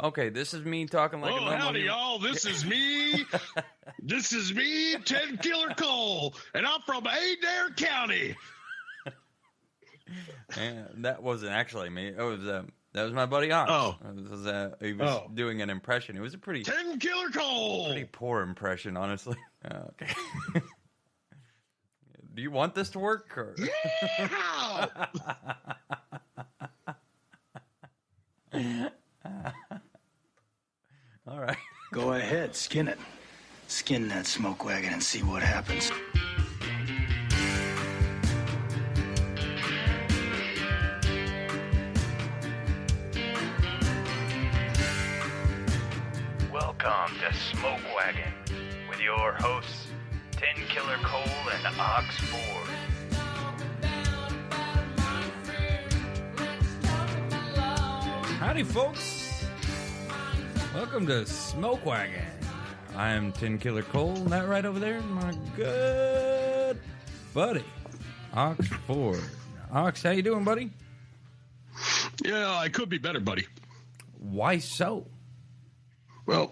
Okay, this is me talking like a normal howdy, human. y'all. This is me. This is me, Ted Killer Cole, and I'm from Adair County. And that wasn't actually me. It was that was my buddy Ox. Oh. He was doing an impression. It was a pretty Ted Killer Cole. pretty poor impression, honestly. Okay. Do you want this to work? Or? Yeah. All right. Go ahead, skin it. Skin that smoke wagon and see what happens. Welcome to Smoke Wagon with your hosts, Tin Killer Cole and Ox Ford. Howdy, folks. Welcome to Smoke Wagon. I'm Tin Killer Cole, and that right over there is my good buddy, Ox Ford. Ox, how you doing, buddy? Yeah, I could be better, buddy. Why so? Well,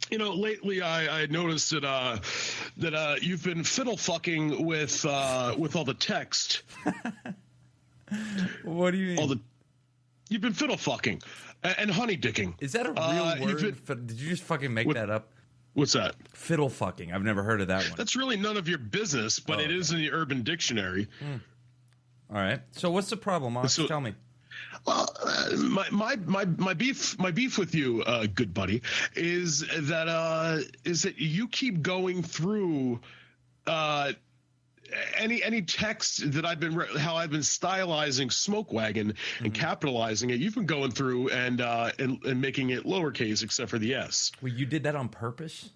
you know, lately I noticed that you've been fiddle fucking with all the text. What do you mean? You've been fiddle fucking and honey dicking. Is that a real word? Did you just fucking make that up? What's that? Fiddle fucking. I've never heard of that one. That's really none of your business, but it is in the Urban Dictionary. All right. So what's the problem, Ox? So- Tell me. Well, my beef with you, good buddy, is that you keep going through any text that I've been stylizing Smoke Wagon and capitalizing it. You've been going through and making it lowercase except for the S. Well, you did that on purpose?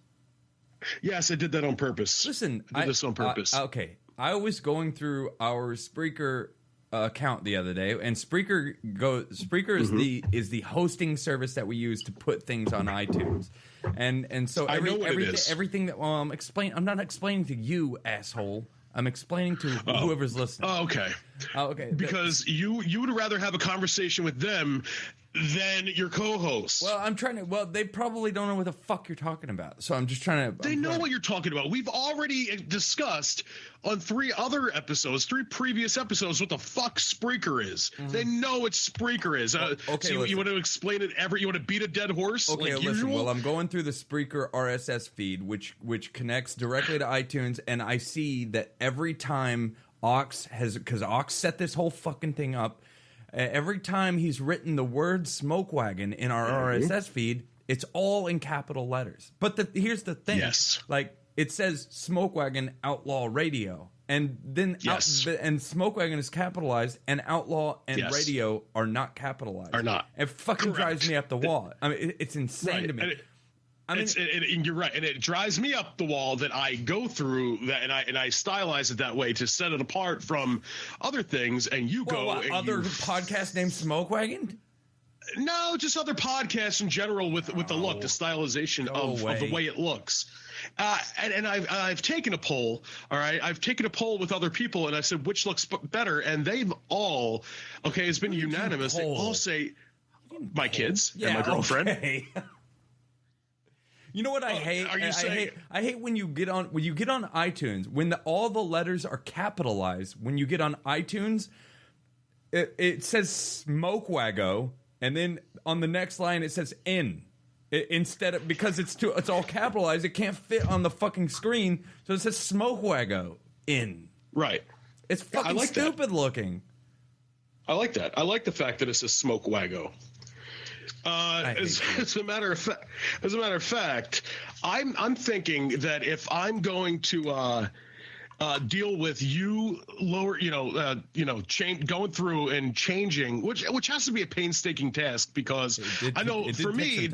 Yes, I did that on purpose. Listen, I did this on purpose. Okay, I was going through our Spreaker account the other day, and Spreaker is the hosting service that we use to put things on iTunes, and so everything that I'm not explaining to you, asshole. I'm explaining to whoever's listening. Oh, okay. Okay. Because you would rather have a conversation with them than your co-host. Well, I'm trying to. Well, they probably don't know what the fuck you're talking about, so I'm just trying to. They know what you're talking about. We've already discussed on three previous episodes, what the fuck Spreaker is. They know what Spreaker is. Okay, so you want to explain it? You want to beat a dead horse? Okay, like listen. usual? Well, I'm going through the Spreaker RSS feed, which connects directly to iTunes, and I see that every time because Ox set this whole fucking thing up. Every time he's written the word Smoke Wagon in our RSS feed, it's all in capital letters. But here's the thing. Yes. Like, it says Smoke Wagon Outlaw Radio. And then and Smoke Wagon is capitalized, and Outlaw and Radio are not capitalized. Are not. It fucking drives me up the wall. I mean, it's insane to me. And you're right, and it drives me up the wall that I go through that, and I stylize it that way to set it apart from other things. And you other podcast named Smoke Wagon? No, just other podcasts in general with the look, the stylization of the way it looks. And I've taken a poll. All right, I've taken a poll with other people, and I said which looks better, and they've all it's been unanimous. They all say my kids and my girlfriend. Okay. You know what I hate? I hate when you get on iTunes when all the letters are capitalized. When you get on iTunes, it says Smoke Wago, and then on the next line it says N. Because it's all capitalized, it can't fit on the fucking screen, so it says Smoke Wago in. Right. It's fucking stupid looking. I like that. I like the fact that it says Smoke Wago. As a matter of fact, I'm thinking that if I'm going to deal with you going through and changing, which has to be a painstaking task because I know for me,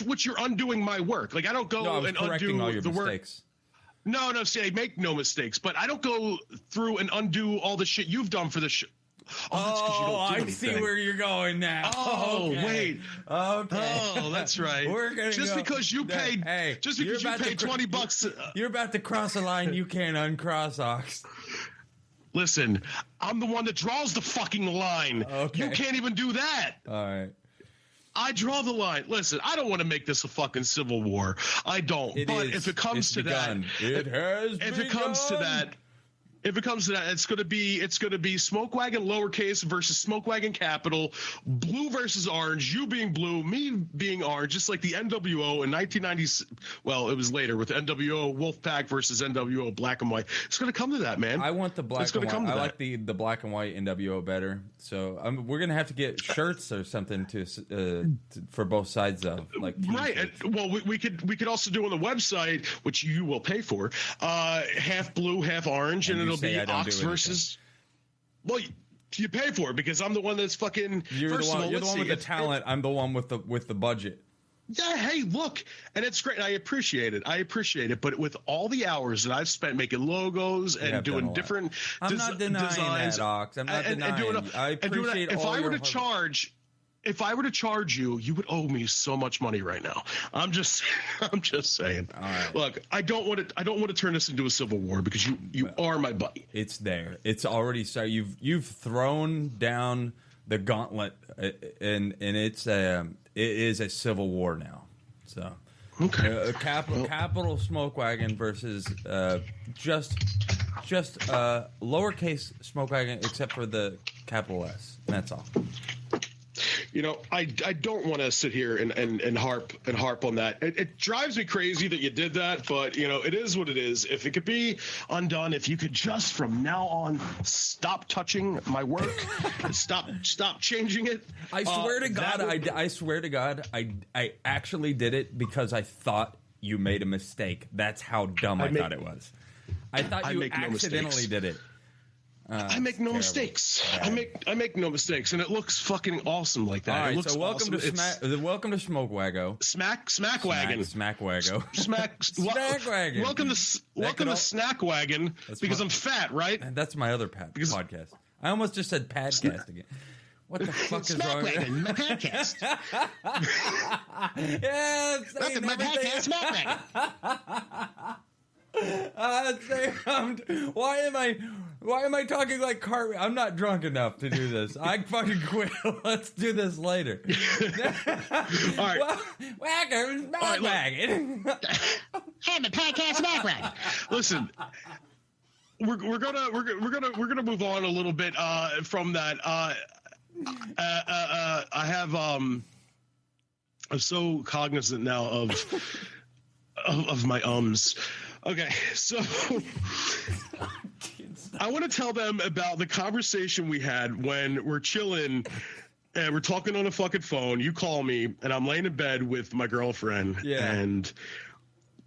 which you're undoing my work. Like I don't go and undo all your the mistakes. work. No, see, I make no mistakes, but I don't go through and undo all the shit you've done for the show. I see where you're going now. Oh, okay. Wait. Okay. Oh, that's right. We're gonna because you paid. Hey, just because you paid $20. You're about to cross a line you can't uncross, Ox. Listen, I'm the one that draws the fucking line. Okay. You can't even do that. All right. I draw the line. Listen, I don't want to make this a fucking civil war. I don't. But if it comes to that, if it comes to that, it's gonna be Smoke Wagon lowercase versus Smoke Wagon capital, blue versus orange, you being blue, me being orange, just like the NWO in 1990s. Well, it was later with NWO Wolfpack versus NWO Black and White. It's gonna come to that, man. I want the black and white. I like the black and white NWO better. So we're gonna have to get shirts or something for both sides of right. Well, we could also do on the website, which you will pay for, half blue, half orange, and it'll be Ox versus. Well, you pay for it because I'm the one that's fucking. You're the one with the talent. I'm the one with the budget. Yeah, hey, look, and it's great. I appreciate it. But with all the hours that I've spent making logos and doing different I'm not denying designs, that, Ox. I'm not denying. I appreciate all your hard. If I were to charge you, you would owe me so much money right now. I'm just saying. All right. Look, I don't want to turn this into a civil war because you are my buddy. It's there. It's already started. You've thrown down the gauntlet, and it is a civil war now. So, okay. Capital Smoke Wagon versus just lowercase Smoke Wagon, except for the capital S. And that's all. You know, I don't want to sit here and harp on that. It drives me crazy that you did that, but you know, it is what it is. If it could be undone, if you could just from now on stop touching my work, stop changing it. I swear to God, I swear to God, I actually did it because I thought you made a mistake. That's how dumb I thought it was. I thought you accidentally did it. I make no mistakes. I make no mistakes, and it looks fucking awesome like that. All right, it looks so welcome awesome. Welcome to Smoke Wago. Smack Wagon. Smack Wago. Snack Wagon. Welcome to Snack Wagon because I'm fat, right? And that's my other podcast. I almost just said podcast again. What the fuck is wrong with Wagon, my podcast? Yeah, welcome my podcast, Smack Wagon. Why am I talking like Cartwheel? I'm not drunk enough to do this. I fucking quit. Let's do this later. All right. Wagon, Smack Wagon. Hey, my podcast, Smack Wagon. Listen, we're gonna move on a little bit from that. I have I'm so cognizant now of my ums. Okay, so I want to tell them about the conversation we had when we're chilling and we're talking on a fucking phone. You call me and I'm laying in bed with my girlfriend, and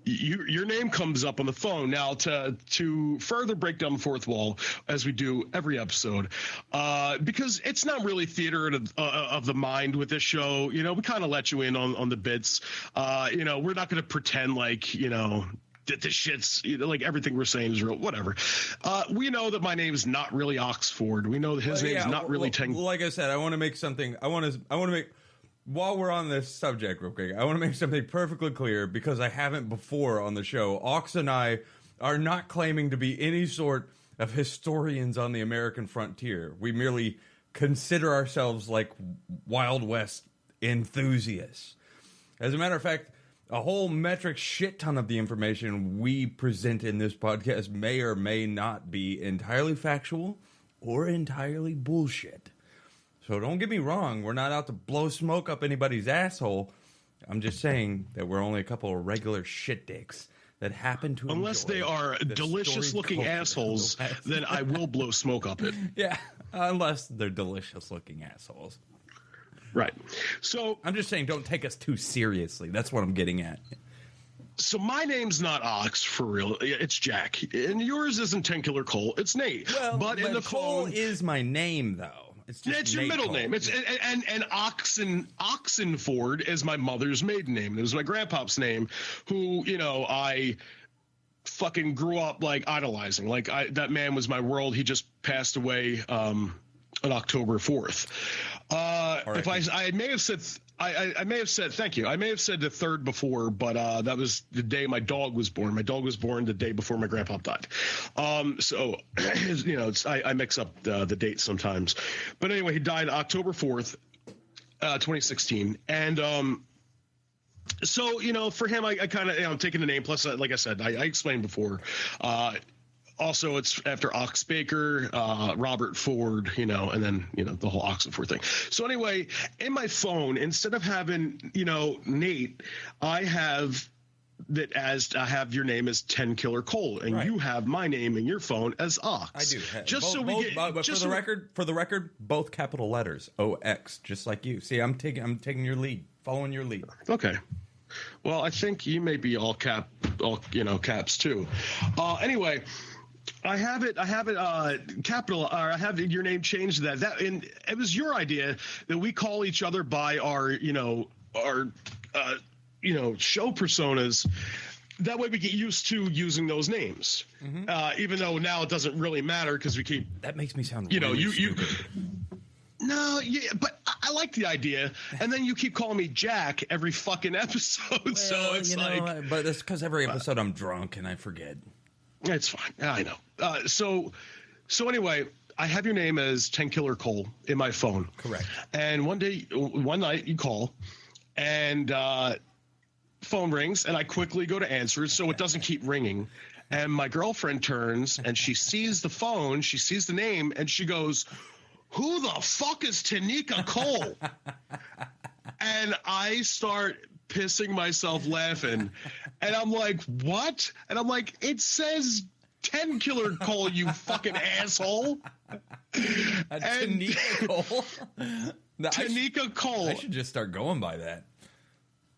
your name comes up on the phone. Now, to further break down the fourth wall, as we do every episode, because it's not really theater of the mind with this show. You know, we kind of let you in on the bits. You know, we're not going to pretend like, you know, that this shit's, you know, like everything we're saying is real, whatever. We know that my name is not really Oxford. We know that his name is not really Like I said, I want to make something. I want to make, while we're on this subject real quick, I want to make something perfectly clear because I haven't before on the show. Ox and I are not claiming to be any sort of historians on the American frontier. We merely consider ourselves like Wild West enthusiasts. As a matter of fact, a whole metric shit ton of the information we present in this podcast may or may not be entirely factual or entirely bullshit. So don't get me wrong, we're not out to blow smoke up anybody's asshole. I'm just saying that we're only a couple of regular shit dicks that happen to unless they are delicious looking assholes, then I will blow smoke up it. Yeah, unless they're delicious looking assholes. Right. So I'm just saying, don't take us too seriously. That's what I'm getting at. So my name's not Ox for real. It's Jack, and yours isn't 10 Killer Cole. It's Nate. Well, but in the Cole is my name though. It's your middle Cole. name. It's and Oxenford is my mother's maiden name. It was my grandpa's name, who, you know, I fucking grew up like idolizing. Like that man was my world. He just passed away on October 4th. If I may have said I may have said thank you. I may have said the 3rd before, but that was the day my dog was born. My dog was born the day before my grandpa died. So you know, I mix up the dates sometimes. But anyway, he died October 4th. 2016. And so, for him, I kind of, I'm taking the name. Plus, like I said, I explained before. Also, it's after Ox Baker, Robert Ford, and then, the whole Oxenford thing. So anyway, in my phone, instead of having, Nate, I have your name as 10 Killer Cole, and you have my name in your phone as Ox. I do. Just but for the record, both capital letters, OX, just like you. See, I'm taking your lead, following your lead. Okay. Well, I think you may be all caps too. Anyway, I have it capital, or I have your name changed to that. And it was your idea that we call each other by our show personas. That way we get used to using those names. Mm-hmm. Even though now it doesn't really matter because we keep. That makes me sound really stupid. No, yeah, but I like the idea. And then you keep calling me Jack every fucking episode. Well, so it's but that's because every episode I'm drunk and I forget. It's fine. I know. So anyway, I have your name as 10 Killer Cole in my phone. Correct. And one night you call, and phone rings, and I quickly go to answer it so it doesn't keep ringing. And my girlfriend turns, and she sees the phone, she sees the name, and she goes, "Who the fuck is Tanika Cole?" And I start pissing myself laughing, and I'm like, "What?" And I'm like, "It says 10 Killer Cole, you fucking asshole." Tanika Cole. Tanika Cole. I should just start going by that.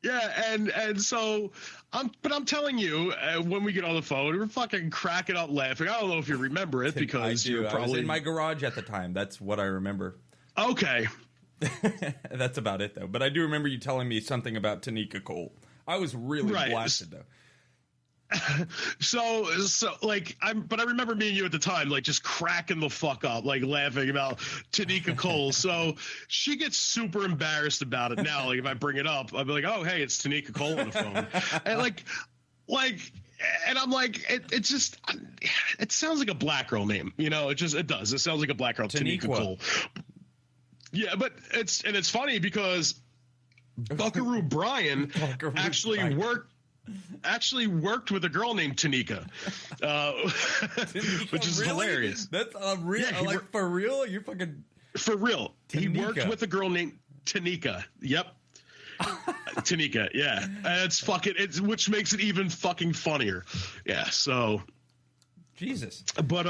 Yeah, and so I'm telling you, when we get on the phone, we're fucking cracking up laughing. I don't know if you remember it because you're probably I was in my garage at the time. That's what I remember. Okay. That's about it though. But I do remember you telling me something about Tanika Cole. I was really blasted though. So like I remember me and you at the time like just cracking the fuck up, like laughing about Tanika Cole. So she gets super embarrassed about it now. Like if I bring it up, I'll be like, "Oh, hey, it's Tanika Cole on the phone," and and I'm like, it sounds like a black girl name, it does. It sounds like a black girl, Tanika Cole. Yeah, but it's funny because Buckaroo Brian actually worked with a girl named Tanika, which is hilarious. That's real. Yeah, for real? You're fucking for real. Tanika. He worked with a girl named Tanika. Yep. Tanika. Yeah. And which makes it even fucking funnier. Yeah. So. Jesus. But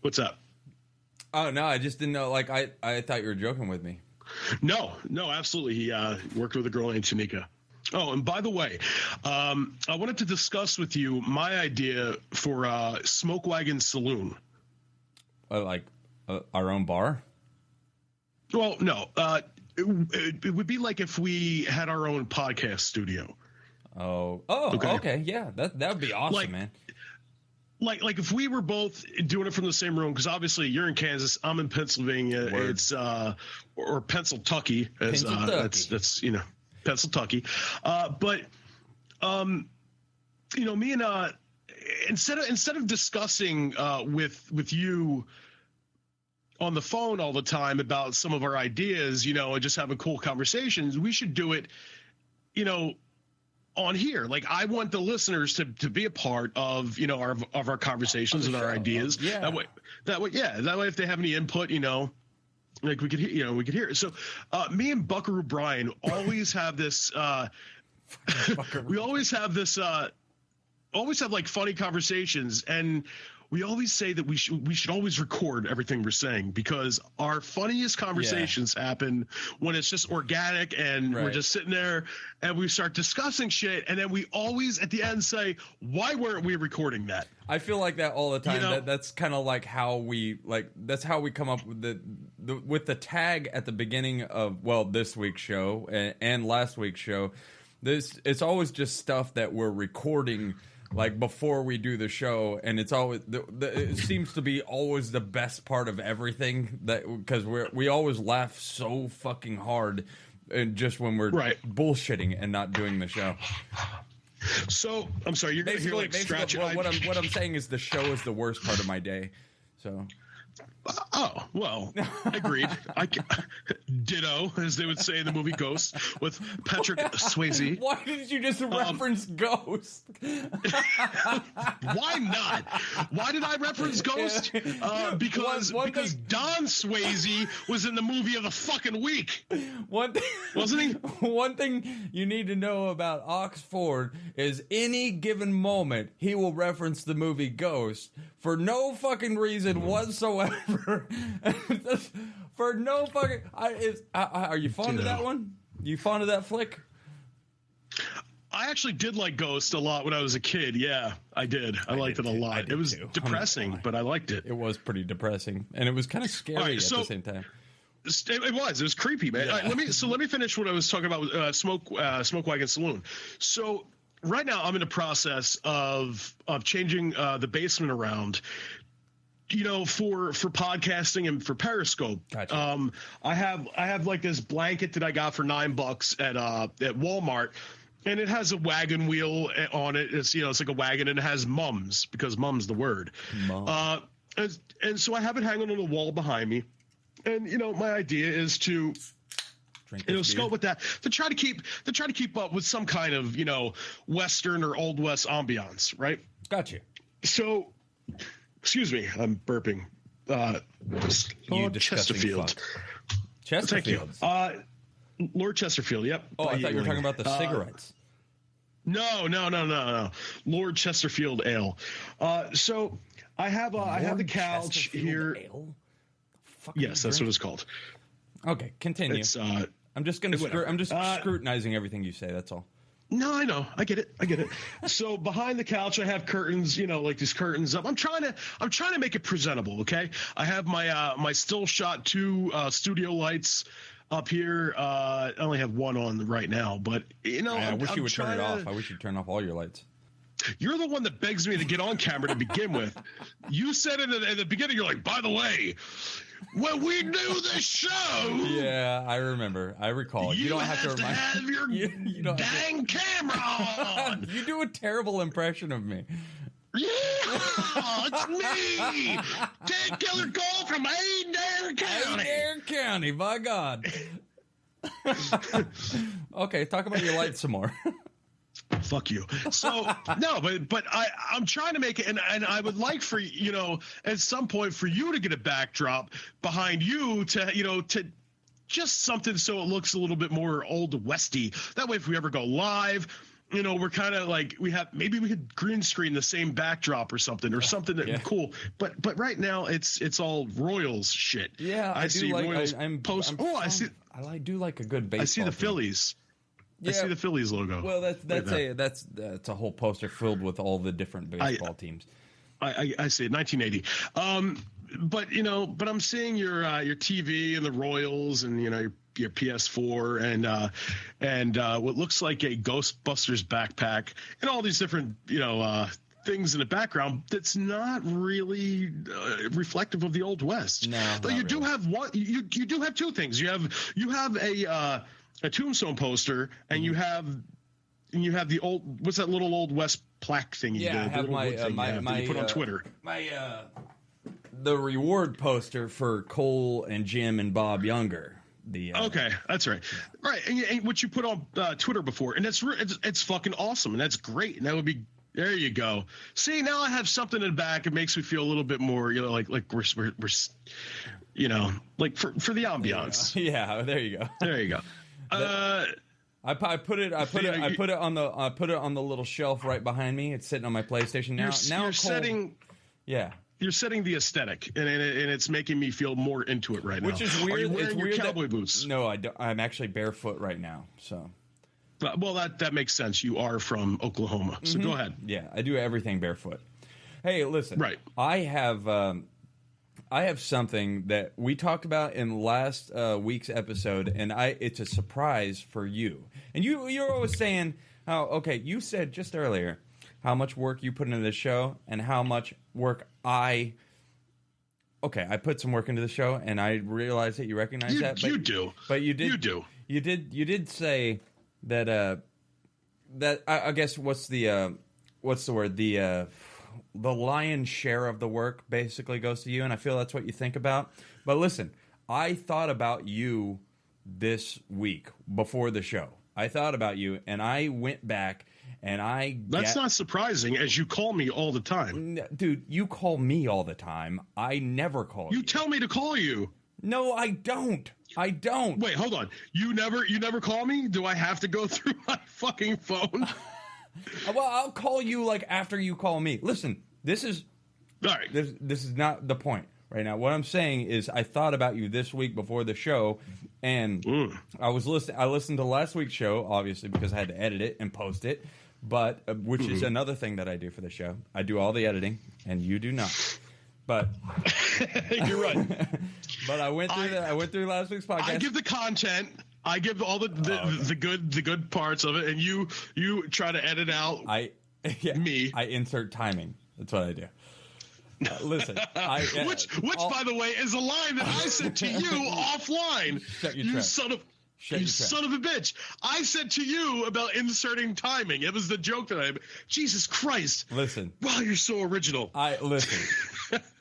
what's up? Oh no, I just didn't know. Like I thought you were joking with me. No, absolutely. He worked with a girl named Tanika. Oh, and by the way, I wanted to discuss with you my idea for Smoke Wagon Saloon. Like our own bar? Well, no. It would be like if we had our own podcast studio. Oh, okay. Yeah, that would be awesome, man. Like if we were both doing it from the same room, because obviously you're in Kansas, I'm in Pennsylvania. Word. It's or Pennsyltucky. That's Pennsyltucky. But me and instead of discussing with you on the phone all the time about some of our ideas, and just having cool conversations, we should do it, on here. Like I want the listeners to be a part of, our conversations and our ideas. Yeah. That way, if they have any input, like we could hear it. So me and Buckaroo Brian always have this we always have like funny conversations, and we always say that we should always record everything we're saying, because our funniest conversations happen when it's just organic and we're just sitting there and we start discussing shit, and then we always at the end say, "Why weren't we recording that?" I feel like that all the time. That's kind of like how we that's how we come up with the tag at the beginning of this week's show and last week's show. It's always just stuff that we're recording like before we do the show, and it's always it seems to be always the best part of everything, that because we always laugh so fucking hard, and just when we're bullshitting and not doing the show. So I'm sorry, you're gonna hear like scratching. What I'm saying is the show is the worst part of my day. So Oh, well, agreed. Ditto, as they would say in the movie Ghost with Patrick Swayze. Why did you just reference Ghost? Why not? Why did I reference Ghost? Because Don Swayze was in the movie of the fucking week. Wasn't he? One thing you need to know about Oxford is any given moment he will reference the movie Ghost for no fucking reason whatsoever. For no fucking... are you fond of that one? You fond of that flick? I actually did like Ghost a lot when I was a kid. Yeah, I did. I liked it a lot. It was depressing, but I liked it. It was pretty depressing, and it was kind of scary at the same time. It was creepy, man. Yeah. All right, let me finish what I was talking about with Smoke Wagon Saloon. So right now I'm in the process of changing the basement around, for podcasting and for Periscope. Gotcha. I have like this blanket that I got for $9 at Walmart, and it has a wagon wheel on it. It's it's like a wagon, and it has mums, because mum's the word. Mum. And so I have it hanging on the wall behind me. And my idea is to scope with that, to try to keep up with some kind of Western or Old West ambiance, right? Gotcha. So, excuse me, I'm burping. Lord Chesterfield. Chesterfield. Thank you. Lord Chesterfield. Yep. Oh, I thought you were talking about the cigarettes. No. Lord Chesterfield Ale. So I have the couch here. Ale? Yes, that's what it's called. Okay, continue. It's, I'm just scrutinizing everything you say. That's all. No, I know. I get it. So behind the couch, I have curtains. Like these curtains up. I'm trying to make it presentable. Okay. I have my Still Shot 2 studio lights up here. I only have one on right now, but I wish you would turn it off. I wish you'd turn off all your lights. You're the one that begs me to get on camera to begin with. You said in the beginning, you're like, by the way, when we do the show, yeah, I remember. I recall. You don't have to remind. Have your you dang camera on. You do a terrible impression of me. Yeah, it's me, Ted Killer Cole from Adair County. Adair County, by God. Okay, talk about your lights some more. Fuck you. So no, but I'm trying to make it, and I would like for at some point for you to get a backdrop behind you to just something so it looks a little bit more old westy. That way, if we ever go live, we're kind of like maybe we could green screen the same backdrop or something that cool. But right now it's all Royals shit. Yeah, I see like, Royals post. I do like a good baseball. I see the Phillies. Yeah. I see the Phillies logo. Well, that's a whole poster filled with all the different baseball teams. I see it, 1980. But I'm seeing your TV and the Royals and your PS4 and what looks like a Ghostbusters backpack and all these different things in the background that's not really reflective of the Old West. No, but you do have one. You do have two things. You have a Tombstone poster, and you have the old, what's that little Old West plaque thing? I have my you put on Twitter. The reward poster for Cole and Jim and Bob Younger. Okay, that's right, and what you put on Twitter before, and it's fucking awesome, and that's great, and that would be. There you go. See, now I have something in the back. It makes me feel a little bit more, like we're like for the ambiance. Yeah, there you go. There you go. I put it on the little shelf right behind me. It's sitting on my PlayStation now. You're setting the aesthetic, and it's making me feel more into it right now. Which is weird. Are you wearing it's your weird cowboy boots? No, I don't. I'm actually barefoot right now. So. Well, that makes sense. You are from Oklahoma, so go ahead. Yeah, I do everything barefoot. Hey, listen. Right. I have something that we talked about in last week's episode, and it's a surprise for you. And you're always saying, you said just earlier how much work you put into this show and how much work I put some work into the show, and I realize that you recognize that. But, you do. But you did. You do. You did say that I guess what's the word, the lion's share of the work basically goes to you, and I feel that's what you think about. But listen, I thought about you this week before the show. I thought about you, and I went back, and That's not surprising, as you call me all the time. Dude, you call me all the time. I never call you. You tell me to call you. No, I don't. I don't. Wait, hold on. You never call me? Do I have to go through my fucking phone? Well, I'll call you like after you call me. Listen, this is all right. This is not the point right now. What I'm saying is, I thought about you this week before the show, and I listened to last week's show, obviously, because I had to edit it and post it. But which is another thing that I do for the show. I do all the editing, and you do not. But you're right. But I went through last week's podcast. I give the content. I give all the good parts of it, and you try to edit out me. I insert timing. That's what I do. Listen, which by the way is a line that I said to you offline. Shut your you trap. son of a bitch. I said to you about inserting timing. It was the joke that I. Jesus Christ. Listen. Wow, you're so original.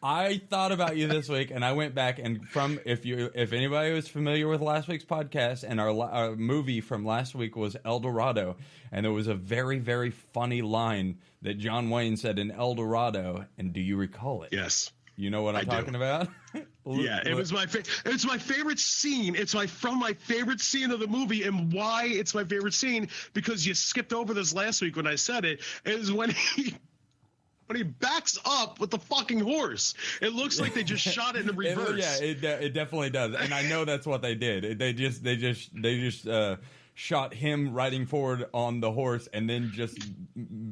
I thought about you this week, and I went back and if anybody was familiar with last week's podcast, and our movie from last week was El Dorado, and there was a very, very funny line that John Wayne said in El Dorado, and do you recall it? Yes. You know what I'm talking about? Yeah, it was my favorite scene. It's from my favorite scene of the movie, and why it's my favorite scene, because you skipped over this last week when I said it, is when he backs up with the fucking horse. It looks like they just shot it in reverse. It definitely does, and I know that's what they did. They just shot him riding forward on the horse, and then just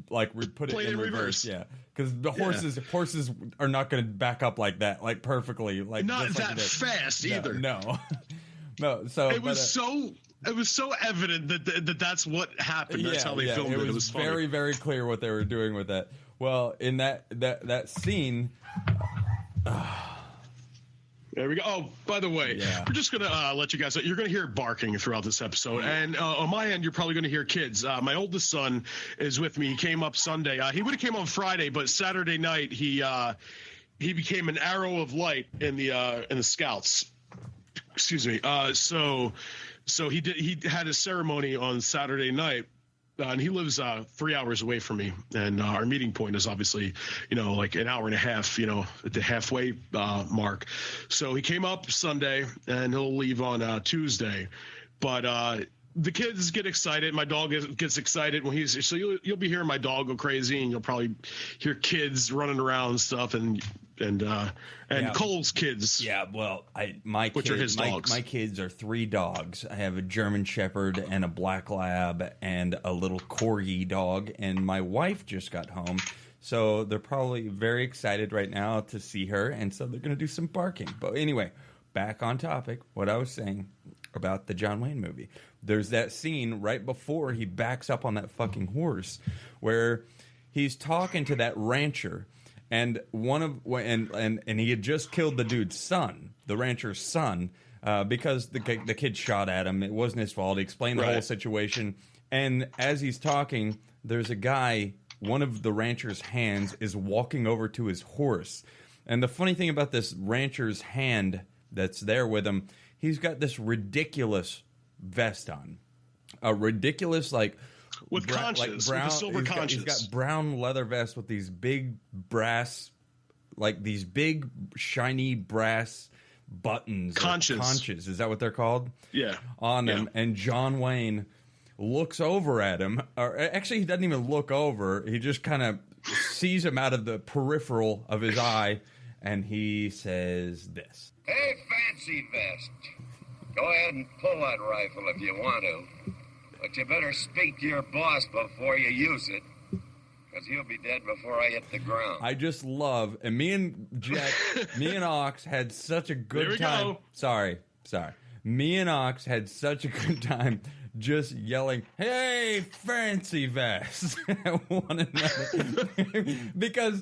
like put it in reverse. Yeah, because the horses are not going to back up like that, like perfectly, like not that fast either. No. So it was so evident that that's what happened. That's how they filmed it. It was very, very clear what they were doing with that. Well, in that scene. There we go. Oh, by the way, we're just going to let you guys know. You're going to hear barking throughout this episode. And on my end, you're probably going to hear kids. My oldest son is with me. He came up Sunday. He would have came on Friday, but Saturday night, he became an arrow of light in the Scouts. Excuse me. So he had a ceremony on Saturday night. And he lives 3 hours away from me, and our meeting point is obviously, like an hour and a half, at the halfway mark. So he came up Sunday, and he'll leave on Tuesday. But the kids get excited. My dog gets excited when so you'll be hearing my dog go crazy, and you'll probably hear kids running around and stuff, and Cole's kids. Yeah, well, my kids are 3 dogs. I have a German Shepherd and a Black Lab and a little Corgi dog, and my wife just got home, so they're probably very excited right now to see her, and so they're going to do some barking. But anyway, back on topic, what I was saying about the John Wayne movie. There's that scene right before he backs up on that fucking horse where he's talking to that rancher. And and he had just killed the dude's son, the rancher's son, because the kid shot at him. It wasn't his fault. He explained the whole situation. And as he's talking, there's a guy, one of the rancher's hands is walking over to his horse. And the funny thing about this rancher's hand that's there with him, he's got this ridiculous vest on. A ridiculous, with conches, brown, with the silver conches. He's got brown leather vest with these big brass, these big shiny brass buttons. Conches. Is that what they're called? Yeah. On him. And John Wayne looks over at him. Or actually, he doesn't even look over. He just kind of sees him out of the peripheral of his eye, and he says this. Hey, fancy vest. Go ahead and pull that rifle if you want to. But you better speak to your boss before you use it, because he'll be dead before I hit the ground. I just love, and me and Ox had such a good time. Go. Sorry. Me and Ox had such a good time just yelling, "Hey, fancy vest!" at one another. Because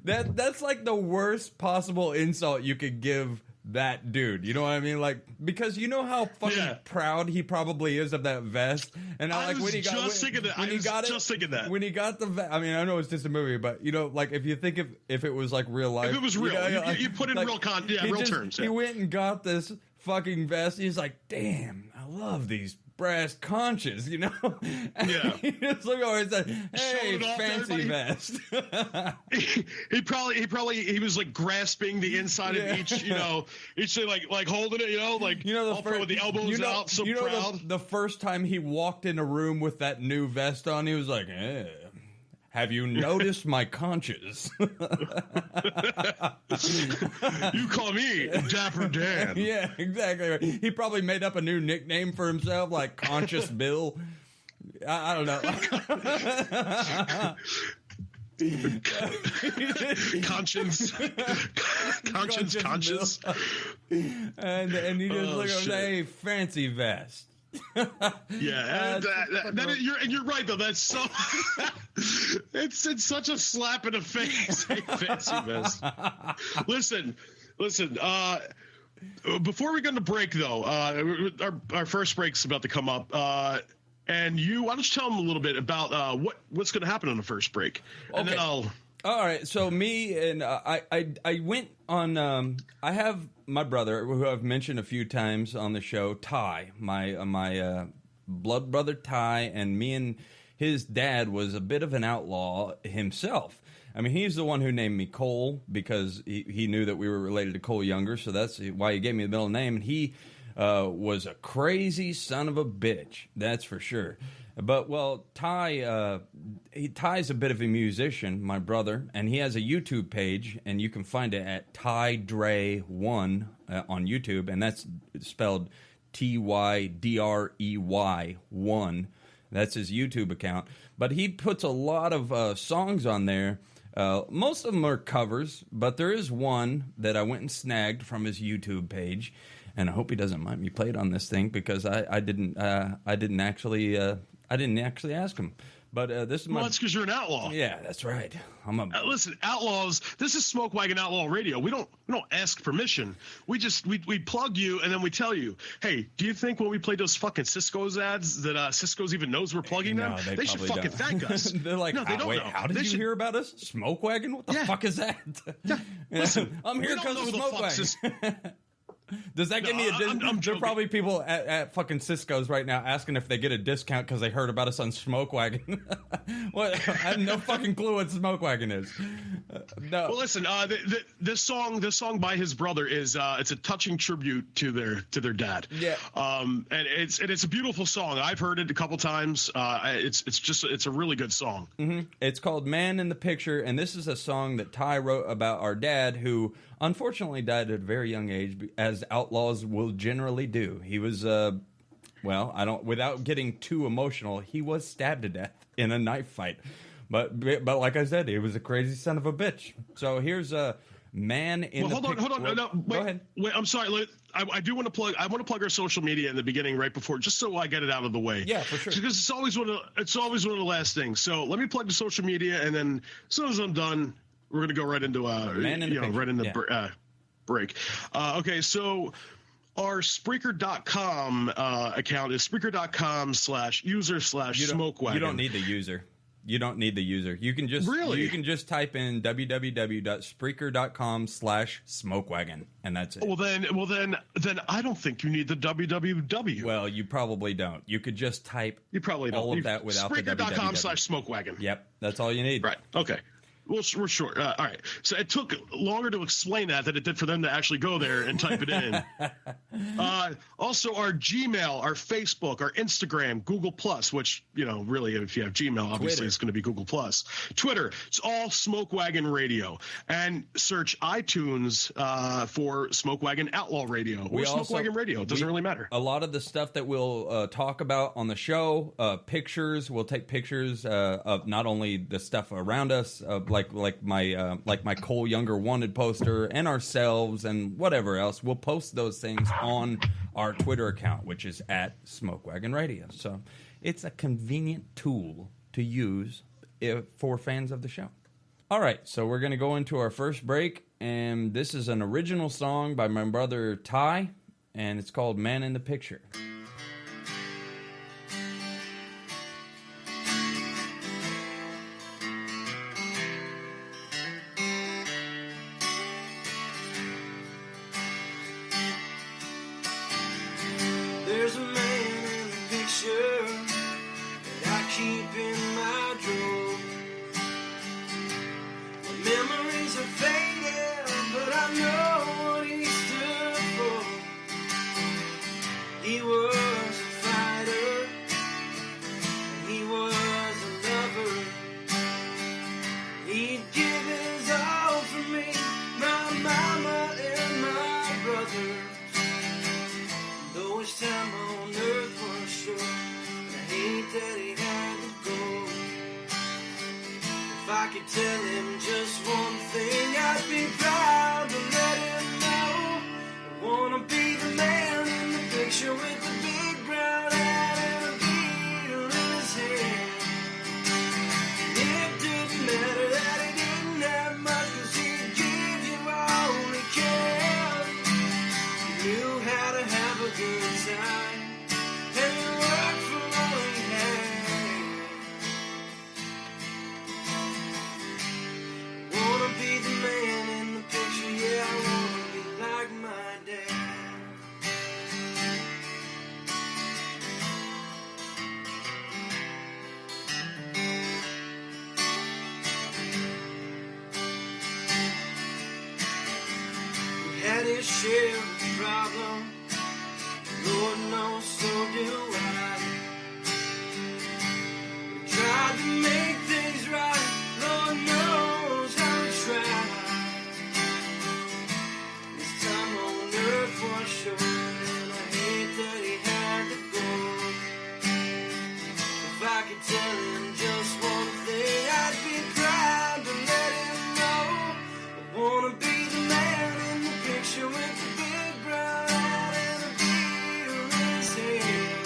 that's like the worst possible insult you could give that dude. You know what I mean? Like, because you know how fucking proud he probably is of that vest. And I was just thinking that. When he got the vest, I mean, I know it's just a movie, but you know, like if you think if it was like real life, if it was real, you put in like, real terms. Yeah. He went and got this fucking vest. He's like, damn, I love these brass conches, you know? Yeah. He just looked over and said, hey, fancy vest. he was like grasping the inside of each, you know, each thing, like holding it, you know, like, you know, with the elbows out, so proud. The first time he walked in a room with that new vest on, he was like, have you noticed my conches? You call me Dapper Dan. Yeah, exactly. Right. He probably made up a new nickname for himself, like Conscious Bill. I don't know. Conscience. And he just looked over, hey, fancy vest. Yeah, you're right though. That's so. it's such a slap in the face. Hey, fancy vest. Listen. Before we go to break, though, our first break's about to come up. And why don't you tell them a little bit about what's going to happen on the first break, and then I'll. All right, so me and I went on. I have my brother, who I've mentioned a few times on the show, Ty, my blood brother Ty, and me and his dad was a bit of an outlaw himself. I mean, he's the one who named me Cole because he knew that we were related to Cole Younger, so that's why he gave me the middle name. And he was a crazy son of a bitch, that's for sure. But, well, Ty's a bit of a musician, my brother, and he has a YouTube page, and you can find it at TyDrey1 on YouTube, and that's spelled TYDREY 1. That's his YouTube account. But he puts a lot of songs on there. Most of them are covers, but there is one that I went and snagged from his YouTube page, and I hope he doesn't mind me play it on this thing because I didn't actually ask him. But this is my. Well, that's because you're an outlaw. Yeah, that's right. Listen, outlaws. This is Smoke Wagon Outlaw Radio. We don't ask permission. We plug you and then we tell you, hey, do you think when we play those fucking Cisco's ads that Cisco's even knows we're plugging them? They should fucking thank us. They're like, no, they don't know. How did you hear about us? Smoke Wagon? What the fuck is that? Yeah. Listen, I'm here because of Smoke Wagon. Does that give me a discount? There are probably people at fucking Cisco's right now asking if they get a discount because they heard about us on Smoke Wagon. What? I have no fucking clue what Smoke Wagon is. No. Well, listen. This song by his brother is it's a touching tribute to their dad. Yeah. And it's a beautiful song. I've heard it a couple times. It's a really good song. Mm-hmm. It's called "Man in the Picture," and this is a song that Ty wrote about our dad, who unfortunately died at a very young age, as outlaws will generally do. He was, without getting too emotional, he was stabbed to death in a knife fight. But like I said, he was a crazy son of a bitch. So here's a man in the picture. Hold on. No, go ahead. Wait, I'm sorry. I do want to plug. I want to plug our social media in the beginning, right before, just so I get it out of the way. Yeah, for sure. Because it's always one of the last things. So let me plug the social media, and then as soon as I'm done, we're gonna go right into break. Okay, so our Spreaker.com account is Spreaker.com/user/SmokeWagon. You don't need the user. You don't need the user. You can just type in www.spreaker.com/SmokeWagon, and that's it. Well then I don't think you need the www. Well, you probably don't. You could just type. You probably don't. All of that without the www. Spreaker.com/SmokeWagon. Yep, that's all you need. Right. Okay. Well, we're short. All right. So it took longer to explain that than it did for them to actually go there and type it in. Also, our Gmail, our Facebook, our Instagram, Google Plus, which, really, if you have Gmail, obviously Twitter. It's going to be Google Plus. Twitter, it's all Smoke Wagon Radio. And search iTunes for Smoke Wagon Outlaw Radio or Smoke Wagon Radio. It doesn't really matter. A lot of the stuff that we'll talk about on the show, pictures, we'll take pictures of not only the stuff around us, like my Cole Younger wanted poster, and ourselves and whatever else. We'll post those things on our Twitter account, which is at Smoke Wagon Radio. So it's a convenient tool to use for fans of the show. All right, so we're going to go into our first break, and this is an original song by my brother Ty, and it's called Man in the Picture. There's a man in the picture that I keep in my drawer. My memories are faded, but I know what he stood for. He was a fighter, and he was a lover. He'd give his all for me, my mama and my brother. Though his time on earth was short, and I hate that he had to go. If I could tell him just one thing, I'd be proud to let him know. I wanna be the man in the picture with the big brown hat and a beetle in his hand. It didn't matter that he didn't have much, 'cause he'd give you all he can. He knew how to have a good time, and he worked for all he had. Wanna be the man in the picture, yeah, I wanna be like my dad. He had his share of problems, Lord knows so do I. We tried to make things right, Lord knows how we tried. His time on earth was short, and I hate that he had to go. If I could tell him just one thing, I'd be proud to let him know. I wanna be the man in the picture with the big brown hat and a beetle in his hand.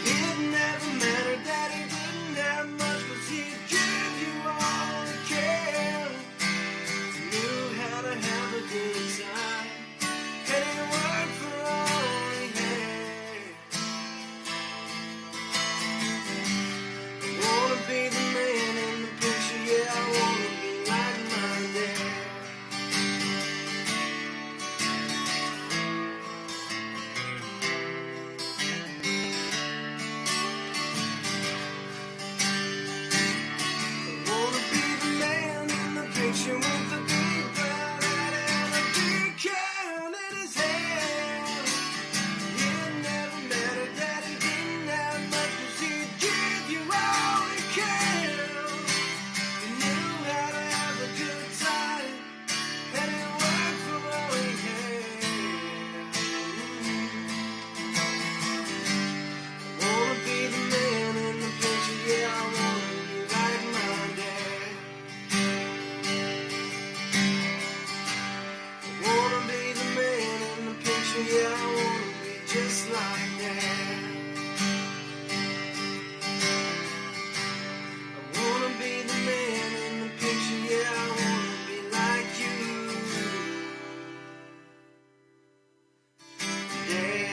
It never mattered that he didn't have much, 'cause he'd give you all he can. He knew how to have a good time, and he worked for all he had. I wanna be the man in the picture, yeah, I wanna be like my dad. I wanna be the man in the picture with the big brown hat and a big can in his hand. It never mattered that he didn't have much, 'cause he'd give you all he can. He knew how to have a good time, and he worked for all he had. I wanna be the man in the picture, yeah, I wanna be like my dad. I wanna be the man in the picture, yeah, I wanna be just like that. I wanna be the man in the picture, yeah, I wanna be like you, Dad.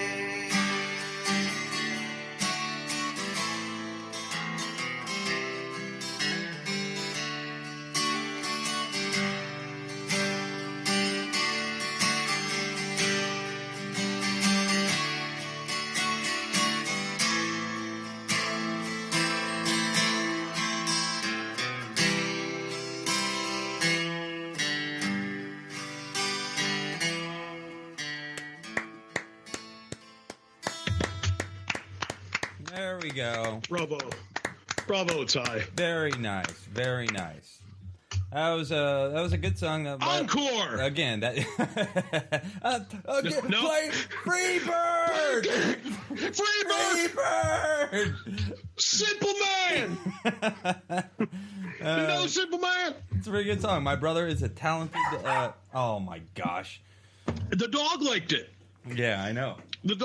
There we go. Bravo, Ty. Very nice. Very nice. That was a good song. Encore! Again, that again, No. play Freebird! Freebird! Freebird! Simple Man! You know Simple Man? It's a very good song. My brother is a talented oh my gosh. The dog liked it. Yeah, I know. The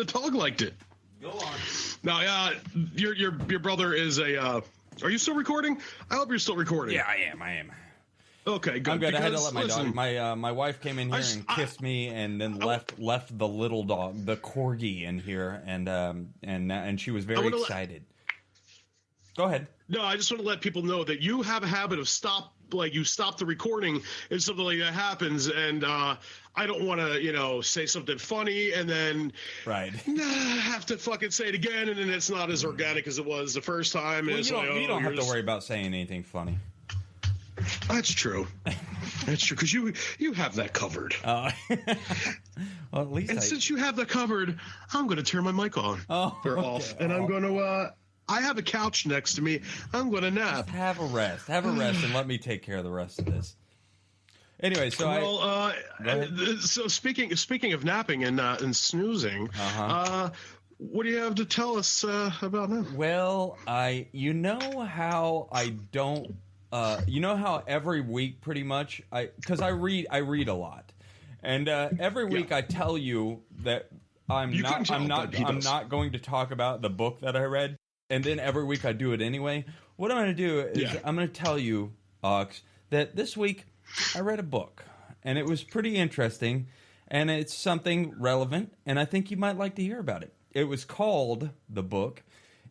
dog liked it. Go on. Now, your brother is a. Are you still recording? I hope you're still recording. Yeah, I am. Okay, good. I'm good. I had to let my dog. My wife came in here and kissed me, and then left the little dog, the corgi, in here, and she was very excited. Go ahead. No, I just want to let people know that you have a habit of you stop the recording and something like that happens, and I don't want to, say something funny and then have to fucking say it again, and then it's not as organic as it was the first time. Well, you don't have to worry about saying anything funny. That's true. That's true, because you have that covered. Well, at least since you have that covered, I'm going to turn my mic on off, and I'm going to. I have a couch next to me. I'm going to nap. Just have a rest, and let me take care of the rest of this. Anyway, so so speaking of napping and snoozing, what do you have to tell us about that? Well, you know how every week, pretty much, because I read a lot, and every week I tell you that I'm not going to talk about the book that I read, and then every week I do it anyway. What I'm going to do is I'm going to tell you, Ox, that this week I read a book, and it was pretty interesting, and it's something relevant, and I think you might like to hear about it. It was called The Book.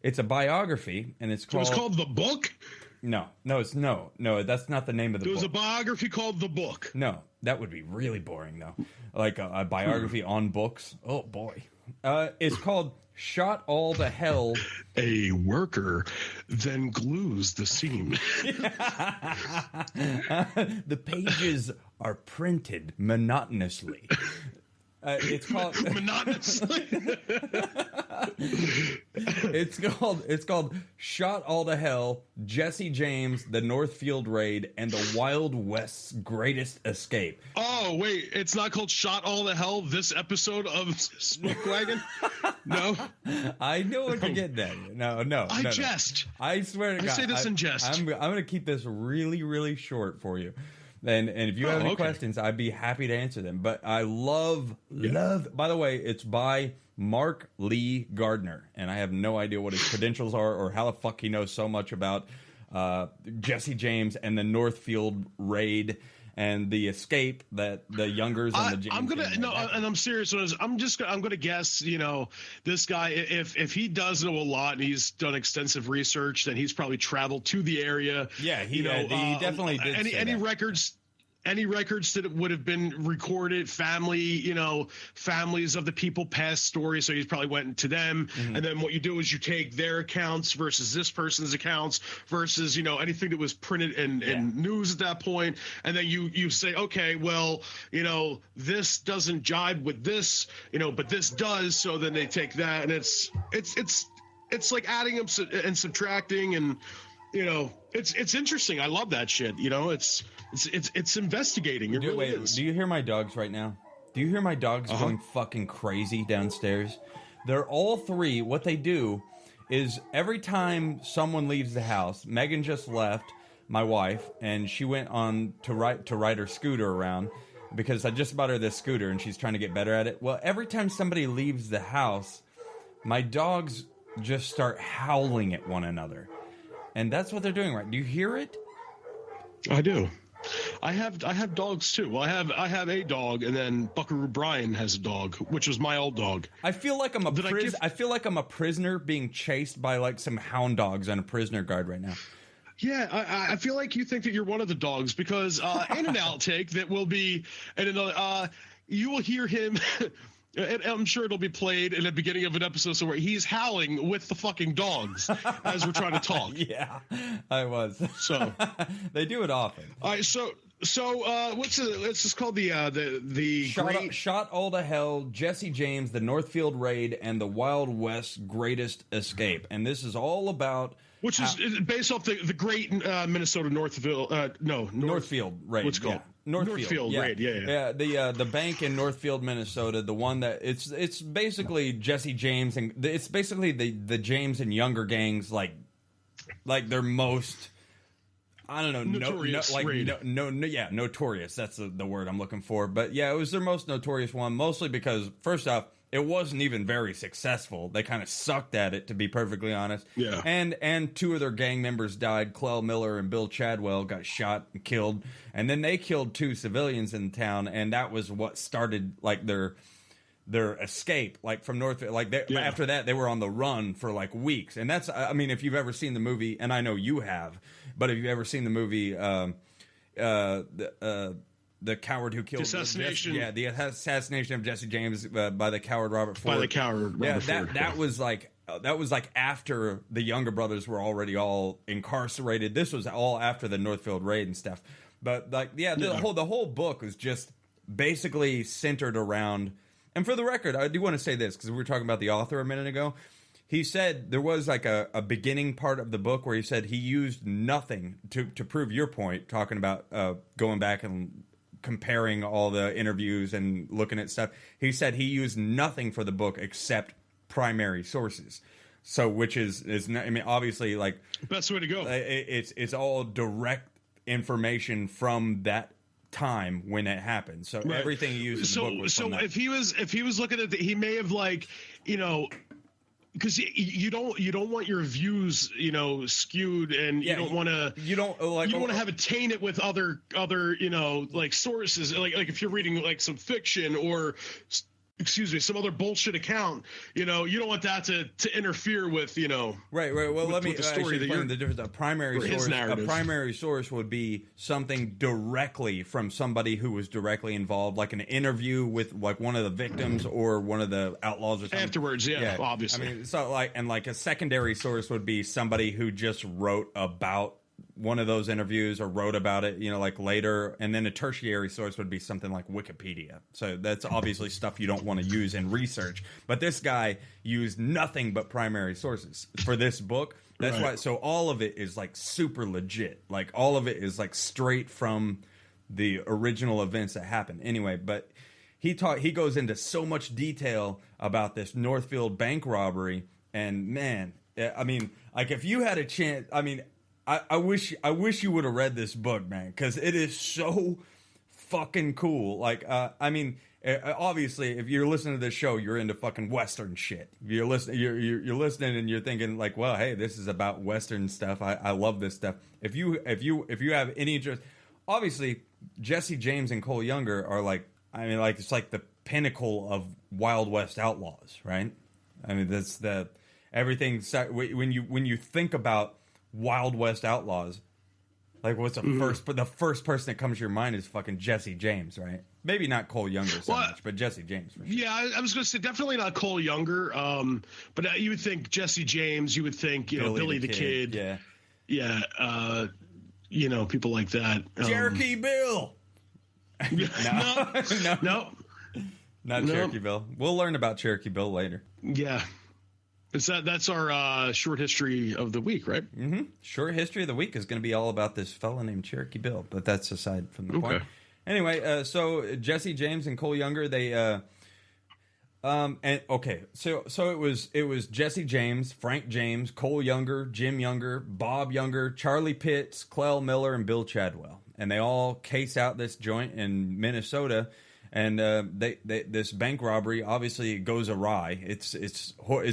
It's a biography, and it's called... It was called The Book? No, that's not the name of the book. There was a biography called The Book. No, that would be really boring, though. Like a biography on books. Oh, boy. It's called Shot All to Hell. A worker then glues the seam. The pages are printed monotonously. It's called monotonously. It's called Shot All to Hell, Jesse James, the Northfield Raid, and the Wild West's Greatest Escape. Oh, wait, it's not called Shot All to Hell, this episode of Smoke Wagon? No? I know what you're getting at. No. I jest. I swear to God. I say this in jest. I'm going to keep this really, really short for you. And if you have any questions, I'd be happy to answer them. But I love, by the way, it's by Mark Lee Gardner. And I have no idea what his credentials are or how the fuck he knows so much about Jesse James and the Northfield Raid and the escape that the Youngers and the James. And I'm serious. I'm going to guess, this guy, if he does know a lot and he's done extensive research, then he's probably traveled to the area. Yeah, he definitely did. Any records that would have been recorded, families of the people past stories. So he probably went to them. Mm-hmm. And then what you do is you take their accounts versus this person's accounts versus, anything that was printed in news at that point. And then you say, okay, well, this doesn't jibe with this, but this does. So then they take that, and it's like adding and subtracting, and, it's interesting. I love that shit. It's investigating. It really is. Do you hear my dogs right now? Do you hear my dogs going fucking crazy downstairs? They're all three. What they do is every time someone leaves the house, Megan just left, my wife, and she went on to ride her scooter around because I just bought her this scooter and she's trying to get better at it. Well, every time somebody leaves the house, my dogs just start howling at one another. And that's what they're doing, right? Do you hear it? I do. I have dogs too. Well, I have a dog, and then Buckaroo Brian has a dog, which was my old dog. I feel like I'm I feel like I'm a prisoner being chased by like some hound dogs on a prisoner guard right now. Yeah, I feel like you think that you're one of the dogs because in an outtake that will be in another, you will hear him. And I'm sure it'll be played in the beginning of an episode so where he's howling with the fucking dogs as we're trying to talk. Yeah, I was. So they do it often. All right, so what's this called? The Shot All to Hell, Jesse James, the Northfield Raid, and the Wild West's Greatest Escape. And this is all about is based off the great Minnesota Northfield Raid. What's it called? Yeah. Northfield Raid, yeah. The bank in Northfield, Minnesota, the one that it's basically Jesse James, and it's basically the James and Younger gangs, like their most, I don't know, notorious raid. Notorious. That's the word I'm looking for. But yeah, it was their most notorious one, mostly because first off, it wasn't even very successful. They kind of sucked at it, to be perfectly honest. Yeah. And 2 of their gang members died. Clell Miller and Bill Chadwell got shot and killed. And then they killed 2 civilians in town, and that was what started like their escape, like from Northfield. Like after that, they were on the run for like weeks. And that's, I mean, if you've ever seen the movie, and I know you have, but if you've ever seen the movie, the coward who killed assassination. the assassination of Jesse James by the coward Robert Ford. That was like after the younger brothers were already all incarcerated. This was all after the Northfield raid and stuff. But like, the whole book was just basically centered around. And for the record, I do want to say this, because we were talking about the author a minute ago. He said there was like a beginning part of the book where he said he used nothing to prove your point, talking about going back and comparing all the interviews and looking at stuff. He said he used nothing for the book except primary sources. So, which is I mean, obviously, like, best way to go. It's all direct information from that time when it happened. So everything he used in the book was from that. if he was looking at he may have, like, you know, because you don't want your views, you know, skewed, and you don't want to have it tainted with other you know, like, sources, like if you're reading like some fiction or some other bullshit account, you know, you don't want that to interfere with, you know. Right. Well, let me explain the difference. A primary source would be something directly from somebody who was directly involved, like an interview with like one of the victims or one of the outlaws or something. Afterwards, obviously. I mean, so like, and like a secondary source would be somebody who just wrote about one of those interviews or wrote about it, you know, like later. And then a tertiary source would be something like Wikipedia. So that's obviously stuff you don't want to use in research. But this guy used nothing but primary sources for this book. That's why. So all of it is like super legit. Like all of it is like straight from the original events that happened. Anyway, but he goes into so much detail about this Northfield bank robbery. And man, I mean, like if you had a chance, I mean, I wish you would have read this book, man, because it is so fucking cool. Like, I mean, obviously, if you're listening to this show, you're into fucking Western shit. You're listening, you're listening, and you're thinking like, well, hey, this is about Western stuff. I love this stuff. If you have any interest, obviously, Jesse James and Cole Younger are like, I mean, like it's like the pinnacle of Wild West outlaws, right? I mean, that's everything. When you think about Wild West outlaws, like what's the first person that comes to your mind is fucking Jesse James, right? Maybe not Cole Younger so much, but Jesse James. For sure. Yeah, I was going to say definitely not Cole Younger. But you would think Jesse James. You would think, you know, Billy the Kid. Yeah. You know, people like that. Cherokee Bill. No. Not Cherokee Bill. We'll learn about Cherokee Bill later. Yeah. That's our short history of the week, right? Mm-hmm. Short history of the week is going to be all about this fella named Cherokee Bill, but that's aside from the point. Anyway, so Jesse James and Cole Younger, so it was Jesse James, Frank James, Cole Younger, Jim Younger, Bob Younger, Charlie Pitts, Clell Miller, and Bill Chadwell, and they all case out this joint in Minnesota. And this bank robbery obviously goes awry. It's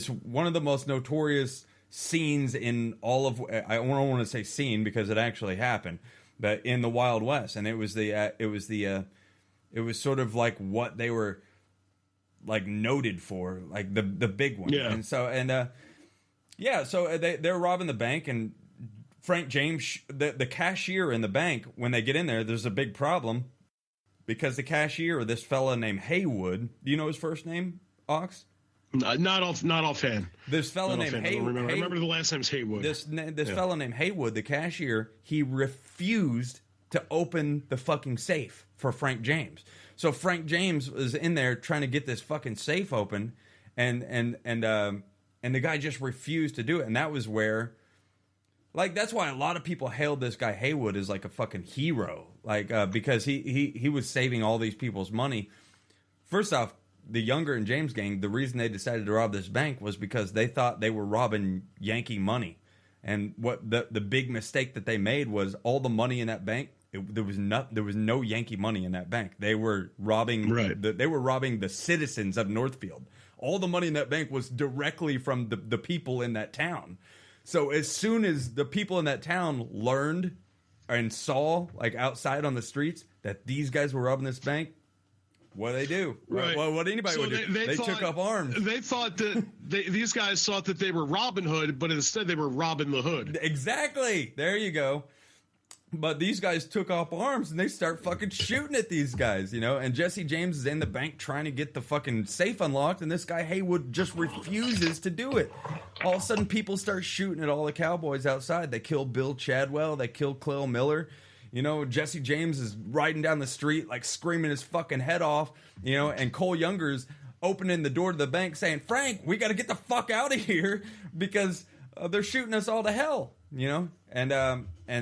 one of the most notorious scenes in all of. I don't want to say scene because it actually happened, but in the Wild West, and it was sort of like what they were like noted for, like the big one. Yeah. And so they're robbing the bank, and Frank James, the cashier in the bank, when they get in there, there's a big problem. Because the cashier, this fella named Haywood, do you know his first name, Ox? Not offhand. This fella named Haywood. I remember the last name's Haywood. This fella named Haywood, the cashier, he refused to open the fucking safe for Frank James. So Frank James was in there trying to get this fucking safe open, and the guy just refused to do it, and that was where. Like, that's why a lot of people hailed this guy Haywood as like a fucking hero. Like, because he was saving all these people's money. First off, the Younger and James gang, the reason they decided to rob this bank was because they thought they were robbing Yankee money. And what the big mistake that they made was all the money in that bank, there was no Yankee money in that bank. They were robbing they were robbing the citizens of Northfield. all the money in that bank was directly from the people in that town. So as soon as the people in that town learned and saw, like outside on the streets, that these guys were robbing this bank, what they do? Right. What anybody would do? They took up arms. They thought that these guys thought that they were Robin Hood, but instead they were robbing the hood. Exactly. There you go. But these guys took up arms and they start fucking shooting at these guys, and Jesse James is in the bank trying to get the fucking safe unlocked, and this guy Haywood just refuses to do it. All of a sudden, people start shooting at all the cowboys outside. They kill Bill Chadwell. They kill Clell Miller. Jesse James is riding down the street, like screaming his fucking head off, and Cole Younger's opening the door to the bank saying, Frank, we got to get the fuck out of here because they're shooting us all to hell, And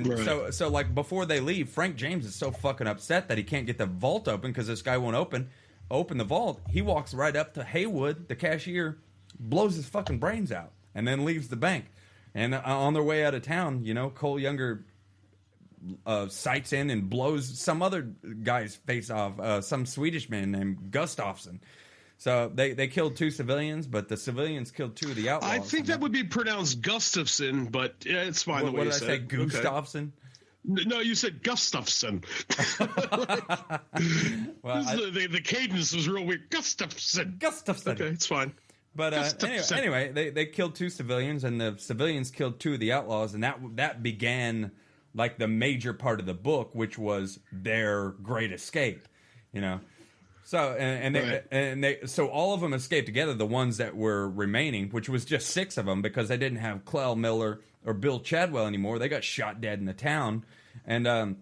right. so like before they leave, Frank James is so fucking upset that he can't get the vault open because this guy won't open the vault. He walks right up to Haywood, the cashier, blows his fucking brains out, and then leaves the bank. And on their way out of town, Cole Younger sights in and blows some other guy's face off, some Swedish man named Gustafsson. So they killed 2 civilians, but the civilians killed 2 of the outlaws. I think that would be pronounced Gustafsson, but yeah, it's fine the way you said it. What did I say, Gustafsson? Okay. No, you said Gustafsson. Well, the cadence was real weird. Gustafsson. Okay, it's fine. But anyway, they killed 2 civilians, and the civilians killed 2 of the outlaws, and that began like the major part of the book, which was their great escape, So so all of them escaped together. The ones that were remaining, which was just 6 of them, because they didn't have Clell Miller or Bill Chadwell anymore. They got shot dead in the town, and it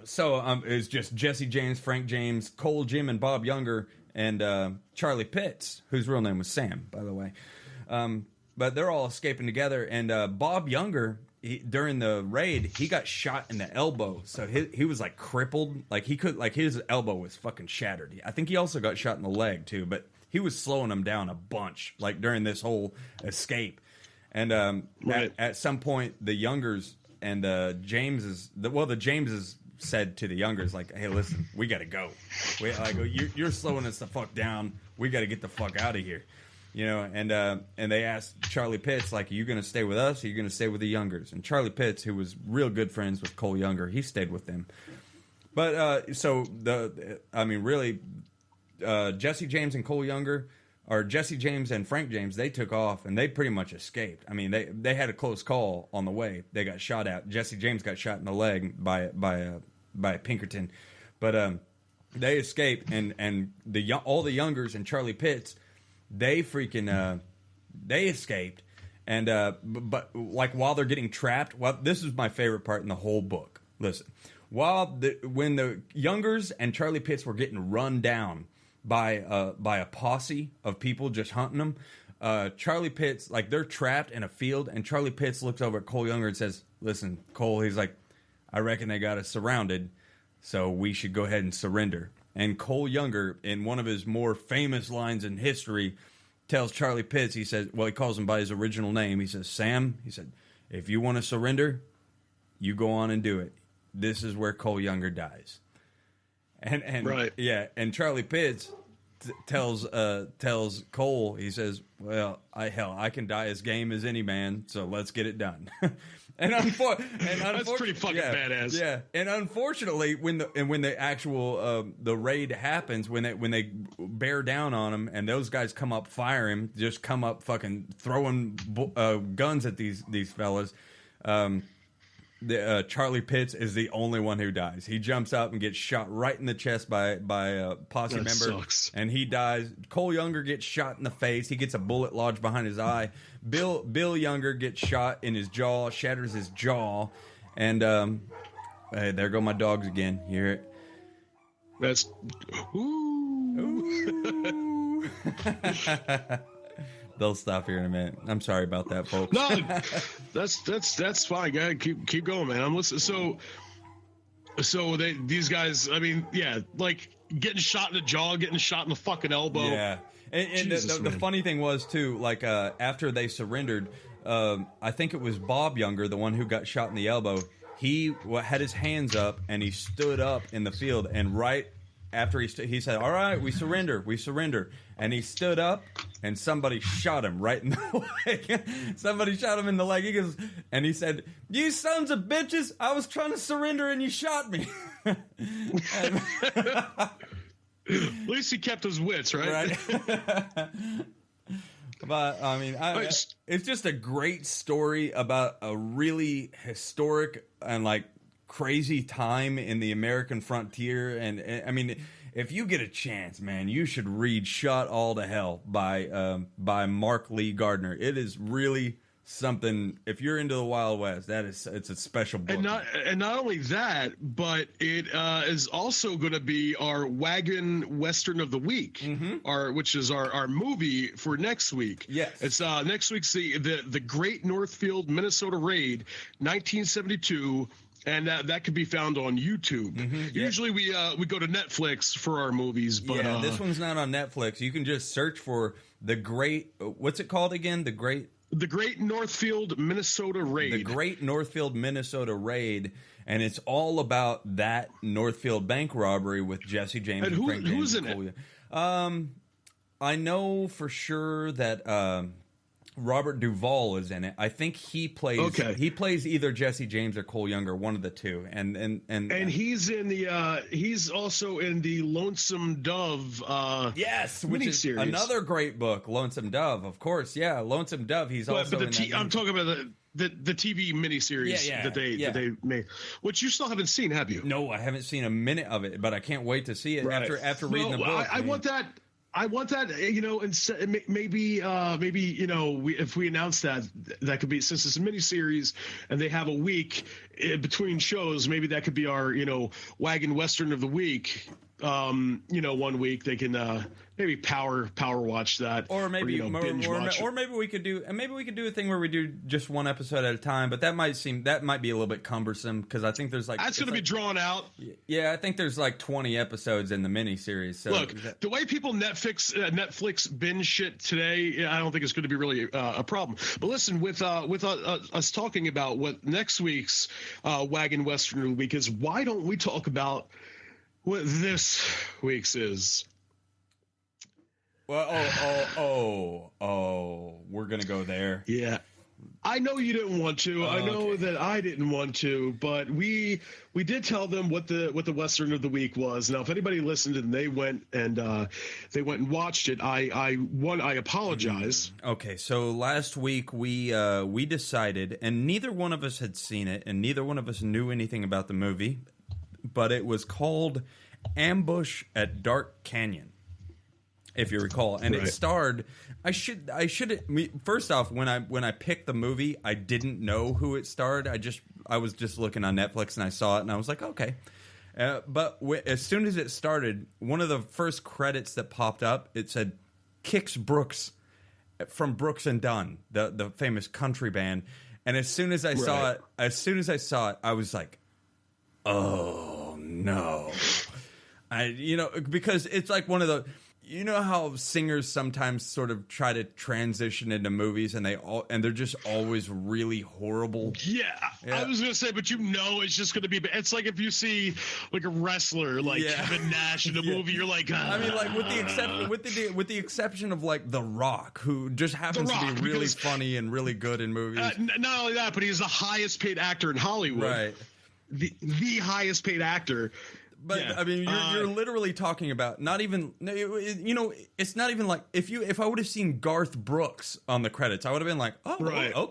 was just Jesse James, Frank James, Cole Jim, and Bob Younger, and Charlie Pitts, whose real name was Sam, by the way. But they're all escaping together, and Bob Younger, during the raid, he got shot in the elbow, so he was like crippled, like his elbow was fucking shattered. I think he also got shot in the leg too, but he was slowing him down a bunch, like during this whole escape. And at some point, the Youngers and the Jameses said to the Youngers, like, "Hey, listen, we got to go. You're slowing us the fuck down. We got to get the fuck out of here." And they asked Charlie Pitts, like, are you going to stay with us or are you going to stay with the Youngers? And Charlie Pitts, who was real good friends with Cole Younger, he stayed with them. But Jesse James and Cole Younger, or Jesse James and Frank James, they took off and they pretty much escaped. I mean, they had a close call on the way. They got shot at. Jesse James got shot in the leg by Pinkerton, but they escaped, and all the Youngers and Charlie Pitts, they escaped, and but like while they're getting trapped, this is my favorite part in the whole book. Listen, when the Youngers and Charlie Pitts were getting run down by a posse of people just hunting them, Charlie Pitts, like, they're trapped in a field, and Charlie Pitts looks over at Cole Younger and says, "Listen, Cole," he's like, "I reckon they got us surrounded, so we should go ahead and surrender." And Cole Younger, in one of his more famous lines in history, tells Charlie Pitts, he says, he calls him by his original name. He says, "Sam," he said, "if you want to surrender, you go on and do it. This is where Cole Younger dies." And right. Yeah, and Charlie Pitts tells Cole, he says, I can die as game as any man, so let's get it done." That's pretty fucking badass. Yeah, and unfortunately, when the actual the raid happens, when they bear down on him, and those guys come up firing, just come up fucking throwing guns at these fellas. Charlie Pitts is the only one who dies. He jumps up and gets shot right in the chest by a posse member, sucks. And he dies. Cole Younger gets shot in the face. He gets a bullet lodged behind his eye. Bill Younger gets shot in his jaw, shatters his jaw, and hey, there go my dogs again. You hear it? That's ooh. They'll stop here in a minute. I'm sorry about that, folks. No, that's fine. Go ahead, keep going, man. I'm listening. So these guys, I mean, yeah, like getting shot in the jaw, getting shot in the fucking elbow. Yeah, and the funny thing was too, like after they surrendered, I think it was Bob Younger, the one who got shot in the elbow. He had his hands up and he stood up in the field, and right after he said, "All right, we surrender," and he stood up. and somebody shot him right in the leg. Somebody shot him in the leg. He goes, and he said, "You sons of bitches! I was trying to surrender, and you shot me." At least he kept his wits, right? But I mean, it's just a great story about a really historic and like crazy time in the American frontier. And I mean, if you get a chance, man, you should read "Shot All to Hell" by Mark Lee Gardner. It is really something. If you're into the Wild West, it's a special book. And not only that, but it is also going to be our Wagon Western of the Week, which is our movie for next week. Yes, it's next week's the Great Northfield, Minnesota Raid, 1972. And that could be found on YouTube. Usually we go to Netflix for our movies, but this one's not on Netflix. You can just search for the Great. What's it called again? The Great Northfield, Minnesota Raid. The Great Northfield, Minnesota Raid, and it's all about that Northfield bank robbery with Jesse James and Frank James. Who's in it? I know for sure that Robert Duvall is in it. I think he plays. Okay. He plays either Jesse James or Cole Younger, one of the two. And he's in the. He's also in the Lonesome Dove. Yes, which is another great book, Lonesome Dove. Of course, yeah, Lonesome Dove. He's also. But I'm talking about the TV miniseries that they made, which you still haven't seen, have you? No, I haven't seen a minute of it, but I can't wait to see it after reading the book. I want that. I want that, and maybe, if we announce that could be, since it's a miniseries and they have a week between shows, maybe that could be our, Wagon Western of the Week. 1 week they can maybe power watch that, or maybe binge watch it. Or maybe we could do a thing where we do just one episode at a time. But that might be a little bit cumbersome because I think there's that's going to be drawn out. Yeah, I think there's 20 episodes in the miniseries. So look, the way people Netflix binge shit today, I don't think it's going to be really a problem. But listen, with us talking about what next week's Wagon Western of the Week is, why don't we talk about what this week's is? Well, we're gonna go there. Yeah, I know you didn't want to. I know that I didn't want to, but we did tell them what the Western of the Week was. Now, if anybody listened and they went and watched it, I apologize. Okay, so last week we decided, and neither one of us had seen it, and neither one of us knew anything about the movie, but it was called Ambush at Dark Canyon, if you recall, and it starred. First off, when I picked the movie, I didn't know who it starred. I was just looking on Netflix and I saw it and I was like, okay. But as soon as it started, one of the first credits that popped up, it said Kix Brooks from Brooks and Dunn, the famous country band. And as soon as I saw it, I was like, oh no. Because it's like one of the, how singers sometimes sort of try to transition into movies and they're just always really horrible. Yeah. I was gonna say, but it's just gonna be. It's like if you see like a wrestler like Kevin Nash in a movie, you're like, I mean, like with the exception of like The Rock, who just happens to be really funny and really good in movies. Not only that, but he's the highest paid actor in Hollywood. Right. The highest paid actor. But I mean, you're literally talking about not even, it's not even like if I would have seen Garth Brooks on the credits, I would have been like, oh,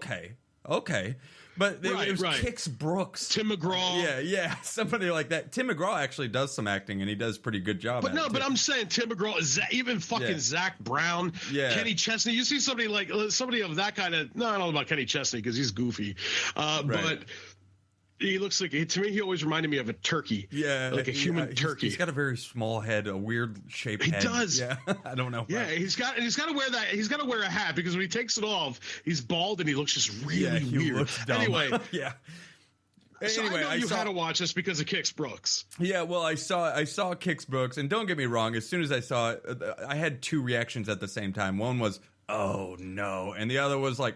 okay. But it was Kix Brooks, Tim McGraw, yeah, somebody like that. Tim McGraw actually does some acting, and he does a pretty good job. But I'm saying Tim McGraw, even fucking Zach Brown, Kenny Chesney. You see somebody of that kind of. No, I don't know about Kenny Chesney because he's goofy, but. He looks like, to me, he always reminded me of a turkey. Yeah. Like a human turkey. He's got a very small head, a weird shaped head. He does. Yeah. I don't know. Yeah, he's got to wear that. He's got to wear a hat because when he takes it off, he's bald and he looks just really weird. Looks dumb. Anyway. Yeah. So anyway, I know you had to watch this because of Kix Brooks. Yeah, well, I saw Kix Brooks, and don't get me wrong, as soon as I saw it, I had two reactions at the same time. One was, oh no, and the other was like,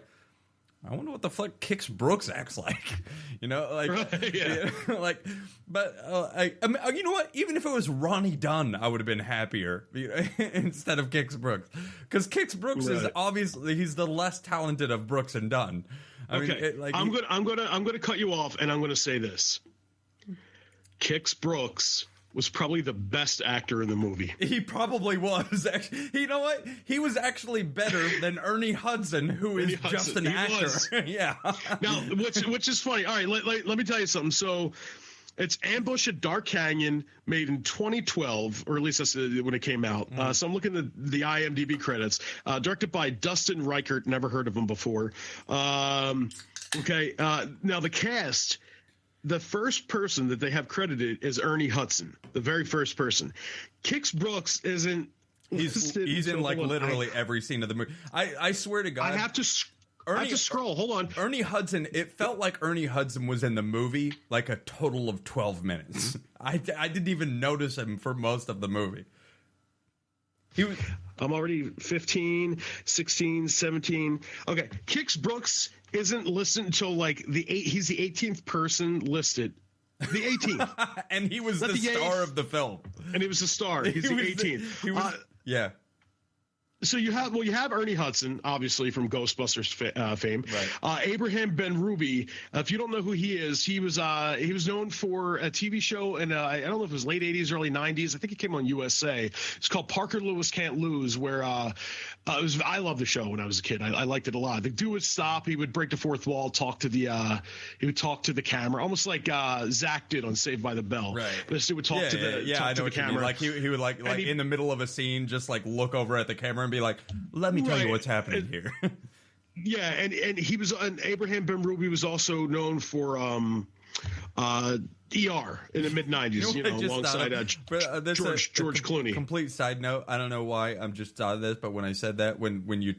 I wonder what the fuck Kix Brooks acts like, you know, like, right, yeah. like, but I mean, you know what? Even if it was Ronnie Dunn, I would have been happier, you know, instead of Kix Brooks, because Kix Brooks is obviously he's the less talented of Brooks and Dunn. I mean, like, I'm gonna cut you off, and I'm gonna say this: Kix Brooks was probably the best actor in the movie. He probably was. Actually, you know what? He was actually better than Ernie Hudson, who is just an actor. Yeah. Now, which is funny. All right, let me tell you something. So, it's Ambush at Dark Canyon, made in 2012, or at least that's when it came out. So I'm looking at the IMDb credits. Directed by Dustin Reichert. Never heard of him before. Okay. Now the cast. The first person that they have credited is Ernie Hudson, the very first person. Kix Brooks isn't. He's in like literally every scene of the movie. I swear to God, I have to scroll. Hold on. Ernie Hudson. It felt like Ernie Hudson was in the movie like a total of 12 minutes. I didn't even notice him for most of the movie. I'm already 15, 16, 17. Okay, Kix Brooks isn't listed until like he's the 18th person listed. The 18th. And he was the star of the film. And he was the star. He's the 18th. Yeah. So you have Ernie Hudson, obviously from Ghostbusters fame. Right. Abraham Ben-Ruby. If you don't know who he is, he was known for a TV show in I don't know if it was late 80s, early 90s. I think it came on USA. It's called Parker Lewis Can't Lose, where I loved the show when I was a kid. I liked it a lot. The dude would stop. He would break the fourth wall, he would talk to the camera, almost like Zach did on Saved by the Bell. Right. This dude would talk to the camera. Like he would like in the middle of a scene, just like look over at the camera and be like, let me tell you what's happening here. Yeah, and he was, and Abraham Ben-Ruby was also known for ER in the mid 90s, alongside George Clooney. Complete side note, I don't know why I'm just thought of this, but when I said that, when he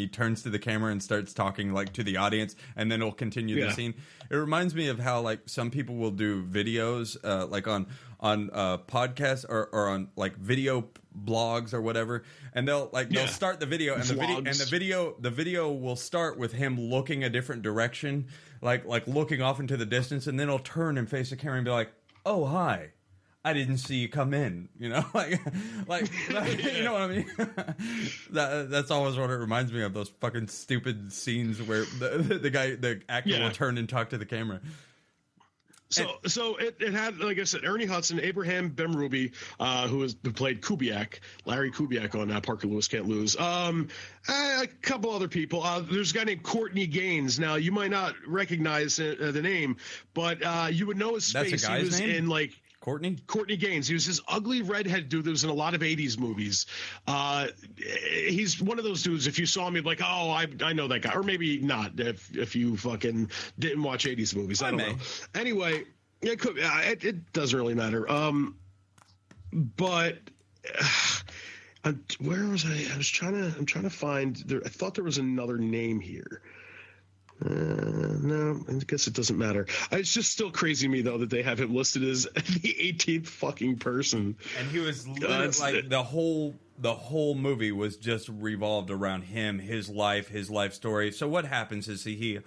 turns to the camera and starts talking like to the audience, and then it'll continue the scene, it reminds me of how like some people will do videos like on podcasts or on like video blogs or whatever, and they'll start the video, and the video will start with him looking a different direction, like looking off into the distance, and then he'll turn and face the camera and be like, "Oh, hi, I didn't see you come in," you know, like you know what I mean? That's always what it reminds me of, those fucking stupid scenes where the actor will turn and talk to the camera. So it had, like I said, Ernie Hudson, Abraham Ben-Ruby, who played Kubiak, Larry Kubiak on Parker Lewis Can't Lose. A couple other people. There's a guy named Courtney Gaines. Now, you might not recognize the name, but you would know his face. That's a guy's he was name? in like Courtney Gaines. He was this ugly redhead dude that was in a lot of 80s movies. He's one of those dudes, if you saw him, you'd be like, oh, I know that guy. Or maybe not, if you fucking didn't watch 80s movies. I don't know. Anyway, it doesn't really matter. But where was I? I'm trying to find. I thought there was another name here. No, I guess it doesn't matter. It's just still crazy to me, though, that they have him listed as the 18th fucking person. And he was like the whole movie was just revolved around him, his life story. So what happens is I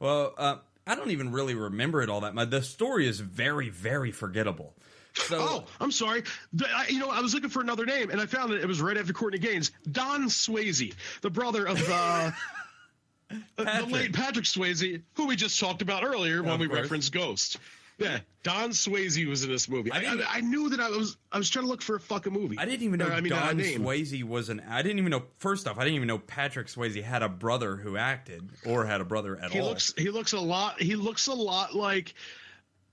don't even really remember it all that much. The story is very, very forgettable. So, I'm sorry. I was looking for another name, and I found it was right after Courtney Gaines. Don Swayze, the brother of the late Patrick Swayze, who we just talked about earlier when we referenced Ghost. Yeah, Don Swayze was in this movie. I knew that I was trying to look for a fucking movie. I didn't even know Don Swayze was I didn't even know. First off, I didn't even know Patrick Swayze had a brother who acted or had a brother at all. He looks a lot like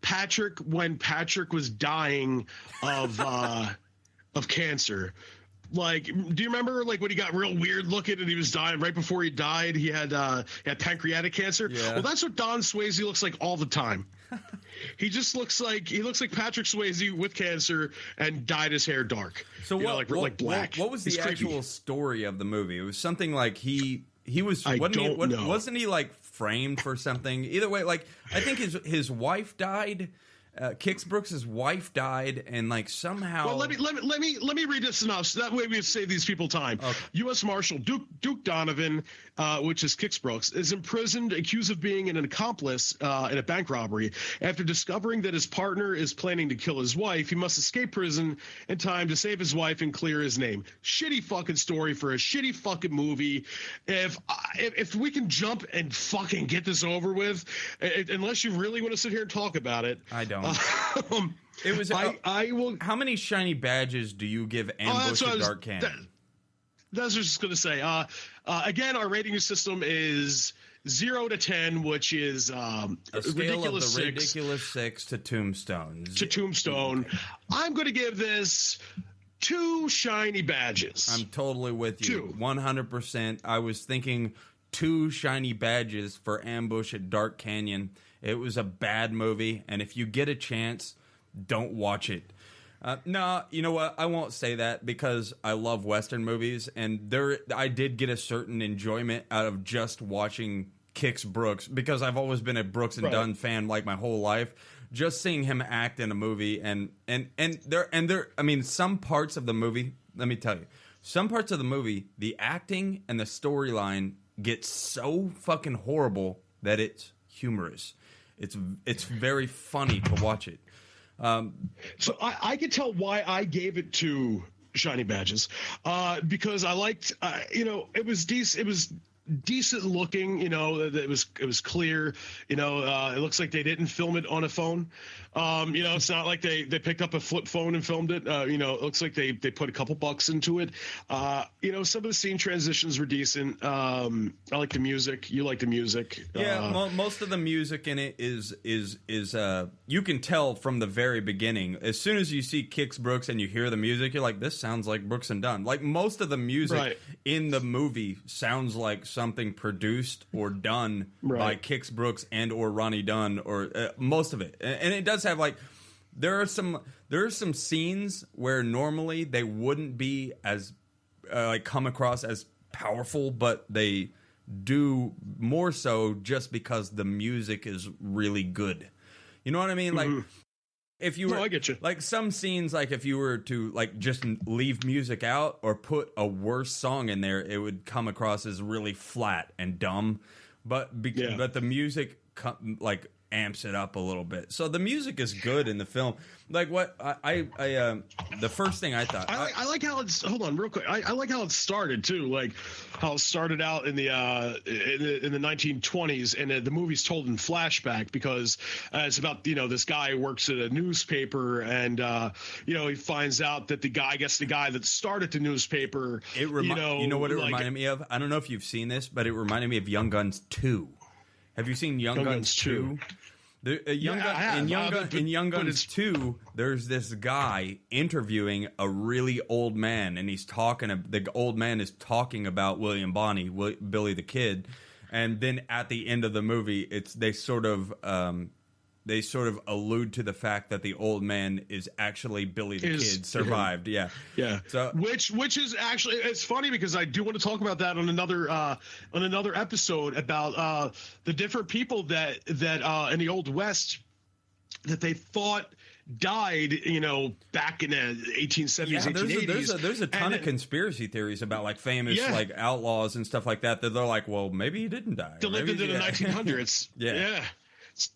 Patrick when Patrick was dying of cancer. Like, do you remember like when he got real weird looking and he was dying right before he died? He had pancreatic cancer. Yeah. Well, that's what Don Swayze looks like all the time. He just looks like Patrick Swayze with cancer and dyed his hair dark. So like black. What was the actual story of the movie? It was something like he was. Wasn't he like framed for something? Either way, like I think his wife died. Kix Brooks' wife died, and like somehow. Well, let me read this synopsis. That way we save these people time. Okay. U.S. Marshal Duke Donovan, which is Kix Brooks, is imprisoned, accused of being an accomplice in a bank robbery. After discovering that his partner is planning to kill his wife, he must escape prison in time to save his wife and clear his name. Shitty fucking story for a shitty fucking movie. If we can jump and fucking get this over with, unless you really want to sit here and talk about it, I don't. It was. I will. How many shiny badges do you give Ambush at Dark Canyon? That's what I was just going to say. Again, our rating system is 0 to 10, which is a scale of the ridiculous 6 to Tombstone. Okay. I'm going to give this 2 shiny badges. I'm totally with you. 100%. I was thinking 2 shiny badges for Ambush at Dark Canyon. It was a bad movie, and if you get a chance, don't watch it. No, you know what? I won't say that because I love Western movies, and I did get a certain enjoyment out of just watching Kix Brooks because I've always been a Brooks and Dunn fan like my whole life. Just seeing him act in a movie, and there. I mean, some parts of the movie. Let me tell you, some parts of the movie, the acting and the storyline get so fucking horrible that it's humorous. It's very funny to watch it. So I could tell why I gave it 2 shiny badges because I liked it was decent. It was decent looking. It was clear. It looks like they didn't film it on a phone. It's not like they picked up a flip phone and filmed it. It looks like they put a couple bucks into it. Some of the scene transitions were decent. I like the music. You like the music. Yeah, most of the music in it is you can tell from the very beginning. As soon as you see Kix Brooks and you hear the music, you're like, this sounds like Brooks and Dunn. Like most of the music in the movie sounds like something produced or done by Kix Brooks and or Ronnie Dunn, or most of it. And it does have there are some scenes where normally they wouldn't be as come across as powerful, but they do more so just because the music is really good. You know what I mean? Like if you were, I get you. Like some scenes, like if you were to just leave music out or put a worse song in there, it would come across as really flat and dumb. But the music amps it up a little bit. So the music is good in the film. Like what the first thing I thought, I like how it's, hold on real quick. I like how it started too. Like how it started out in the 1920s, and the movie's told in flashback because it's about, this guy works at a newspaper, and he finds out that the guy that started the newspaper. You know what it reminded me of? I don't know if you've seen this, but it reminded me of Young Guns 2. Have you seen Young Guns 2? In Young Guns 2, there's this guy interviewing a really old man, and the old man is talking about William Bonney, Billy the Kid, and then at the end of the movie, they sort of allude to the fact that the old man is actually Billy the Kid survived. Yeah. So which is actually, it's funny because I do want to talk about that on another episode about the different people that in the Old West that they thought died, back in the 1870s, 1880s. There's a ton of conspiracy theories about famous outlaws and stuff like that. That they're like, well, maybe he didn't die. They lived into the 1900s.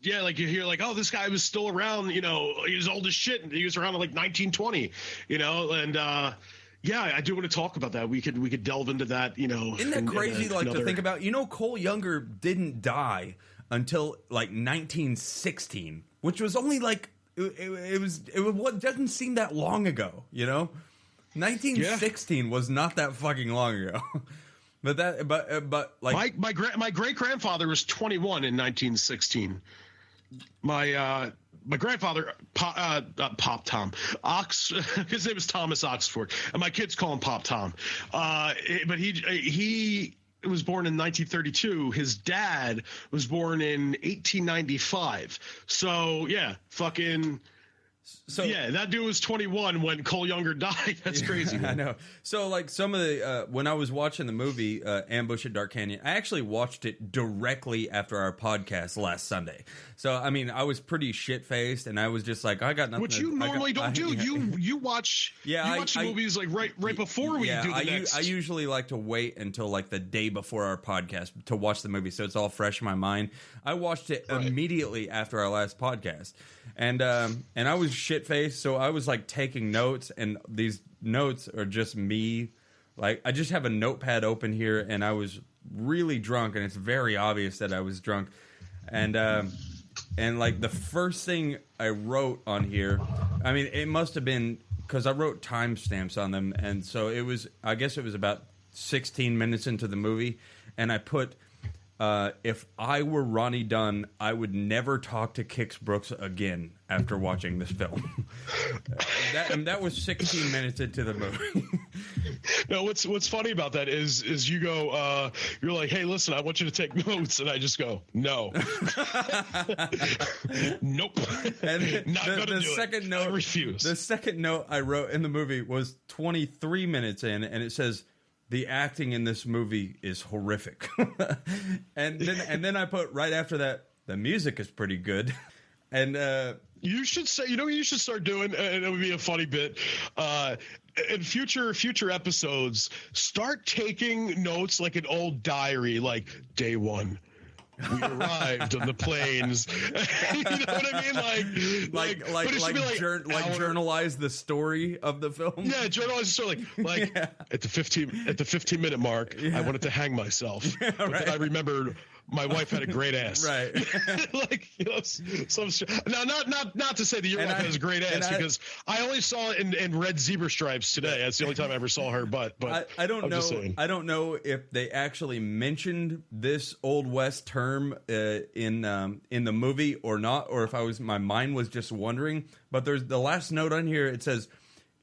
Yeah, like you hear oh, this guy was still around, he was old as shit, and he was around in 1920, and I do want to talk about that. We could delve into that, Isn't that crazy to think about? Cole Younger didn't die until 1916, which was only it doesn't seem that long ago, 1916 was not that fucking long ago. But my great grandfather was 21 in 1916. My grandfather, Pop Tom his name is Thomas Oxford, and my kids call him Pop Tom. But he was born in 1932. His dad was born in 1895. So yeah, fucking So yeah, that dude was 21 when Cole Younger died. That's crazy. I know. So like some of the when I was watching the movie Ambush at Dark Canyon, I actually watched it directly after our podcast last Sunday. So I mean, I was pretty shit faced, and I was just like, I got nothing. Which you normally don't do. You watch. Yeah, you watch the movies like right before we do the next. I usually like to wait until like the day before our podcast to watch the movie, so it's all fresh in my mind. I watched it immediately after our last podcast, and I was shit faced, so I was like taking notes, and these notes are just me. Like I just have a notepad open here, and I was really drunk, and it's very obvious that I was drunk, and like the first thing I wrote on here, I mean, it must have been because I wrote timestamps on them, and so it was. I guess it was about 16 minutes into the movie, and I put. If I were Ronnie Dunn, I would never talk to Kix Brooks again after watching this film. that was 16 minutes into the movie. No, what's funny about that is you go, you're like, hey, listen, I want you to take notes, and I just go, no, nope, and not gonna do second it. Note, I refuse. The second note I wrote in the movie was 23 minutes in, and it says. The acting in this movie is horrific. and then I put right after that, the music is pretty good. And you should say, you know what you should start doing, and it would be a funny bit. In future episodes, start taking notes like an old diary, like day 1. We arrived on the plains. You know what I mean? Like journalize the story of the film. Yeah, journalize the story. Like yeah. at the 15-minute mark, yeah. I wanted to hang myself. Yeah, right. But then I remembered my wife had a great ass. Right. Like now, not to say that your wife has a great ass because I only saw it in red zebra stripes today. That's the only time I ever saw her butt. But I don't know. I don't know if they actually mentioned this Old West term in the movie or not, or if my mind was just wondering. But there's the last note on here. It says,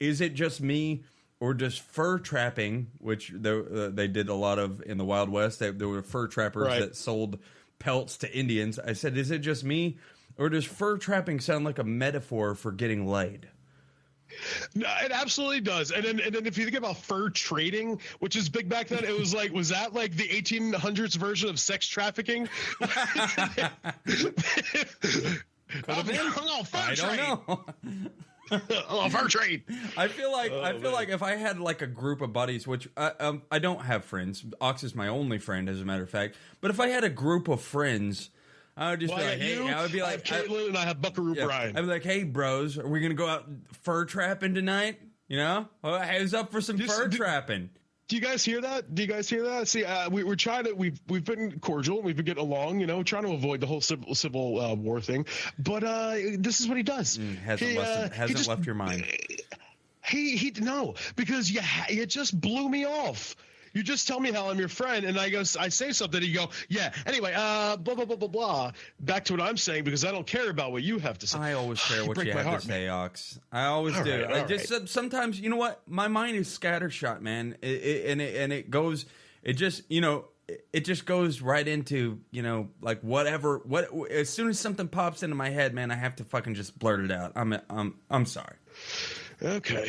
"Is it just me?" Or just fur trapping, which they did a lot of in the Wild West. There were fur trappers that sold pelts to Indians. I said, is it just me? Or does fur trapping sound like a metaphor for getting laid? No, it absolutely does. And then if you think about fur trading, which is big back then, it was like, was that like the 1800s version of sex trafficking? I don't know. Oh, fur trade. I feel like if I had like a group of buddies, which I don't have friends. Ox is my only friend, as a matter of fact. But if I had a group of friends, I would just be like, hey, I would be like, Caitlin and I have Buckaroo Brian. I'd be like, hey, bros, are we gonna go out fur trapping tonight? You know, who's up for some fur trapping? Do you guys hear that? See, we're trying to. We've been cordial. We've been getting along. You know, trying to avoid the whole civil war thing. But this is what he does. Hasn't left your mind. He no, because you just blew me off. You just tell me how I'm your friend, and I say something, and you go, yeah. Anyway, blah blah blah blah blah. Back to what I'm saying because I don't care about what you have to say. I always care what you have to say, Ox. I always do. Right. Sometimes, you know what? My mind is scattershot, man. It just goes right into, you know, like whatever. As soon as something pops into my head, man, I have to fucking just blurt it out. I'm sorry. Okay.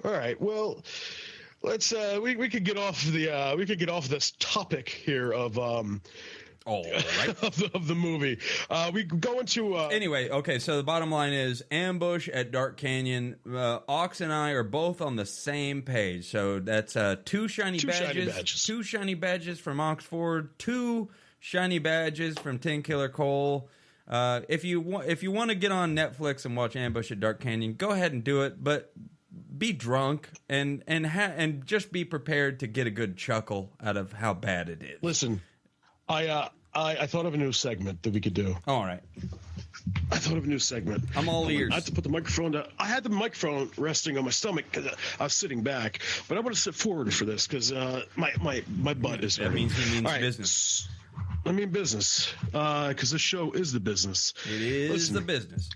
All right. Well. Let's we could get off this topic here of of the movie. We go into anyway. Okay, so the bottom line is Ambush at Dark Canyon. Ox and I are both on the same page. So that's two shiny badges from Ox Ford, 2 shiny badges from 10 Killer Cole. If you want to get on Netflix and watch Ambush at Dark Canyon, go ahead and do it, but be drunk and just be prepared to get a good chuckle out of how bad it is. Listen, I thought of a new segment that we could do. All right. I thought of a new segment. I'm all ears. I had to put the microphone down. I had the microphone resting on my stomach because I was sitting back, but I want to sit forward for this because my butt is hurting. That means he means business. I mean business because this show is the business. It is the business.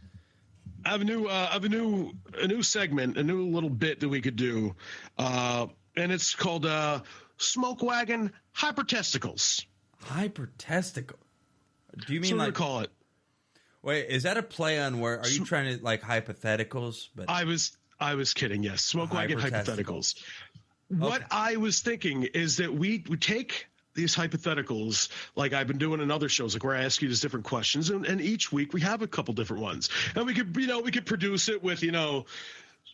I have a new segment, a new little bit that we could do, and it's called Smoke Wagon Hypertesticles. Hypertesticle? Do you mean so like call it? Wait, is that a play on where? Are you trying to like hypotheticals? But I was kidding. Yes, smoke wagon hypotheticals. What I was thinking is that we take these hypotheticals, like I've been doing in other shows, like where I ask you these different questions, and each week we have a couple different ones, and we could produce it with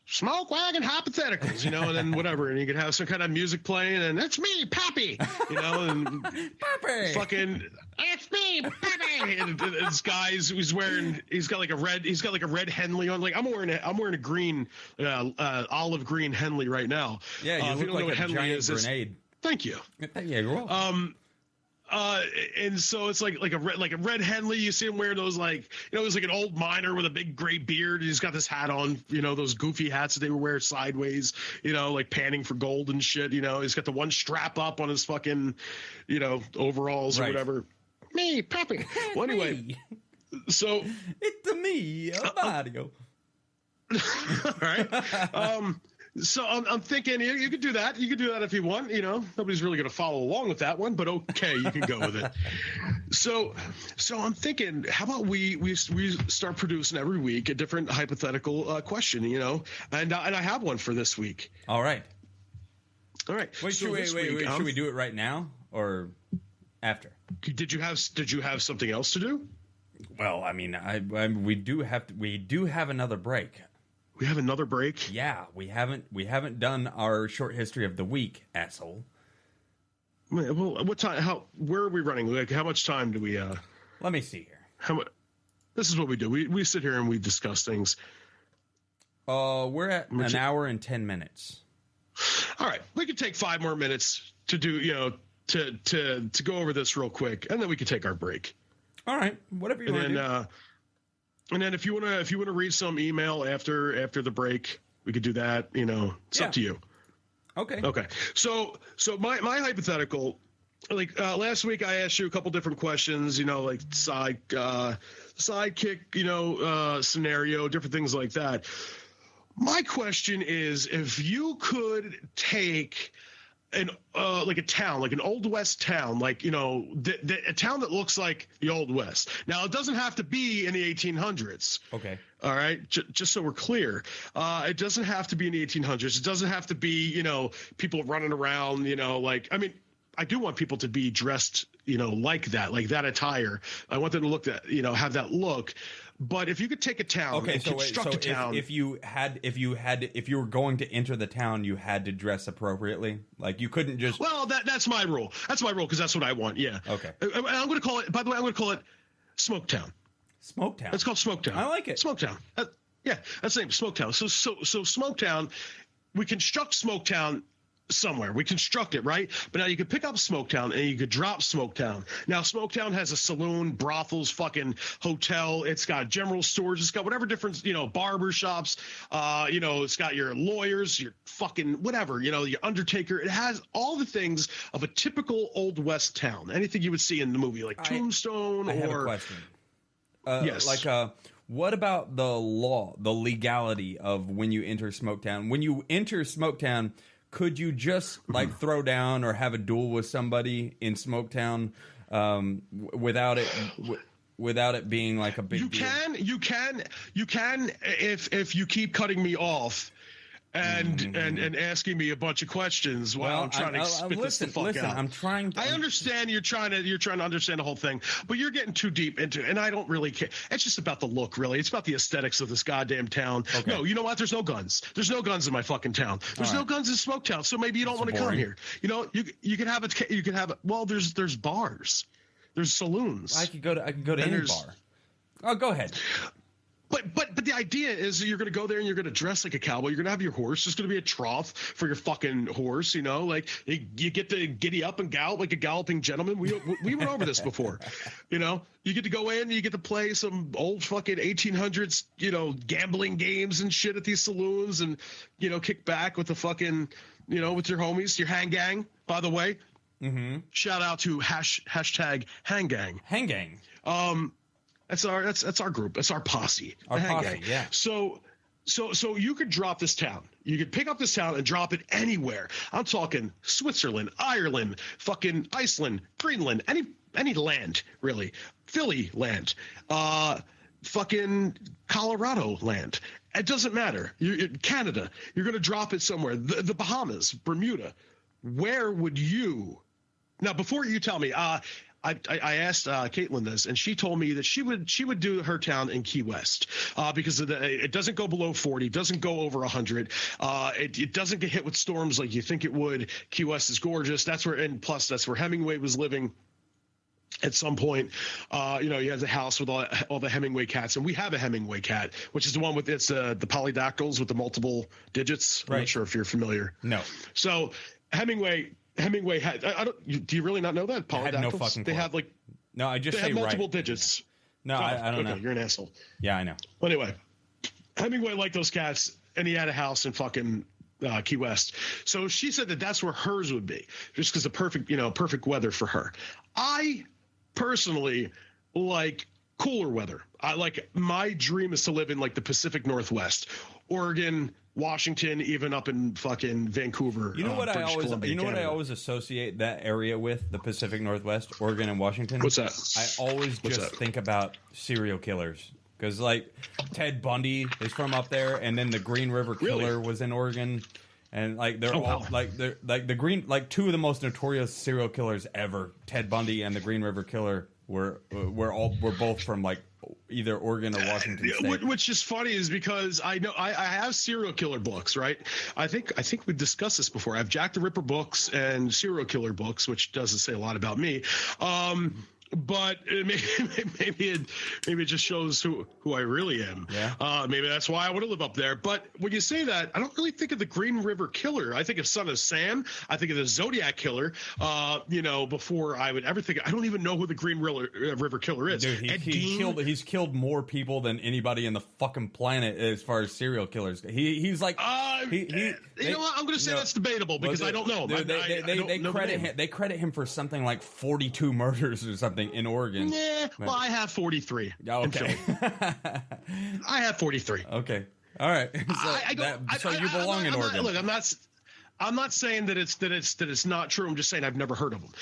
smoke wagon hypotheticals, and then whatever, and you could have some kind of music playing, and that's me, Pappy, and Pappy, fucking, it's me, Pappy, and this guy's he's got like a red Henley on, like I'm wearing a green, olive green Henley right now. Yeah, you look like a giant grenade. Thank you. Yeah, you're welcome. And so it's like a red Henley. You see him wearing those he's like an old miner with a big gray beard. He's got this hat on, those goofy hats that they would wear sideways, like panning for gold and shit. He's got the one strap up on his fucking, overalls or whatever. Me, Pappy. Well, anyway, so it's me, Mario. All right. So I'm thinking you could do that. You could do that if you want. Nobody's really going to follow along with that one, but okay, you can go with it. So I'm thinking, how about we start producing every week a different hypothetical question, and I have one for this week. All right. Wait. Should we do it right now or after? Did you have something else to do? Well, I mean, we do have another break. We have another break? Yeah, we haven't done our short history of the week, asshole. Well, what time? Where are we running? Like, how much time do we? Let me see here. This is what we do. We sit here and we discuss things. We're at an hour and 10 minutes. All right, we could take 5 more minutes to do, to go over this real quick, and then we could take our break. All right, whatever you want to do. And then if you wanna read some email after the break, we could do that. It's up to you. Okay. So my hypothetical, like last week I asked you a couple different questions. Like sidekick, scenario, different things like that. My question is, if you could take a town, like an Old West town, like, a town that looks like the Old West. Now, it doesn't have to be in the 1800s. Okay. All right. Just so we're clear. It doesn't have to be in the 1800s. It doesn't have to be, people running around, I do want people to be dressed, like that attire. I want them to look that, have that look. But if you could take a town, construct a town. If you were going to enter the town, you had to dress appropriately. Like you couldn't just. Well, that's my rule. That's my rule because that's what I want. Yeah. Okay. I'm going to call it. By the way, I'm going to call it Smoketown. Smoketown. It's called Smoketown. I like it. Smoketown. Yeah, that's the name. Smoketown. So Smoketown. We construct Smoketown somewhere. We construct it, right? But now you could pick up Smoketown and you could drop Smoketown. Now Smoketown has a saloon, brothels, fucking hotel. It's got general stores. It's got whatever different, barber shops. It's got your lawyers, your fucking whatever, your undertaker. It has all the things of a typical Old West town. Anything you would see in the movie, like Tombstone. I have a question. Yes. What about the law, the legality of when you enter Smoketown? When you enter Smoketown, could you just throw down or have a duel with somebody in Smoketown without it being like a big deal? You can if you keep cutting me off and asking me a bunch of questions while I'm trying to spit this the fuck out. I'm trying to. I understand you're trying to understand the whole thing, but you're getting too deep into it, and I don't really care. It's just about the look, really. It's about the aesthetics of this goddamn town. Okay. No, you know what? There's no guns. There's no guns in my fucking town. There's no guns in Smoketown, so maybe you don't want to come here. You can have well, there's bars. There's saloons. I could go to any bar. Oh, go ahead. But the idea is that you're going to go there and you're going to dress like a cowboy. You're going to have your horse. There's going to be a trough for your fucking horse. Like you get to giddy up and gallop like a galloping gentleman. We went over this before. You get to go in. You get to play some old fucking 1800s gambling games and shit at these saloons and kick back with the fucking with your homies, your hang gang. By the way, shout out to hashtag hang gang. Hang gang. That's our group. That's our posse. Our posse, gang. Yeah. So you could drop this town. You could pick up this town and drop it anywhere. I'm talking Switzerland, Ireland, fucking Iceland, Greenland, any land really. Philly land. fucking Colorado land. It doesn't matter. Canada, you're going to drop it somewhere. The Bahamas, Bermuda. Where would you? Now, before you tell me, I asked Caitlin this, and she told me that she would do her town in Key West because it doesn't go below 40, doesn't go over 100. It doesn't get hit with storms like you think it would. Key West is gorgeous. That's where Hemingway was living. At some point, he has a house with all the Hemingway cats, and we have a Hemingway cat, which is the one with the polydactyls with the multiple digits. Right. I'm not sure if you're familiar. No. So Hemingway had. Do you really not know that polydactyls? I had no fucking clue. They have like. No, I just they say have multiple right. digits. No, I don't know. You're an asshole. Yeah, I know. Well, anyway, Hemingway liked those cats, and he had a house in fucking Key West. So she said that's where hers would be, just because the perfect weather for her. I personally like cooler weather. My dream is to live in like the Pacific Northwest, Oregon, Washington, even up in fucking Vancouver. You know what I always associate that area with, the Pacific Northwest, Oregon and Washington? What's that? I always think about serial killers. Because like Ted Bundy is from up there, and then the Green River Killer was in Oregon. And like they're two of the most notorious serial killers ever. Ted Bundy and the Green River Killer were both from like either Oregon or Washington State. Which is funny is because I know I have serial killer books, right? I think we discussed this before. I have Jack the Ripper books and serial killer books, which doesn't say a lot about me. But maybe it just shows who I really am. Yeah. Maybe that's why I want to live up there. But when you say that, I don't really think of the Green River Killer. I think of Son of Sam. I think of the Zodiac Killer. Before I would ever think. I don't even know who the Green River Killer is. Dude, he's killed more people than anybody in the fucking planet as far as serial killers. He's like you know what? I'm going to say that's debatable because I don't know. They credit him for something like 42 murders or something in Oregon. Yeah, well, I have 43. Okay. I have 43. Okay. All right. So you belong in Oregon. Look, I'm not saying that it's not true. I'm just saying I've never heard of them.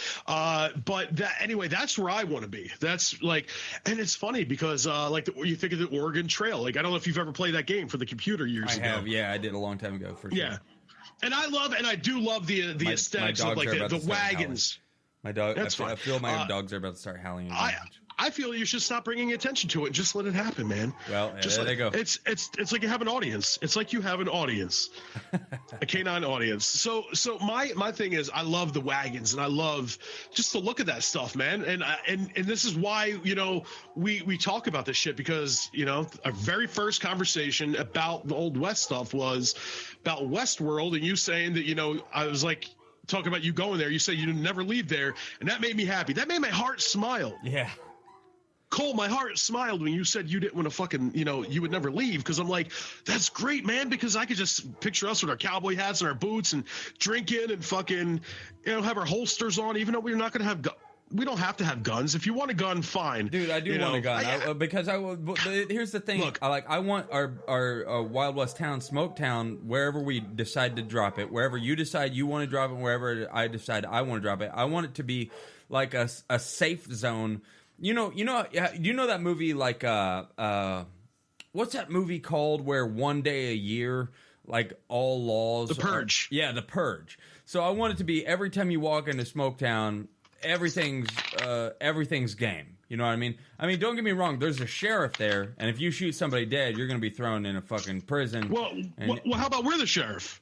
But that's where I want to be. That's like, and it's funny because you think of the Oregon Trail. Like, I don't know if you've ever played that game for the computer years ago. I have. Yeah, I did a long time ago for sure. Yeah. And I do love the aesthetics of like the wagons. My dog. That's fine. I feel my dogs are about to start howling again. I feel you should stop bringing attention to it and just let it happen, man. Well, there they go. It's like you have an audience. It's like you have an audience, a canine audience. So my thing is I love the wagons and I love just to look at that stuff, man. And this is why we talk about this shit because our very first conversation about the Old West stuff was about Westworld and you saying that I was like. Talking about you going there, you say you never leave there, and that made me happy. That made my heart smile. Yeah. Cole, my heart smiled when you said you didn't want to fucking, you would never leave, because I'm like, that's great, man, because I could just picture us with our cowboy hats and our boots and drinking and fucking, have our holsters on, even though we're not going to have we don't have to have guns. If you want a gun, fine. Dude, I do want a gun because here's the thing. Look, I want our Wild West town, Smoke Town, wherever we decide to drop it, wherever you decide you want to drop it, wherever I decide I want to drop it. I want it to be like a safe zone. You know that movie like what's that movie called where one day a year like all laws The Purge. The Purge. So I want it to be every time you walk into Smoke Town, everything's game. You know what I mean? I mean, don't get me wrong. There's a sheriff there, and if you shoot somebody dead, you're going to be thrown in a fucking prison. Well, how about we're the sheriff?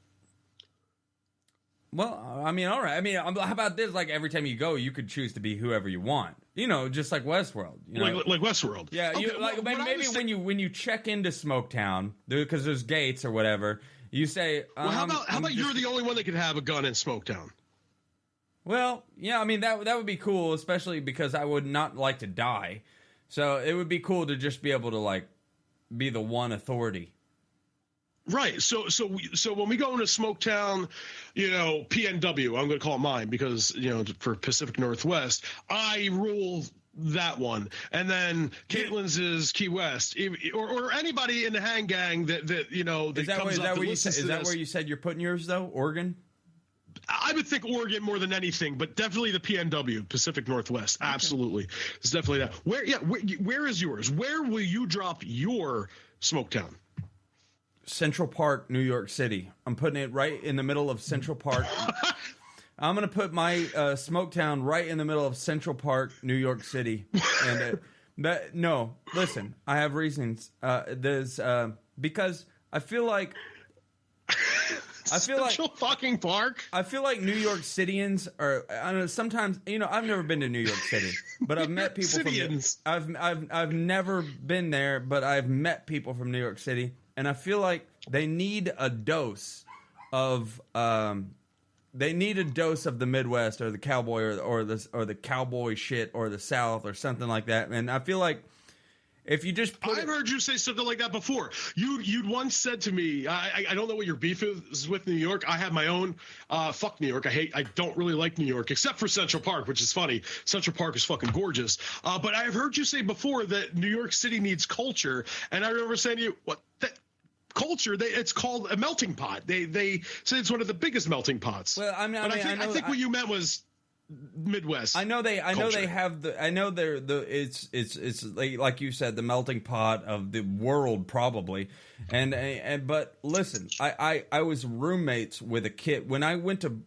Well, I mean, all right. I mean, how about this? Like, every time you go, you could choose to be whoever you want. Just like Westworld. Like Westworld. Yeah, okay, when you check into Smoketown, because there's gates or whatever, you say. How about you're the only one that can have a gun in Smoketown? Well, yeah, I mean, that would be cool, especially because I would not like to die. So it would be cool to just be able to, like, be the one authority. Right. So when we go into Smoketown, PNW, I'm going to call it mine because, for Pacific Northwest, I rule that one. And then Caitlin's is Key West, or anybody in the hang gang that comes up and listens to this. Is that where you said you're putting yours, though? Oregon? I would think Oregon more than anything, but definitely the PNW, Pacific Northwest. Absolutely. It's definitely that. Where is yours? Where will you drop your Smoketown? Central Park, New York City. I'm putting it right in the middle of Central Park. I'm going to put my Smoketown right in the middle of Central Park, New York City. And listen, I have reasons. Because I feel like Central fucking Park. I feel like New York Cityans are. I don't know. Sometimes, I've never been to New York City, but I've met people from. I've never been there, but I've met people from New York City, and I feel like they need a dose of. They need a dose of the Midwest or the cowboy or the cowboy shit or the South or something like that, and I feel like. If you just I've heard you say something like that before. You'd once said to me, I don't know what your beef is with New York. I have my own. Fuck New York. I don't really like New York, except for Central Park, which is funny. Central Park is fucking gorgeous. But I've heard you say before that New York City needs culture, and I remember saying to you, what that culture? It's called a melting pot. They say it's one of the biggest melting pots. Well, I think what you meant was. Midwest. I know they have it's like you said, the melting pot of the world probably. And but listen, I was roommates with a kid when I went to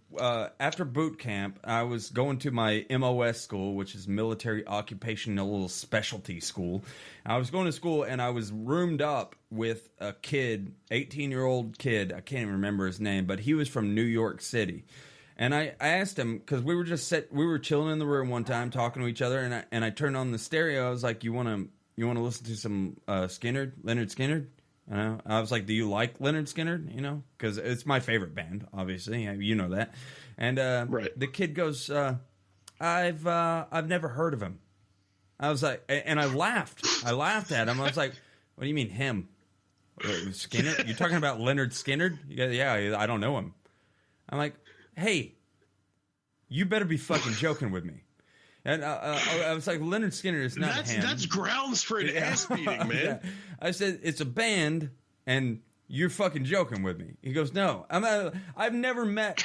after boot camp. I was going to my MOS school, which is military occupational specialty school. I was going to school and I was roomed up with a kid, 18-year-old kid. I can't even remember his name, but he was from New York City. And I asked him, because we were chilling in the room one time talking to each other, and I turned on the stereo. I was like, you want to listen to some Leonard Skinner? I was like, do you like Leonard Skinner? Because it's my favorite band, obviously. You know that. And right. The kid goes, I've never heard of him. I was like, and I laughed. I laughed at him. I was like, what do you mean him? Skinner? You're talking about Leonard Skinner? Yeah, I don't know him. I'm like, hey, you better be fucking joking with me. And I was like, Leonard Skinner is not him. That's grounds for an ass beating, man. Yeah. I said, it's a band, and you're fucking joking with me. He goes, no. I've never met,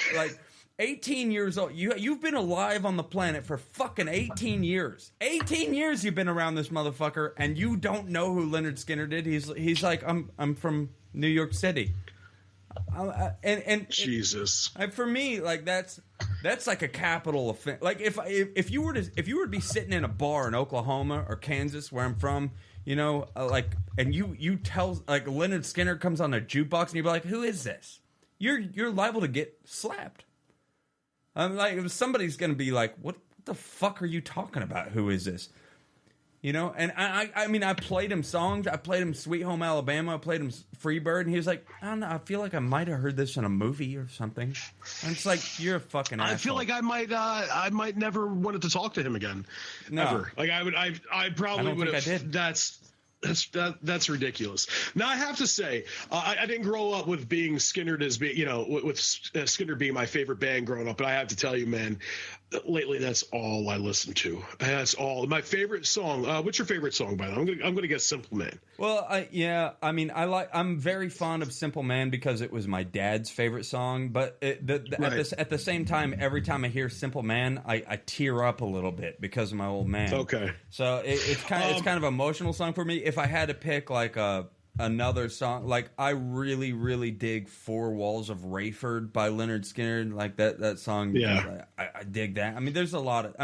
18 years old. You've been alive on the planet for fucking 18 years. 18 years you've been around this motherfucker, and you don't know who Leonard Skinner did? He's like, I'm from New York City. And Jesus, for me, that's like a capital offense. Like if you were to be sitting in a bar in Oklahoma or Kansas, where I'm from, and you tell Leonard Skinner comes on a jukebox and you're like, who is this? You're liable to get slapped. If somebody's gonna be like, what the fuck are you talking about? Who is this? And I played him songs. I played him Sweet Home Alabama. I played him Freebird. And he was like, I don't know. I feel like I might have heard this in a movie or something. And it's like, you're a fucking asshole. I feel like I might never wanted to talk to him again. No. Ever. I probably would have. I did. That's ridiculous. Now I have to say, I didn't grow up with being Skinner as being, with Skinner being my favorite band growing up. But I have to tell you, man, lately that's all I listen to. That's all. My favorite song. What's your favorite song by them? I'm gonna guess Simple Man. Well, I'm very fond of Simple Man because it was my dad's favorite song. But at the same time, every time I hear Simple Man, I tear up a little bit because of my old man. Okay. So it's kind of an emotional song for me. If I had to pick another song, I really, really dig Four Walls of Rayford by Leonard Skinner. That song. Yeah. I dig that. There's a lot of.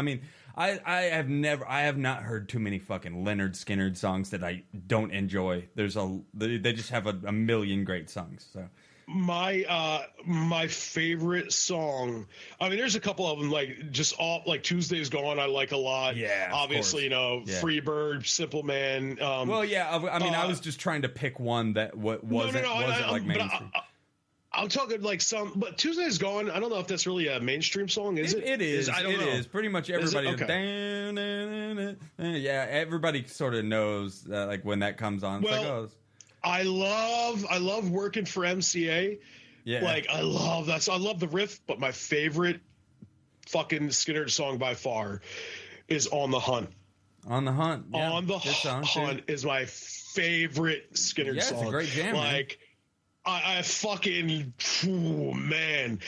I have not heard too many fucking Leonard Skinner songs that I don't enjoy. They just have a million great songs. So. My favorite song. There's a couple of them, just all Tuesday's Gone. I like a lot. Yeah, obviously, Freebird, Simple Man. I was just trying to pick one that wasn't mainstream. I'm talking but Tuesday's Gone. I don't know if that's really a mainstream song. Is it? It is. I don't know. It is. Pretty much everybody. Okay. Yeah, everybody sort of knows when that comes on. Well, I love working for MCA. Yeah. I love that. So I love the riff, but my favorite fucking Skinner song by far is On the Hunt. On the Hunt. Yeah. On the Hunt is my favorite Skinner song. It's a great jam. I fucking, man.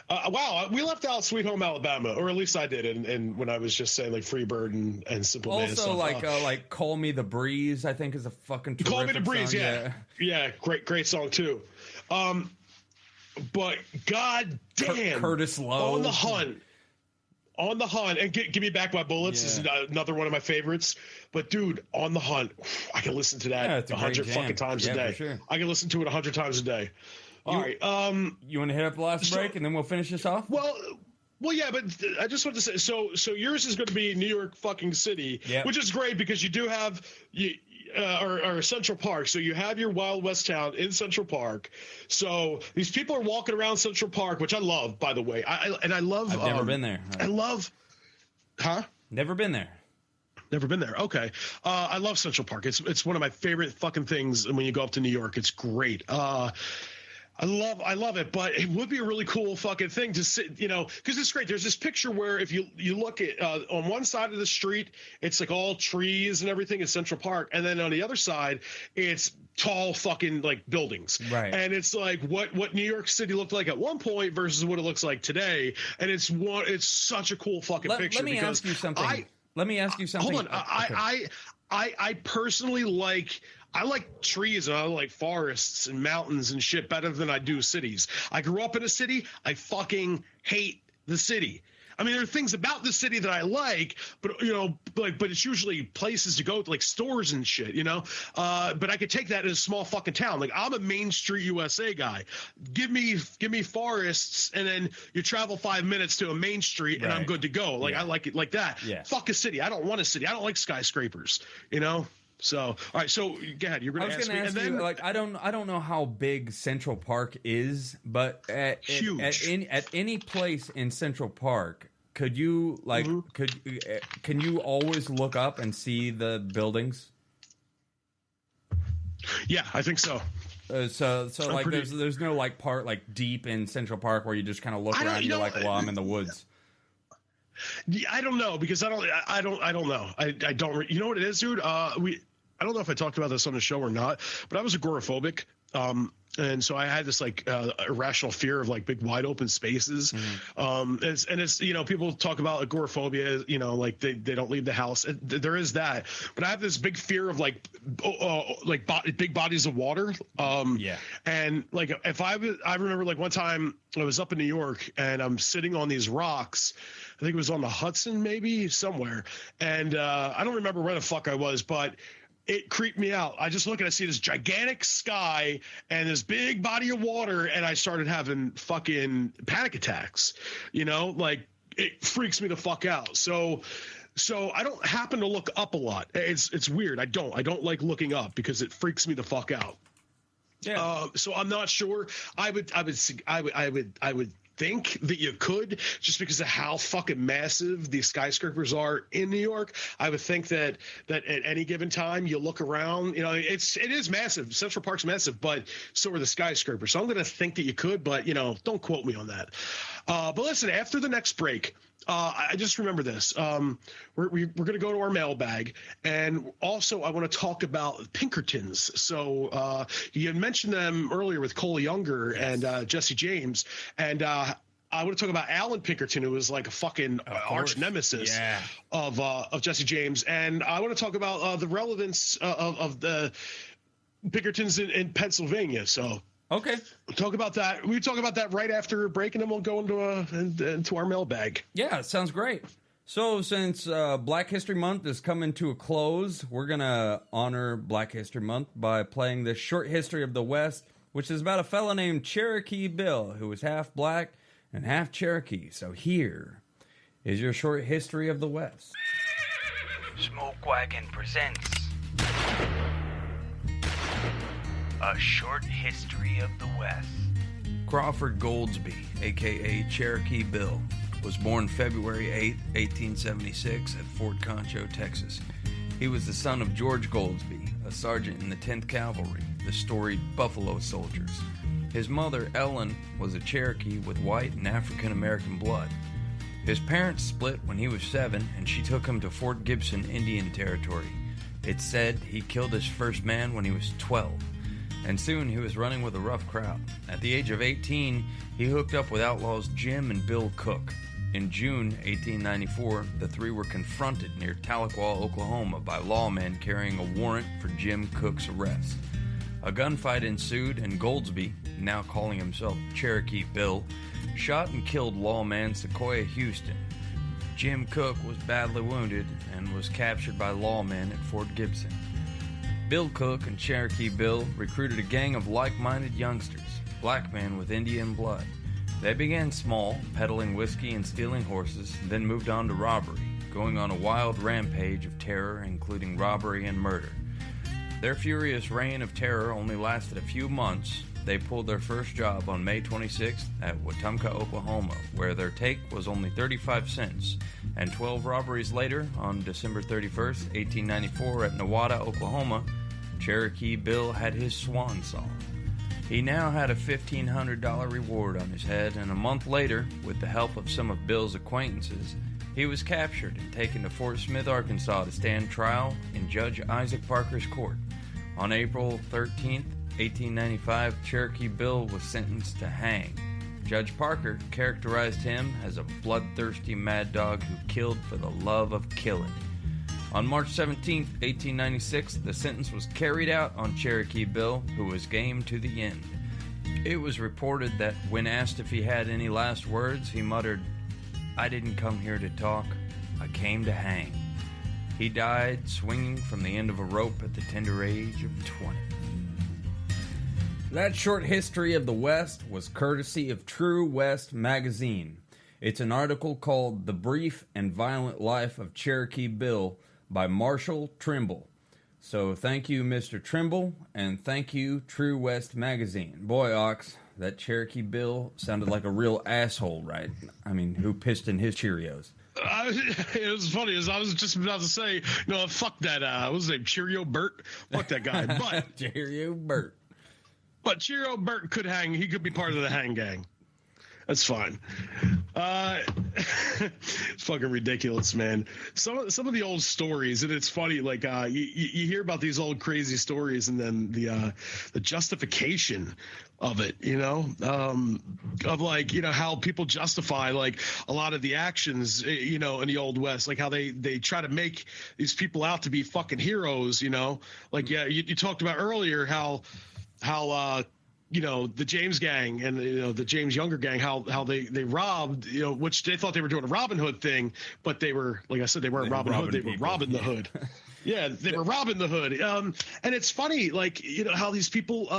Wow, we left out Sweet Home Alabama, or at least I did, and when I was just saying like Freebird and Simple Man. Also, like Call Me the Breeze, I think is a fucking terrific Call Me the Breeze, song. yeah, great song too. But god damn, Curtis Lowe, On the Hunt, and Give Me Back My Bullets is another one of my favorites. But dude, On the Hunt, I can listen to that 100 fucking times a day. Sure. I can listen to it 100 times a day. All right. You want to hit up the last break and then we'll finish this off? Well, yeah, but I just want to say, so yours is going to be New York fucking City, which is great because you do have or Central Park. So you have your Wild West town in Central Park. So these people are walking around Central Park, which I love, by the way. I love. I've never been there. I love. Huh? Never been there. Never been there. Okay. I love Central Park. It's one of my favorite fucking things when you go up to New York. It's great. I love it, but it would be a really cool fucking thing to sit, because it's great. There's this picture where if you look at on one side of the street, it's like all trees and everything in Central Park, and then on the other side, it's tall fucking like buildings. Right. And it's like what New York City looked like at one point versus what it looks like today, and it's such a because let me ask you something. Hold on. I personally like. I like trees and I like forests and mountains and shit better than I do cities. I grew up in a city. I fucking hate the city. I mean, there are things about the city that I like, but but it's usually places to go, like stores and shit, But I could take that in a small fucking town. Like I'm a Main Street USA guy. Give me forests, and then you travel 5 minutes to a Main Street, and I'm good to go. Like I like it like that. Yeah. Fuck a city. I don't want a city. I don't like skyscrapers. So, all right. So, go ahead. You're going to ask me, and then I don't know how big Central Park is, but huge. At any place in Central Park, could you can you always look up and see the buildings? Yeah, I think so. So like there's no like part like deep in Central Park where you just kind of look around and you're like, well, I'm in the woods. I don't know because I don't know. I don't. You know what it is, dude? I don't know if I talked about this on the show or not, but I was agoraphobic. And so I had this like irrational fear of like big wide open spaces. Mm-hmm. And it's people talk about agoraphobia, like they don't leave the house. There is that, but I have this big fear of like big bodies of water. And like I remember like one time I was up in New York and I'm sitting on these rocks. I think it was on the Hudson, maybe somewhere. And I don't remember where the fuck I was, but it creeped me out. I just look and I see this gigantic sky and this big body of water, and I started having fucking panic attacks. Like it freaks me the fuck out. So I don't happen to look up a lot. It's weird. I don't like looking up because it freaks me the fuck out. Yeah. So I'm not sure. I would think that you could, just because of how fucking massive these skyscrapers are in New York. I would think that at any given time you look around, it is massive. Central Park's massive, but so are the skyscrapers. So I'm going to think that you could, but don't quote me on that. But listen, after the next break, I just remember this. We're going to go to our mailbag, and also I want to talk about Pinkertons. So you had mentioned them earlier with Cole Younger and Jesse James, and I want to talk about Alan Pinkerton, who was like a fucking arch nemesis of Jesse James, and I want to talk about the relevance of the Pinkertons in Pennsylvania. So. Okay. We'll talk about that. We talk about that right after a break, and then we'll go into our mailbag. Yeah, sounds great. So since Black History Month is coming to a close, we're going to honor Black History Month by playing this short history of the West, which is about a fella named Cherokee Bill, who was half black and half Cherokee. So here is your short history of the West. Smoke Wagon presents A Short History of the West. Crawford Goldsby, a.k.a. Cherokee Bill, was born February 8, 1876 at Fort Concho, Texas. He was the son of George Goldsby, a sergeant in the 10th Cavalry, the storied Buffalo Soldiers. His mother, Ellen, was a Cherokee with white and African-American blood. His parents split when he was 7, and she took him to Fort Gibson, Indian Territory. It's said he killed his first man when he was 12. and soon he was running with a rough crowd. At the age of 18, he hooked up with outlaws Jim and Bill Cook. In June 1894, the three were confronted near Tahlequah, Oklahoma by lawmen carrying a warrant for Jim Cook's arrest. A gunfight ensued, and Goldsby, now calling himself Cherokee Bill, shot and killed lawman Sequoia Houston. Jim Cook was badly wounded and was captured by lawmen at Fort Gibson. Bill Cook and Cherokee Bill recruited a gang of like-minded youngsters, black men with Indian blood. They began small, peddling whiskey and stealing horses, then moved on to robbery, going on a wild rampage of terror, including robbery and murder. Their furious reign of terror only lasted a few months. They pulled their first job on May 26th at Wetumpka, Oklahoma, where their take was only 35 cents. And 12 robberies later, on December 31st, 1894, at Nowata, Oklahoma, Cherokee Bill had his swan song. He now had a $1,500 reward on his head, and a month later, with the help of some of Bill's acquaintances, he was captured and taken to Fort Smith, Arkansas to stand trial in Judge Isaac Parker's court. On April 13th, 1895, Cherokee Bill was sentenced to hang. Judge Parker characterized him as a bloodthirsty mad dog who killed for the love of killing. On March 17, 1896, the sentence was carried out on Cherokee Bill, who was game to the end. It was reported that when asked if he had any last words, he muttered, "I didn't come here to talk, I came to hang." He died swinging from the end of a rope at the tender age of 20. That short history of the West was courtesy of True West magazine. It's an article called The Brief and Violent Life of Cherokee Bill by Marshall Trimble. So thank you, Mr. Trimble, and thank you, True West magazine. Boy, Ox, that Cherokee Bill sounded like a real asshole, right? I mean, who pissed in his Cheerios? It was funny, as I was just about to say, no, fuck that, what was his name, Cheerio Bert? Fuck that guy. But Cheerio Bert. But Cheerio Bert could hang. He could be part of the hang gang. That's fine. It's fucking ridiculous, man. Some of the old stories, and it's funny. Like you hear about these old crazy stories, and then the justification of it, of like how people justify like a lot of the actions, in the Old West, like how they try to make these people out to be fucking heroes, like you talked about earlier how the James gang and the James Younger gang, how they robbed, which they thought they were doing a Robin Hood thing, but they were, like I said, they weren't Robin Hood, they were robbing the hood. Yeah, they were robbing the hood. And it's funny, like how these people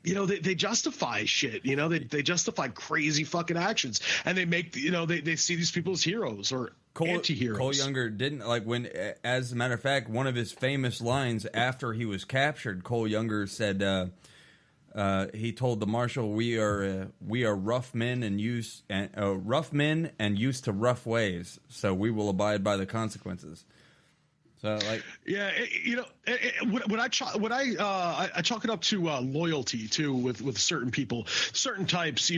they justify shit, they justify crazy fucking actions, and they make they see these people as heroes or anti-heroes. Cole Younger didn't, like, when, as a matter of fact, one of his famous lines after he was captured, Cole Younger said, he told the marshal, "We are rough men and used to rough ways, so we will abide by the consequences." So, like, yeah, when I chalk it up to loyalty too with certain people, certain types,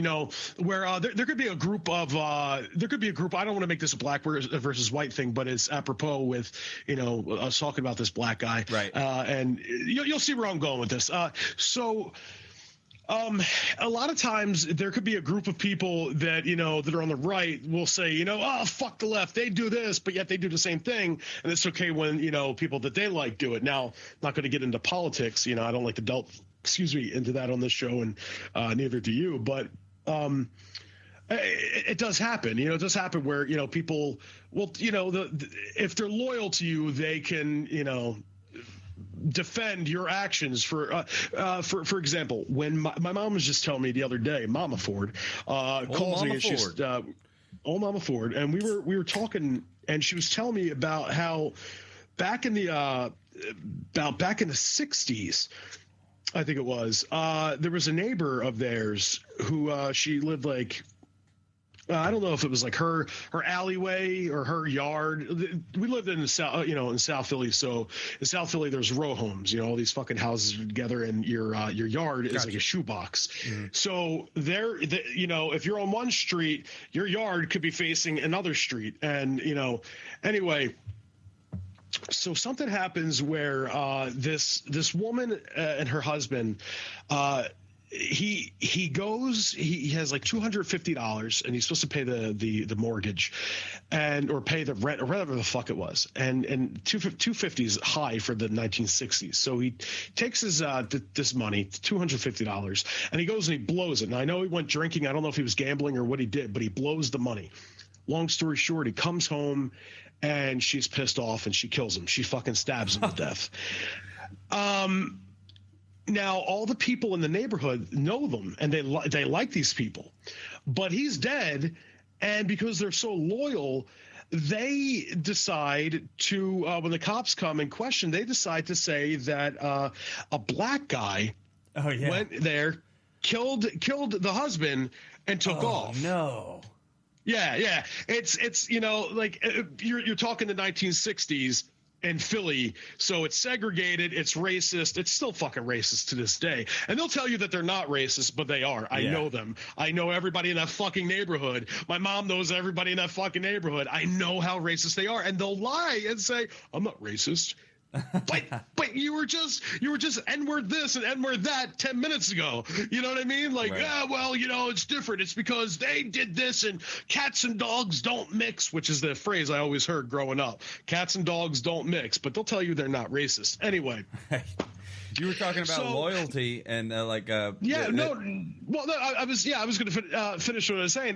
where there could be a group of I don't want to make this a black versus white thing, but it's apropos with us talking about this black guy, right? And you'll see where I'm going with this. A lot of times there could be a group of people that, that are on the right will say, oh, fuck the left. They do this, but yet they do the same thing. And it's okay when, people that they like do it. Now, not going to get into politics. I don't like to delve, into that on this show, and neither do you. But it does happen. It does happen where, people, well, if they're loyal to you, they can, defend your actions. For example, when my mom was just telling me the other day, Mama Ford calls me, and she's old Mama Ford, and we were talking, and she was telling me about how back in the 60s, I think it was, there was a neighbor of theirs who she lived like, I don't know if it was like her alleyway or her yard. We lived in the South, in South Philly. So in South Philly, there's row homes, all these fucking houses together, and your yard is like a shoebox. Mm-hmm. So if you're on one street, your yard could be facing another street. And, anyway, So something happens where this woman and her husband, he has like $250 and he's supposed to pay the mortgage or pay the rent or whatever the fuck it was. And $250 is high for the 1960s. So he takes his this money, $250, and he goes and he blows it. And I know he went drinking. I don't know if he was gambling or what he did, but he blows the money. Long story short, he comes home and she's pissed off and she kills him. She fucking stabs him to death. Now, all the people in the neighborhood know them, and they like these people. But he's dead, and because they're so loyal, they decide to, when the cops come and question, they decide to say that a black guy went there, killed the husband, and took off. Oh, no. Yeah. It's like you're talking the 1960s. In Philly, so it's segregated, it's racist, it's still fucking racist to this day. And they'll tell you that they're not racist, but they are. I know them. I know everybody in that fucking neighborhood. My mom knows everybody in that fucking neighborhood. I know how racist they are, and they'll lie and say, I'm not racist. But you were just N-word this and N-word that 10 minutes ago. You know what I mean? Like, well, it's different. It's because they did this, and cats and dogs don't mix, which is the phrase I always heard growing up. Cats and dogs don't mix, but they'll tell you they're not racist. Anyway. You were talking about loyalty and I was going to finish what I was saying.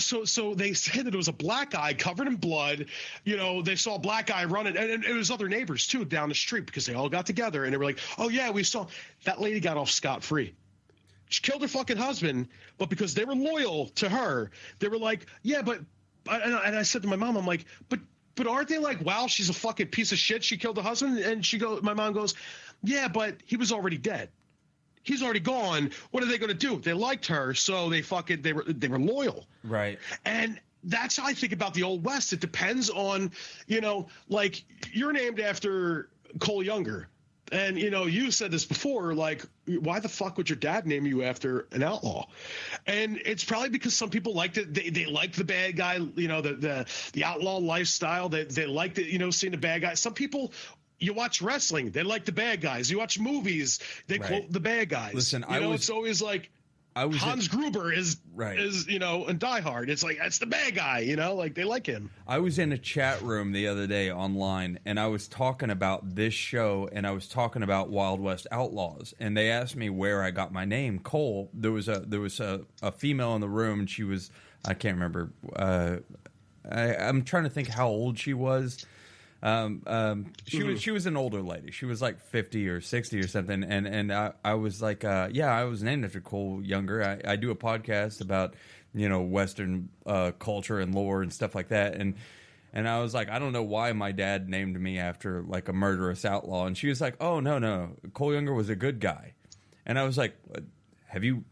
So they said that it was a black guy covered in blood. They saw a black guy running, and it was other neighbors too down the street because they all got together and they were like, oh yeah, we saw that lady got off scot-free. She killed her fucking husband, but because they were loyal to her, they were like, yeah, but and I said to my mom, I'm like, but aren't they like, wow, she's a fucking piece of shit, she killed the husband? And my mom goes, yeah, but he was already dead. He's already gone. What are they going to do? They liked her, so they were loyal. Right. And that's how I think about the Old West. It depends on, like you're named after Cole Younger. And, you said this before, like, why the fuck would your dad name you after an outlaw? And it's probably because some people liked it. They like the bad guy, the outlaw lifestyle. They liked it, seeing the bad guy. Some people, you watch wrestling, they like the bad guys. You watch movies, they quote the bad guys. Listen, it's always like Hans Gruber is in Die Hard. It's like, that's the bad guy, like they like him. I was in a chat room the other day online, and I was talking about this show, and I was talking about Wild West Outlaws, and they asked me where I got my name, Cole. There was a female in the room, and she was, I can't remember. I'm trying to think how old she was. She was an older lady. She was like 50 or 60 or something. And I was like, I was named after Cole Younger. I do a podcast about, Western culture and lore and stuff like that. And I was like, I don't know why my dad named me after like a murderous outlaw. And she was like, oh, no, Cole Younger was a good guy. And I was like, have you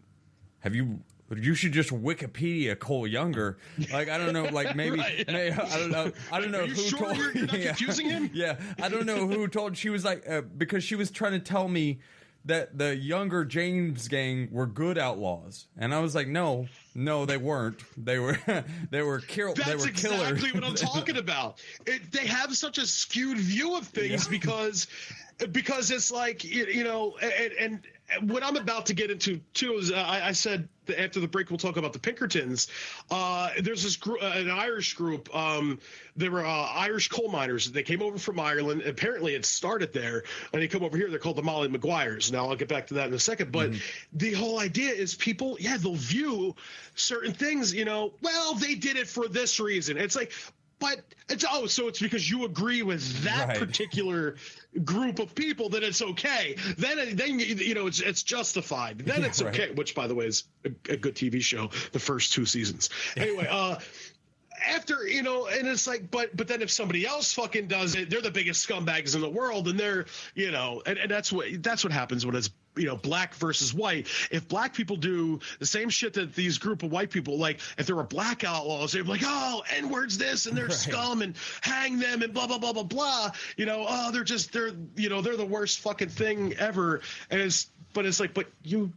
you should just Wikipedia Cole Younger. Like, I don't know, like maybe, right. maybe I don't know who told. You're not confusing him? Yeah, I don't know who told. She was like, because she was trying to tell me that the Younger James gang were good outlaws, and I was like, no, they weren't. They were killed. They were killers. That's exactly what I'm talking about. They have such a skewed view of things because it's like, and what I'm about to get into too is I said after the break we'll talk about the Pinkertons. There's this an Irish group. They were Irish coal miners. They came over from Ireland. Apparently it started there, and they come over here. They're called the Molly Maguires. Now I'll get back to that in a second. But the whole idea is people, they'll view certain things. Well, they did it for this reason. It's like, but so it's because you agree with that particular group of people that it's okay. Then it's justified. Then it's okay. Right. Which, by the way, is a good TV show. The first 2 seasons. Anyway, after and it's like, but then if somebody else fucking does it, they're the biggest scumbags in the world, and they're and that's what happens when it's black versus white. If black people do the same shit that these group of white people, like if there were black outlaws, they'd be like, oh, N-words this, and they're scum, and hang them, and blah blah blah blah blah. They're the worst fucking thing ever. And it's like, but you're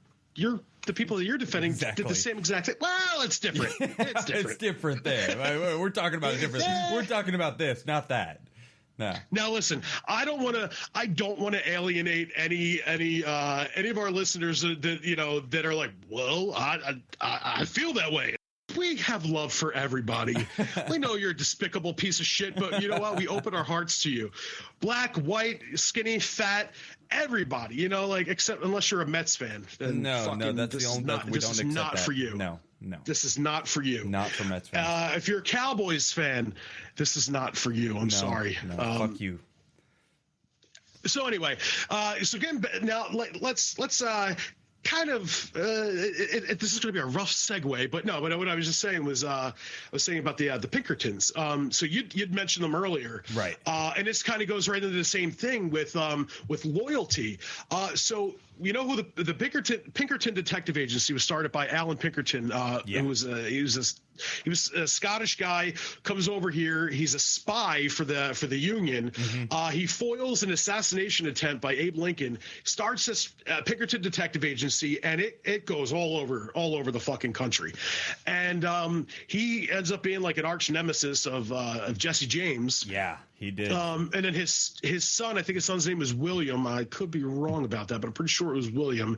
the people that you're defending did the same exact thing. Well, it's different. It's different. It's different there. We're talking about a different. We're talking about this, not that. Yeah. Now listen, I don't want to alienate any of our listeners that are like, well, I feel that way. We have love for everybody. We know you're a despicable piece of shit, but you know what? We open our hearts to you. Black, white, skinny, fat, everybody. Except unless you're a Mets fan. No, that's the only. This is not for you. No. This is not for you. Not for Mets fans. If you're a Cowboys fan, this is not for you. I'm sorry. No, fuck you. So anyway, so again, now let's kind of this is going to be a rough segue, but what I was just saying was I was saying about the Pinkertons. So you'd mentioned them earlier, right? And this kind of goes right into the same thing with loyalty. So you know who the Pinkerton Detective Agency was started by Alan Pinkerton, who was he was a Scottish guy, comes over here. He's a spy for the Union. Mm-hmm. He foils an assassination attempt by Abe Lincoln, starts this Pinkerton Detective Agency, and it goes all over the fucking country. And he ends up being like an arch nemesis of Jesse James. Yeah, he did. And then his son, I think his son's name was William. I could be wrong about that, but I'm pretty sure it was William.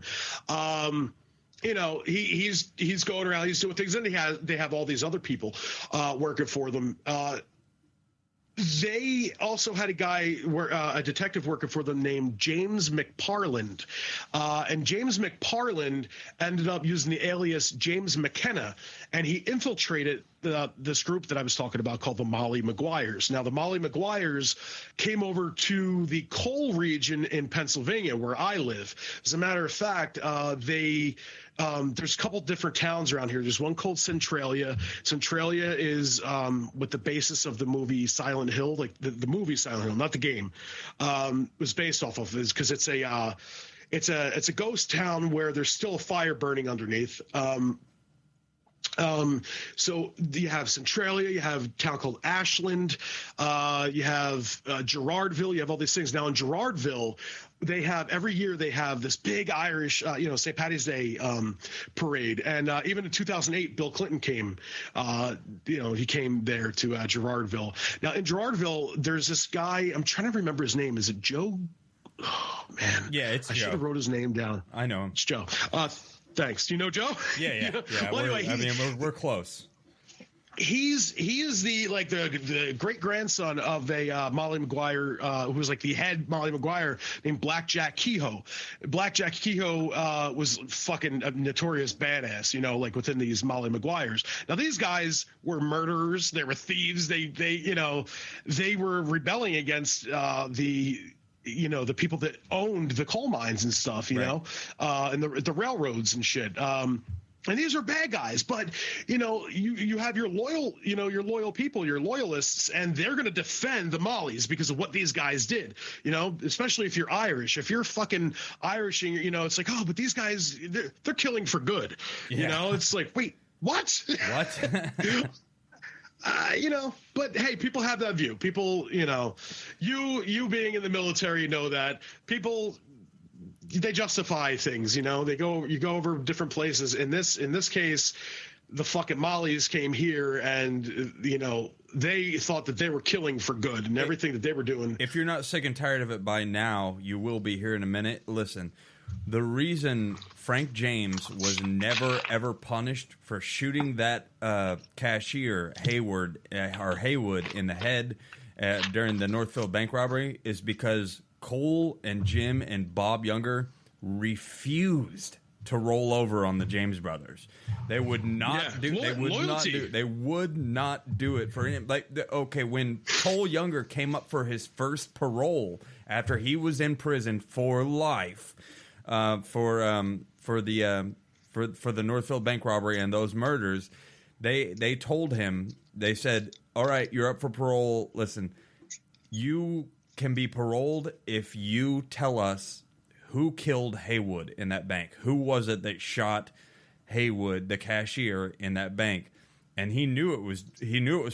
He's going around, he's doing things, and they have all these other people working for them. They also had a detective working for them named James McParland. And James McParland ended up using the alias James McKenna, and he infiltrated this group that I was talking about called the Molly Maguires. Now, the Molly Maguires came over to the coal region in Pennsylvania, where I live. As a matter of fact, there's a couple different towns around here. There's one called Centralia. Centralia is with the basis of the movie Silent Hill, like the movie Silent Hill, not the game, was based off of, is because it's a ghost town where there's still a fire burning underneath. So you have Centralia, you have a town called Ashland, you have Gerardville, you have all these things. Now in Gerardville, every year they have this big Irish, St. Paddy's Day parade. And even in 2008, Bill Clinton came, he came there to Gerardville. Now in Gerardville, there's this guy, I'm trying to remember his name. Is it Joe? Oh, man. Yeah, it's I Joe. should have wrote his name down. I know him. It's Joe. Thanks. Do you know Joe? Yeah. Well, anyway, we're close. He is the great grandson of a Molly Maguire, who was like the head Molly Maguire, named Black Jack Kehoe. Black Jack Kehoe was fucking a notorious badass, like within these Molly Maguires. Now these guys were murderers. They were thieves. They were rebelling against the people that owned the coal mines and stuff, and the railroads and shit. And these are bad guys, but you have your loyal people, your loyalists, and they're going to defend the Mollies because of what these guys did. Especially if you're Irish. If you're fucking Irish, and it's like, oh, but these guys, they're killing for good. Yeah. It's like, wait, what? What? But hey, people have that view. People, you being in the military know that people, they justify things, you go over different places. In this case, the fucking Mollies came here and, they thought that they were killing for good and everything that they were doing. If you're not sick and tired of it by now, you will be here in a minute. Listen, the reason Frank James was never, ever punished for shooting that cashier, Haywood, in the head during the Northfield bank robbery is because Cole and Jim and Bob Younger refused to roll over on the James brothers. They would not do. They would loyalty. Not do. They would not do it for him. When Cole Younger came up for his first parole after he was in prison for life for the Northfield bank robbery and those murders, they told him, they said, "All right, you're up for parole. Listen, you can be paroled if you tell us who killed Haywood in that bank. Who was it that shot Haywood, the cashier in that bank?" And he knew it was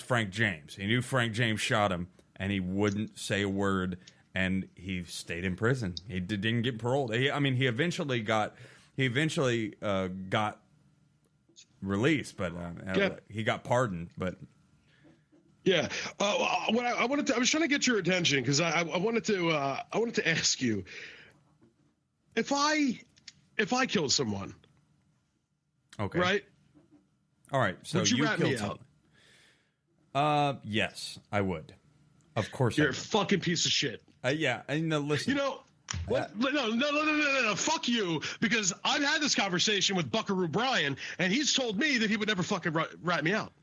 Frank James. He knew Frank James shot him, and he wouldn't say a word. And he stayed in prison. He didn't get paroled. He eventually got released, but he got pardoned. But Yeah. What I wanted to, I was trying to get your attention because I wanted to ask you if I killed someone. Okay. Right. All right. So would you rat me someone. out? Yes, I would. Of course. You're a fucking piece of shit. Yeah. And listen. You know. What? No. Fuck you. Because I've had this conversation with Buckaroo Brian, and he's told me that he would never fucking rat me out.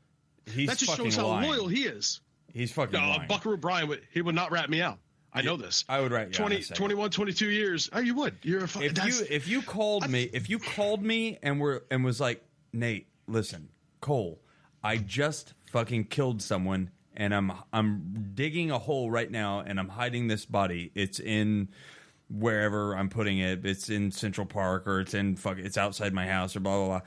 That just shows how loyal he is. He's fucking lying. Buckaroo Brian he would not rat me out. I know this. I would rat you 21, 22 years. Oh, you would. You're a fucking. If you called me and was like, Nate, listen, Cole, I just fucking killed someone and I'm digging a hole right now and I'm hiding this body. It's in wherever I'm putting it. It's in Central Park or it's outside my house or blah blah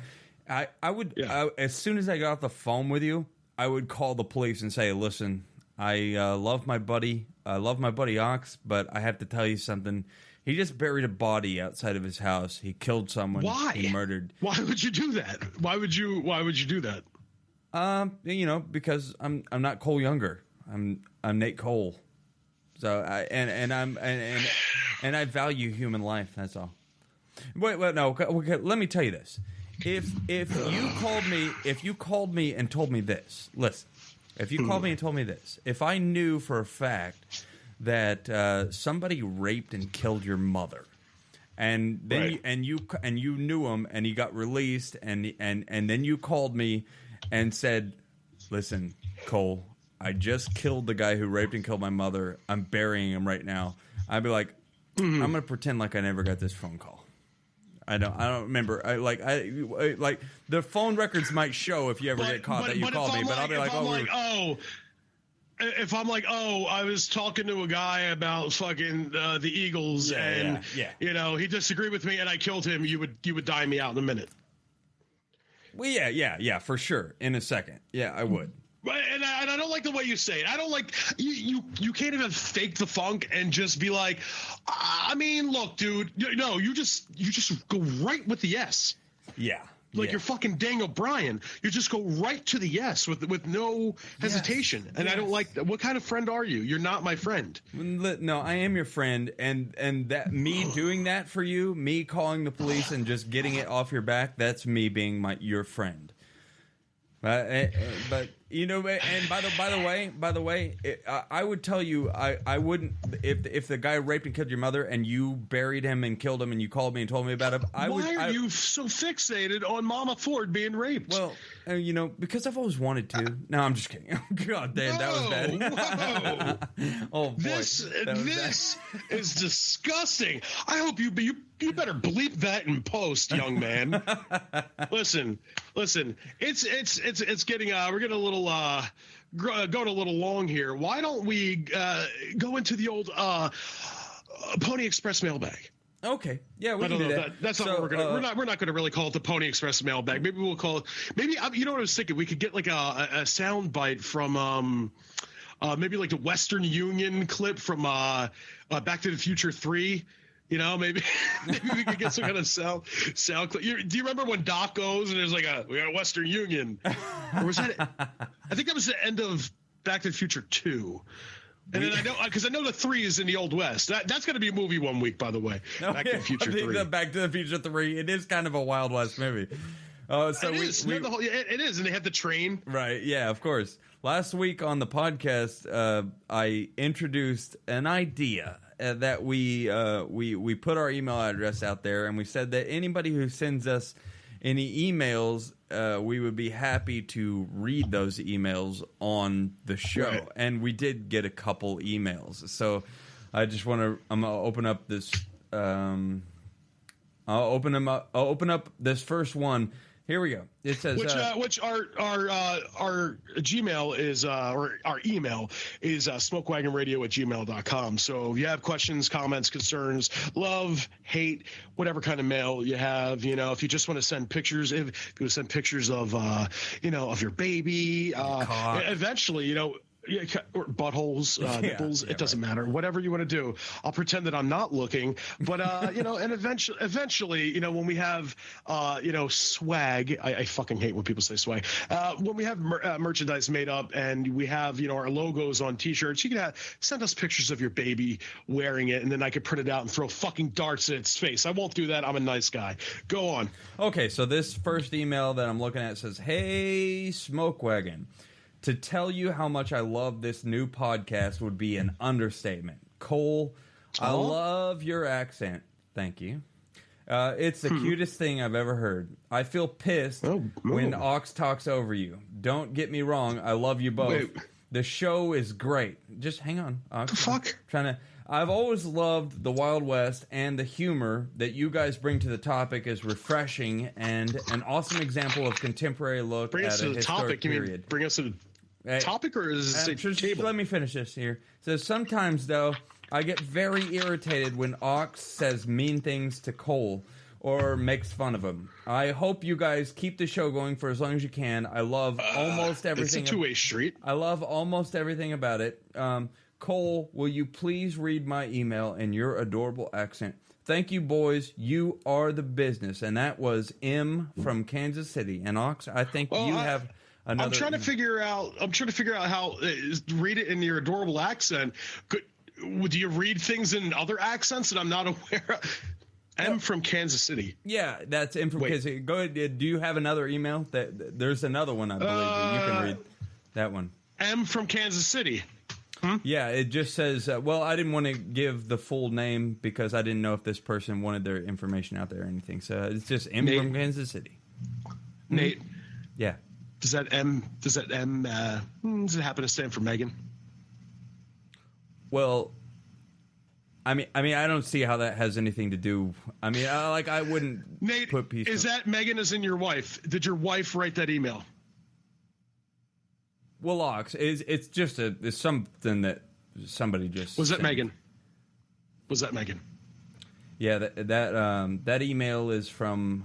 blah. I would as soon as I got off the phone with you, I would call the police and say, listen, I love my buddy. I love my buddy Ox, but I have to tell you something. He just buried a body outside of his house. He killed someone. Why? He murdered. Why would you do that? Why would you do that? Because I'm not Cole Younger. I'm Nate Cole. So I value human life. That's all. Wait, no. Okay, let me tell you this. If you called me and told me this, listen. If you called me and told me this, if I knew for a fact that somebody raped and killed your mother, and then you knew him and he got released, and then you called me and said, "Listen, Cole, I just killed the guy who raped and killed my mother. I'm burying him right now." I'd be like, I'm gonna pretend like I never got this phone call. I don't remember. Like the phone records might show if you ever get caught that you called me, but I'll be like, if I'm like, I was talking to a guy about fucking the Eagles, you know, he disagreed with me and I killed him, you would die me out in a minute. Well, yeah, for sure, in a second, yeah, I would. And I don't like the way you say it. I don't like you can't even fake the funk and just be like, I mean, look, dude, no, you just go right with the yes. Yeah. Like you're fucking Daniel Bryan. You just go right to the yes with no hesitation. Yes. And I don't like that. What kind of friend are you? You're not my friend. No, I am your friend. And that me doing that for you, me calling the police and just getting it off your back, that's me being your friend. But you know, and by the way, I would tell you, I wouldn't if the guy raped and killed your mother and you buried him and killed him and you called me and told me about it. Why are you so fixated on Mama Ford being raped? Well, because I've always wanted to. No, I'm just kidding. God damn, that was bad. Oh boy, this is disgusting. I hope you better bleep that in post, young man. Listen. It's getting we're getting a little going a little long here. Why don't we go into the old Pony Express mailbag? Okay, yeah, we can do that. That's not what we're gonna. We're not gonna really call it the Pony Express mailbag. Maybe we'll call it. Maybe you know what I was thinking. We could get like a sound bite from maybe like the Western Union clip from Back to the Future 3. You know, maybe we could get some kind of sound clip. Do you remember when Doc goes and there's like we got a Western Union? Or was that? I think that was the end of Back to the Future 2. And then I know the 3 is in the Old West. That's going to be a movie one week, by the way. Back to the Future 3. Back to the Future 3. It is kind of a Wild West movie. It is, and they have the train. Right. Yeah. Of course. Last week on the podcast, I introduced an idea that we put our email address out there, and we said that anybody who sends us any emails, we would be happy to read those emails on the show. Right. And we did get a couple emails. So I just I'm gonna open up this. I'll open up this first one. Here we go. It says which our Gmail is or our email is smokewagonradio@gmail.com. So if you have questions, comments, concerns, love, hate, whatever kind of mail you have, if you just want to send pictures, if you send pictures of of your baby, eventually, Yeah, or buttholes, nipples. It doesn't matter. Whatever you want to do. I'll pretend that I'm not looking. But and eventually, when we have swag. I fucking hate when people say swag. When we have merchandise made up and we have our logos on T-shirts, you can send us pictures of your baby wearing it, and then I could print it out and throw fucking darts at its face. I won't do that. I'm a nice guy. Go on. Okay, so this first email that I'm looking at says, "Hey, Smoke Wagon. To tell you how much I love this new podcast would be an understatement. Cole, I love your accent. Thank you. It's the cutest thing I've ever heard. I feel pissed when Ox talks over you. Don't get me wrong. I love you both. Wait. The show is great. Just hang on, Ox. The fuck? I've always loved the Wild West, and the humor that you guys bring to the topic is refreshing and an awesome example of contemporary look bring at us a to the historic topic. period. You mean bring us to the topic, or is it table? Let me finish this here. So sometimes, though, I get very irritated when Ox says mean things to Cole or makes fun of him. I hope you guys keep the show going for as long as you can. I love almost everything. It's a two-way street. I love almost everything about it. Cole, will you please read my email in your adorable accent? Thank you, boys. You are the business. And that was M from Kansas City. And Ox, I think you have... I'm trying to figure out how read it in your adorable accent. Do you read things in other accents that I'm not aware of? M from Kansas City. Yeah, that's M from Kansas City. Go ahead. Do you have another email? There's another one, I believe, that you can read. That one. M from Kansas City. Yeah, it just says, I didn't want to give the full name because I didn't know if this person wanted their information out there or anything. So it's just M from Kansas City. Nate. Yeah. Does it happen to stand for Megan? Well, I mean, I don't see how that has anything to do. I mean, I wouldn't Nate, put peace. Is that Megan as in your wife? Did your wife write that email? Well, Ox, it's just it's something that somebody just was that Megan? Was that Megan? Yeah, that email is from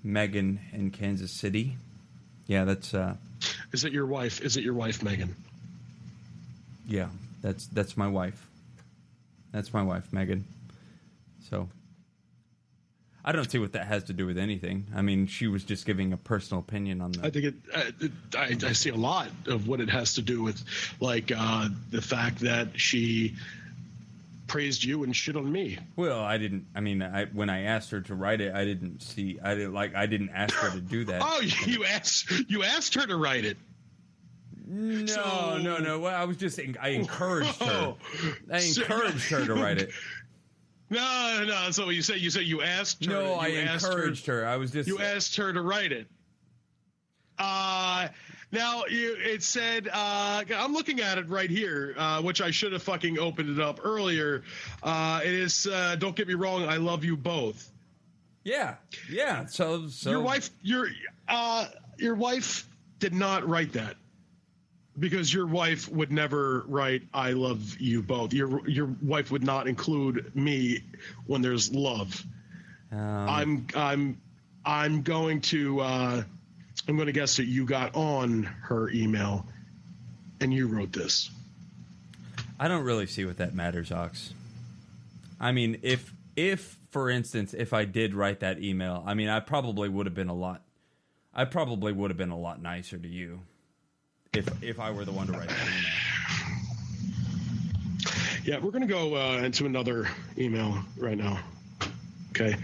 Megan in Kansas City. Yeah, that's. Is it your wife? Is it your wife, Megan? Yeah, that's my wife. That's my wife, Megan. So, I don't see what that has to do with anything. I mean, she was just giving a personal opinion on that. I think I see a lot of what it has to do with, like the fact that she praised you and shit on me. Well, I didn't. I mean, when I asked her to write it, I didn't ask her to do that. Oh, you asked her to write it. No. Well, I was just saying I encouraged her. I encouraged her to write it. No. That's not what you said. You said you asked her. No, I encouraged her. I was just. You asked her to write it. Now it said, I'm looking at it right here, which I should have fucking opened it up earlier. It is, don't get me wrong, I love you both. Yeah. So your wife did not write that, because your wife would never write "I love you both." Your wife would not include me when there's love. I'm going to guess that you got on her email and you wrote this. I don't really see what that matters, Ox. I mean, if for instance, if I did write that email, I mean, I probably would have been a lot nicer to you if I were the one to write that email. Yeah, we're going to go into another email right now. Okay.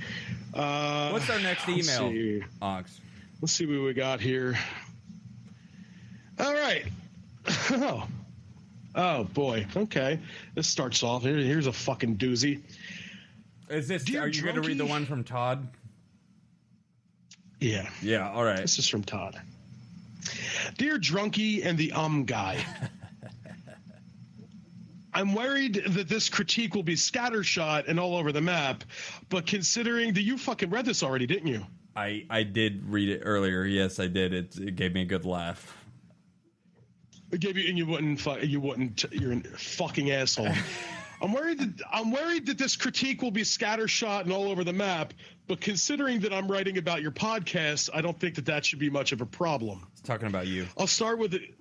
What's our next email, Ox? Let's see what we got here. All right. Oh boy. Okay. This starts off. Here's a fucking doozy. Is this? Are you going to read the one from Todd? Yeah. Yeah. All right. This is from Todd. Dear Drunkie and the guy. I'm worried that this critique will be scattershot and all over the map, but considering that you fucking read this already, didn't you? I did read it earlier. Yes, I did. It gave me a good laugh. It gave you, and you wouldn't. You're a fucking asshole. I'm worried that this critique will be scattershot and all over the map. But considering that I'm writing about your podcast, I don't think that should be much of a problem. It's talking about you. I'll start with it.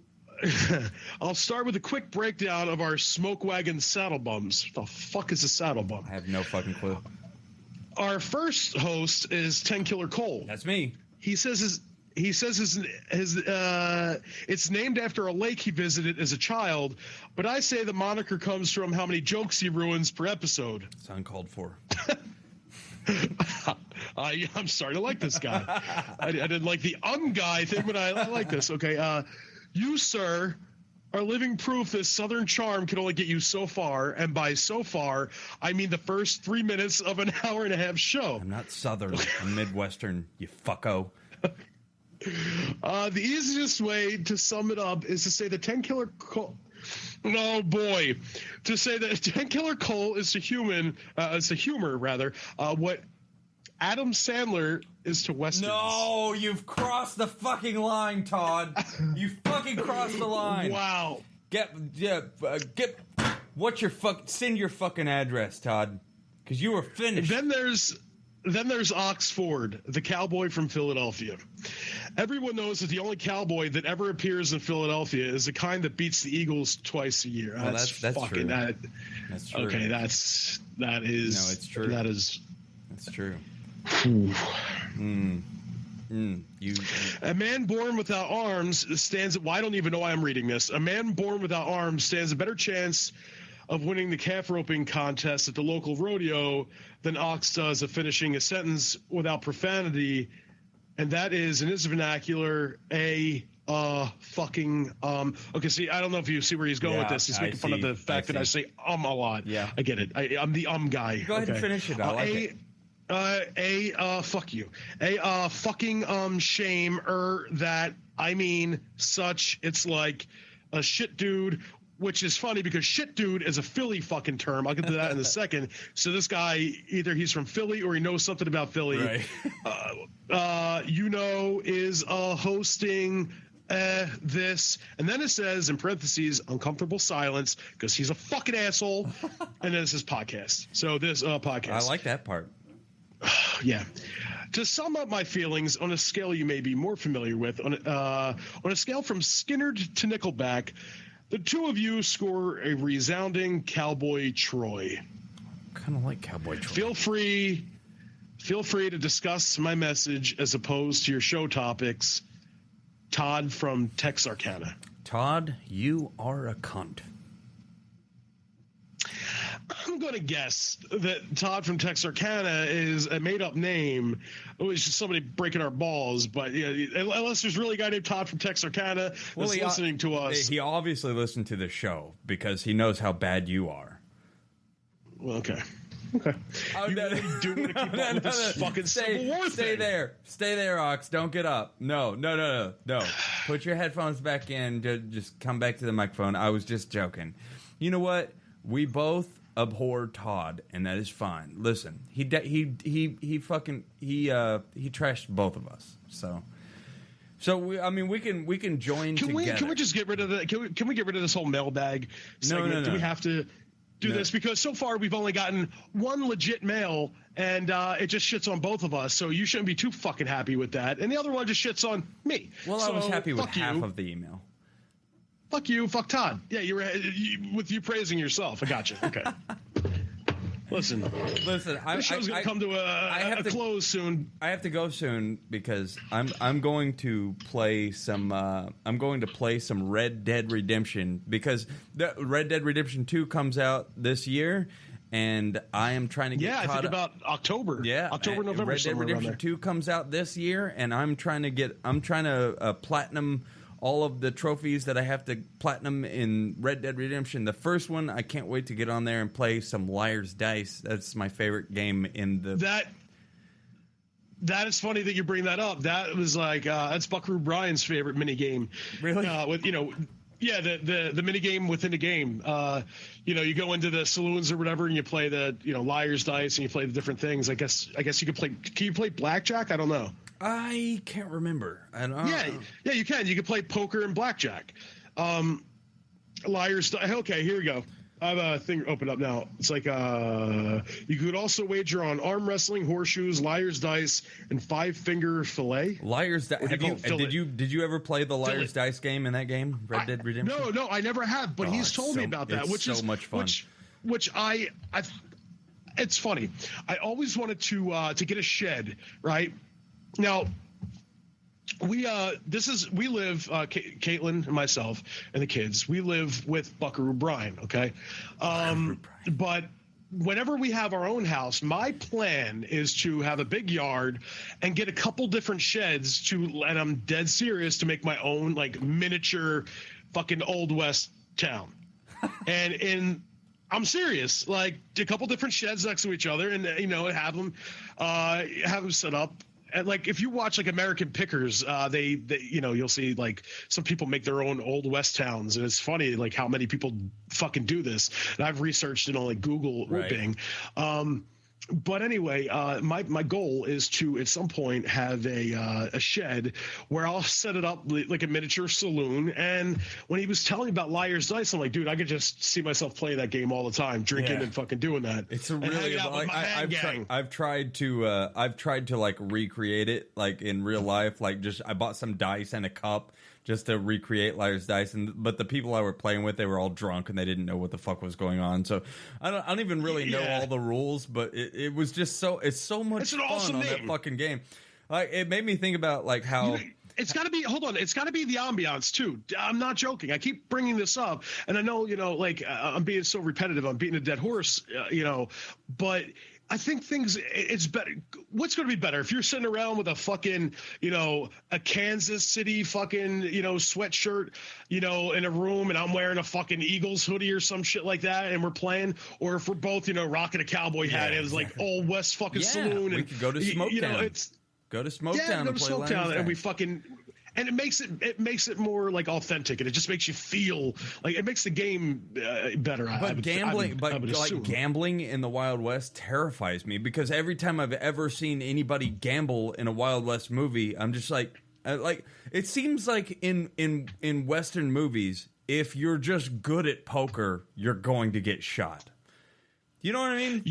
I'll start with a quick breakdown of our Smoke Wagon saddle bums. The fuck is a saddle bum? I have no fucking clue. Our first host is 10 Killer Cole. That's me. He says it's named after a lake he visited as a child, but I say the moniker comes from how many jokes he ruins per episode. It's uncalled for. I'm starting to like this guy. I didn't like the guy thing, but I like this. Okay, you, sir, are living proof this Southern charm can only get you so far, and by so far, I mean the first 3 minutes of an hour-and-a-half show. I'm not Southern. I'm Midwestern, you fucko. The easiest way to sum it up is to say the 10 Killer Cole. Oh boy, to say that 10 Killer Cole is to humor rather. What Adam Sandler is to westerns. No, you've crossed the fucking line, Todd. You fucking crossed the line. Wow. Send your fucking address, Todd, because you were finished. Then there's Oxford, the cowboy from Philadelphia. Everyone knows that the only cowboy that ever appears in Philadelphia is the kind that beats the Eagles twice a year. Well, that's fucking true. That's true. Okay, that is. No, it's true. That is. That's true. A man born without arms stands. Well, I don't even know why I'm reading this. A man born without arms stands a better chance of winning the calf roping contest at the local rodeo than Ox does of finishing a sentence without profanity, and that is, in his vernacular, fucking okay, see, I don't know if you see where he's going with this. He's making fun of the fact that I say a lot. Yeah, I get it. I'm the guy. Go ahead and finish it. I like it. Fuck you. Fucking shame that I mean such. It's like a shit dude. Which is funny because shit dude is a Philly fucking term. I'll get to that in a second. So this guy, either he's from Philly or he knows something about Philly. Right. Is hosting this. And then it says, in parentheses, uncomfortable silence, because he's a fucking asshole. And then it says podcast. So this podcast. I like that part. Yeah. To sum up my feelings on a scale you may be more familiar with, on a scale from Skinnerd to Nickelback, the two of you score a resounding Cowboy Troy. Kind of like Cowboy Troy. Feel free to discuss my message as opposed to your show topics. Todd from Texarkana. Todd, you are a cunt. I'm going to guess that Todd from Texarkana is a made-up name. It was just somebody breaking our balls. But unless there's really a guy named Todd from Texarkana that's listening to us. He obviously listened to the show because he knows how bad you are. Well, okay. You really do want to keep up with this fucking Civil War thing. Stay there, Ox. Don't get up. No. Put your headphones back in. Just come back to the microphone. I was just joking. You know what? We both abhor Todd, and that is fine. Listen, he trashed both of us. So we can join together. Can we just get rid of the? Can we get rid of this whole mailbag segment? No. Do we have to do this? Because so far we've only gotten one legit mail, and it just shits on both of us. So you shouldn't be too fucking happy with that. And the other one just shits on me. Well, so, I was happy with half of the email. Fuck you, fuck Todd. Yeah, with you praising yourself. I got you. Okay. Listen. This show's gonna come to a close soon. I have to go soon because I'm going to play some. I'm going to play some Red Dead Redemption because the Red Dead Redemption 2 comes out this year, and I am trying to get. Yeah, I think about October. Yeah, October, November. Red Dead Redemption 2 comes out this year, and I'm trying to platinum all of the trophies that I have to platinum in Red Dead Redemption. The first one, I can't wait to get on there and play some Liar's Dice. That's my favorite game in the... That is funny that you bring that up. That was like, that's Buckaroo Brian's favorite minigame. Really? Yeah, the mini game within the game. You go into the saloons or whatever, and you play the Liar's Dice, and you play the different things. I guess you could play. Can you play blackjack? I don't know. I can't remember. Yeah, you can. You can play poker and blackjack. Liar's Dice. Okay, here we go. I have a thing open up now. It's like you could also wager on arm wrestling, horseshoes, liar's dice, and 5-finger fillet. Liar's dice. Did you ever play the liar's dice game in that game, Red Dead Redemption? No, I never have. But he's told me about that, which is so much fun. Which it's funny. I always wanted to get a shed. Right now, we live, Caitlin and myself and the kids, we live with Buckaroo Brian. Okay. But whenever we have our own house, my plan is to have a big yard and get a couple different sheds and I'm dead serious, to make my own like miniature fucking Old West town. And I'm serious, like a couple different sheds next to each other, and have them set up. And like if you watch like American Pickers, they you'll see like some people make their own Old West towns, and it's funny like how many people fucking do this. And I've researched it on like Google or Bing. But anyway, my goal is to at some point have a shed where I'll set it up like a miniature saloon. And when he was telling me about Liar's Dice, I'm like, dude, I could just see myself playing that game all the time, drinking and fucking doing that. It's a really I've tried to like recreate it like in real life. Like I bought some dice and a cup just to recreate Liar's Dice, but the people I were playing with, they were all drunk and they didn't know what the fuck was going on. So I don't even really know all the rules, but it was just it's so much fun awesome on name. that fucking game. Like it made me think about like how it's got to be. Hold on, it's got to be the ambiance too. I'm not joking. I keep bringing this up, and I know like I'm being so repetitive. I'm beating a dead horse, but I think it's better. What's going to be better if you're sitting around with a fucking, a Kansas City fucking, sweatshirt, in a room, and I'm wearing a fucking Eagles hoodie or some shit like that, and we're playing, or if we're both, rocking a cowboy hat, and it's like Old West fucking saloon. We could go to Smoketown. Go to Smoketown and play Smoketown, and we fucking. And it makes it more like authentic, and it just makes you feel like it makes the game better. But gambling in the Wild West terrifies me, because every time I've ever seen anybody gamble in a Wild West movie, I'm just like it seems like in Western movies, if you're just good at poker, you're going to get shot. You know what I mean?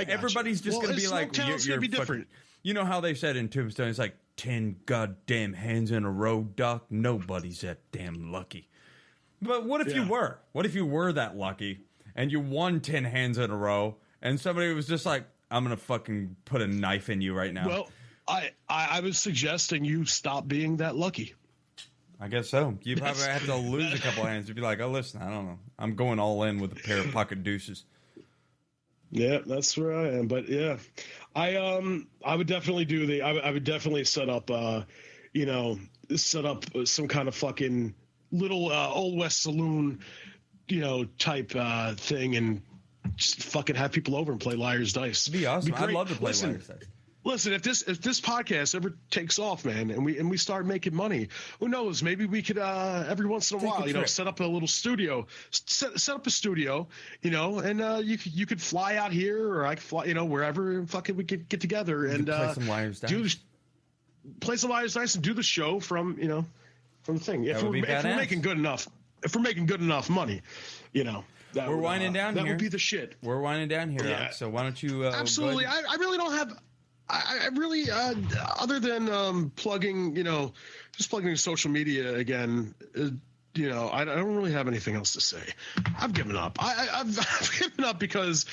Everybody's just going to be like, you're be different. You know how they said in Tombstone, it's like 10 goddamn hands in a row, Doc. Nobody's that damn lucky. But what if you were? What if you were that lucky and you won 10 hands in a row, and somebody was just like, I'm going to fucking put a knife in you right now? Well, I was suggesting you stop being that lucky. I guess so. You probably have to lose a couple hands to be like, oh, listen, I don't know. I'm going all in with a pair of pocket deuces. Yeah, that's where I am. But yeah, I would definitely I would definitely set up, some kind of fucking little Old West saloon, type thing, and just fucking have people over and play Liar's Dice. It'd be awesome. I'd love to play Liar's Dice. Listen, if this podcast ever takes off, man, and we start making money, who knows? Maybe we could every once in a while, set up a little studio, set up a studio, and you could fly out here, or I could fly, wherever, and fucking we could get together and play some Liar's Dice. Play some Liar's Dice and do the show from the thing. If we're making good enough money, we're winding down here. That would be the shit. We're winding down here. Yeah. So why don't you? Absolutely. I really don't have. I really, other than plugging, just plugging social media again, I don't really have anything else to say. I've given up. I've given up because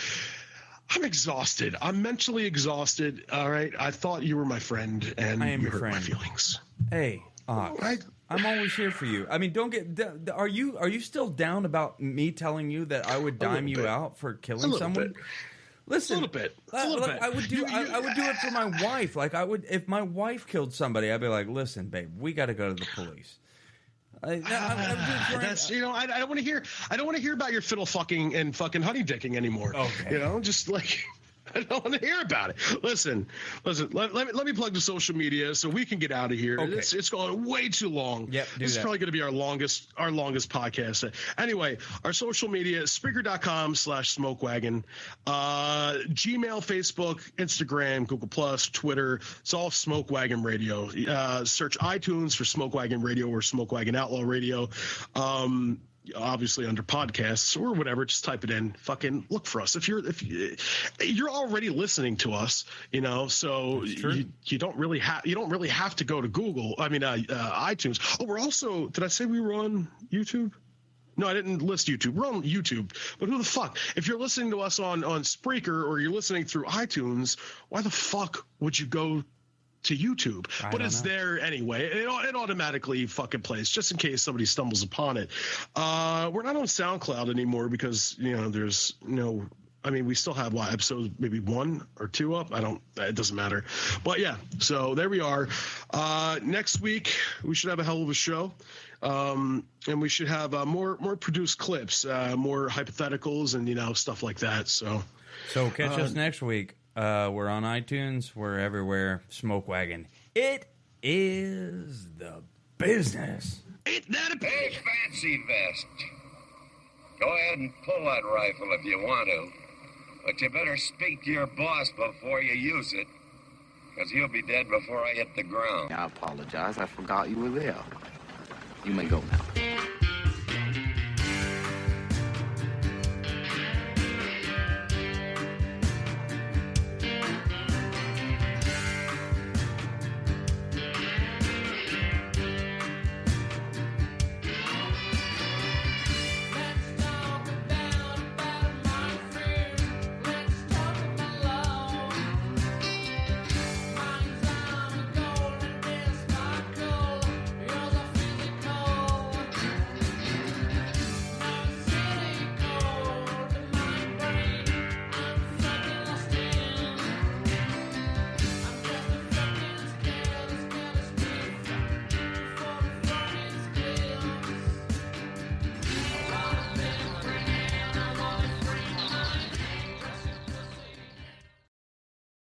I'm exhausted. I'm mentally exhausted. All right. I thought you were my friend, and I am you your hurt friend. my feelings. Hey, I'm always here for you. I mean, don't get. Are you still down about me telling you that I would dime you out for killing someone? Bit. Listen, a little bit. I would do it for my wife. Like I would, if my wife killed somebody, I'd be like, "Listen, babe, we got to go to the police." I don't want to hear. I don't want to hear about your fiddle fucking and fucking honey dicking anymore. Okay. Just like. I don't want to hear about it. Listen. Let me plug the social media so we can get out of here. Okay. It's going way too long. Yep, this is probably going to be our longest podcast. Anyway, our social media: Spreaker.com/SmokeWagon, Gmail, Facebook, Instagram, Google+, Twitter. It's all Smokewagon Radio. Search iTunes for Smokewagon Radio or Smokewagon Outlaw Radio. obviously under podcasts or whatever, just type it in, fucking look for us. If you're already listening to us, so you don't really have to go to Google. I mean, iTunes. Oh, we're also, did I say we were on YouTube? No, I didn't list YouTube. We're on YouTube. But who the fuck? If you're listening to us on Spreaker or you're listening through iTunes, why the fuck would you go to YouTube? But it's there anyway. It automatically fucking plays just in case somebody stumbles upon it. We're not on SoundCloud anymore because, there's no... I mean, we still have episodes, maybe 1 or 2 up. It doesn't matter. But yeah, so there we are. Next week, we should have a hell of a show. And we should have more produced clips, more hypotheticals and, stuff like that. So catch us next week. We're on iTunes. We're everywhere. Smoke Wagon. It is the business. Ain't that a big fancy vest? Go ahead and pull that rifle if you want to. But you better speak to your boss before you use it, because he'll be dead before I hit the ground. I apologize. I forgot you were there. You may go now.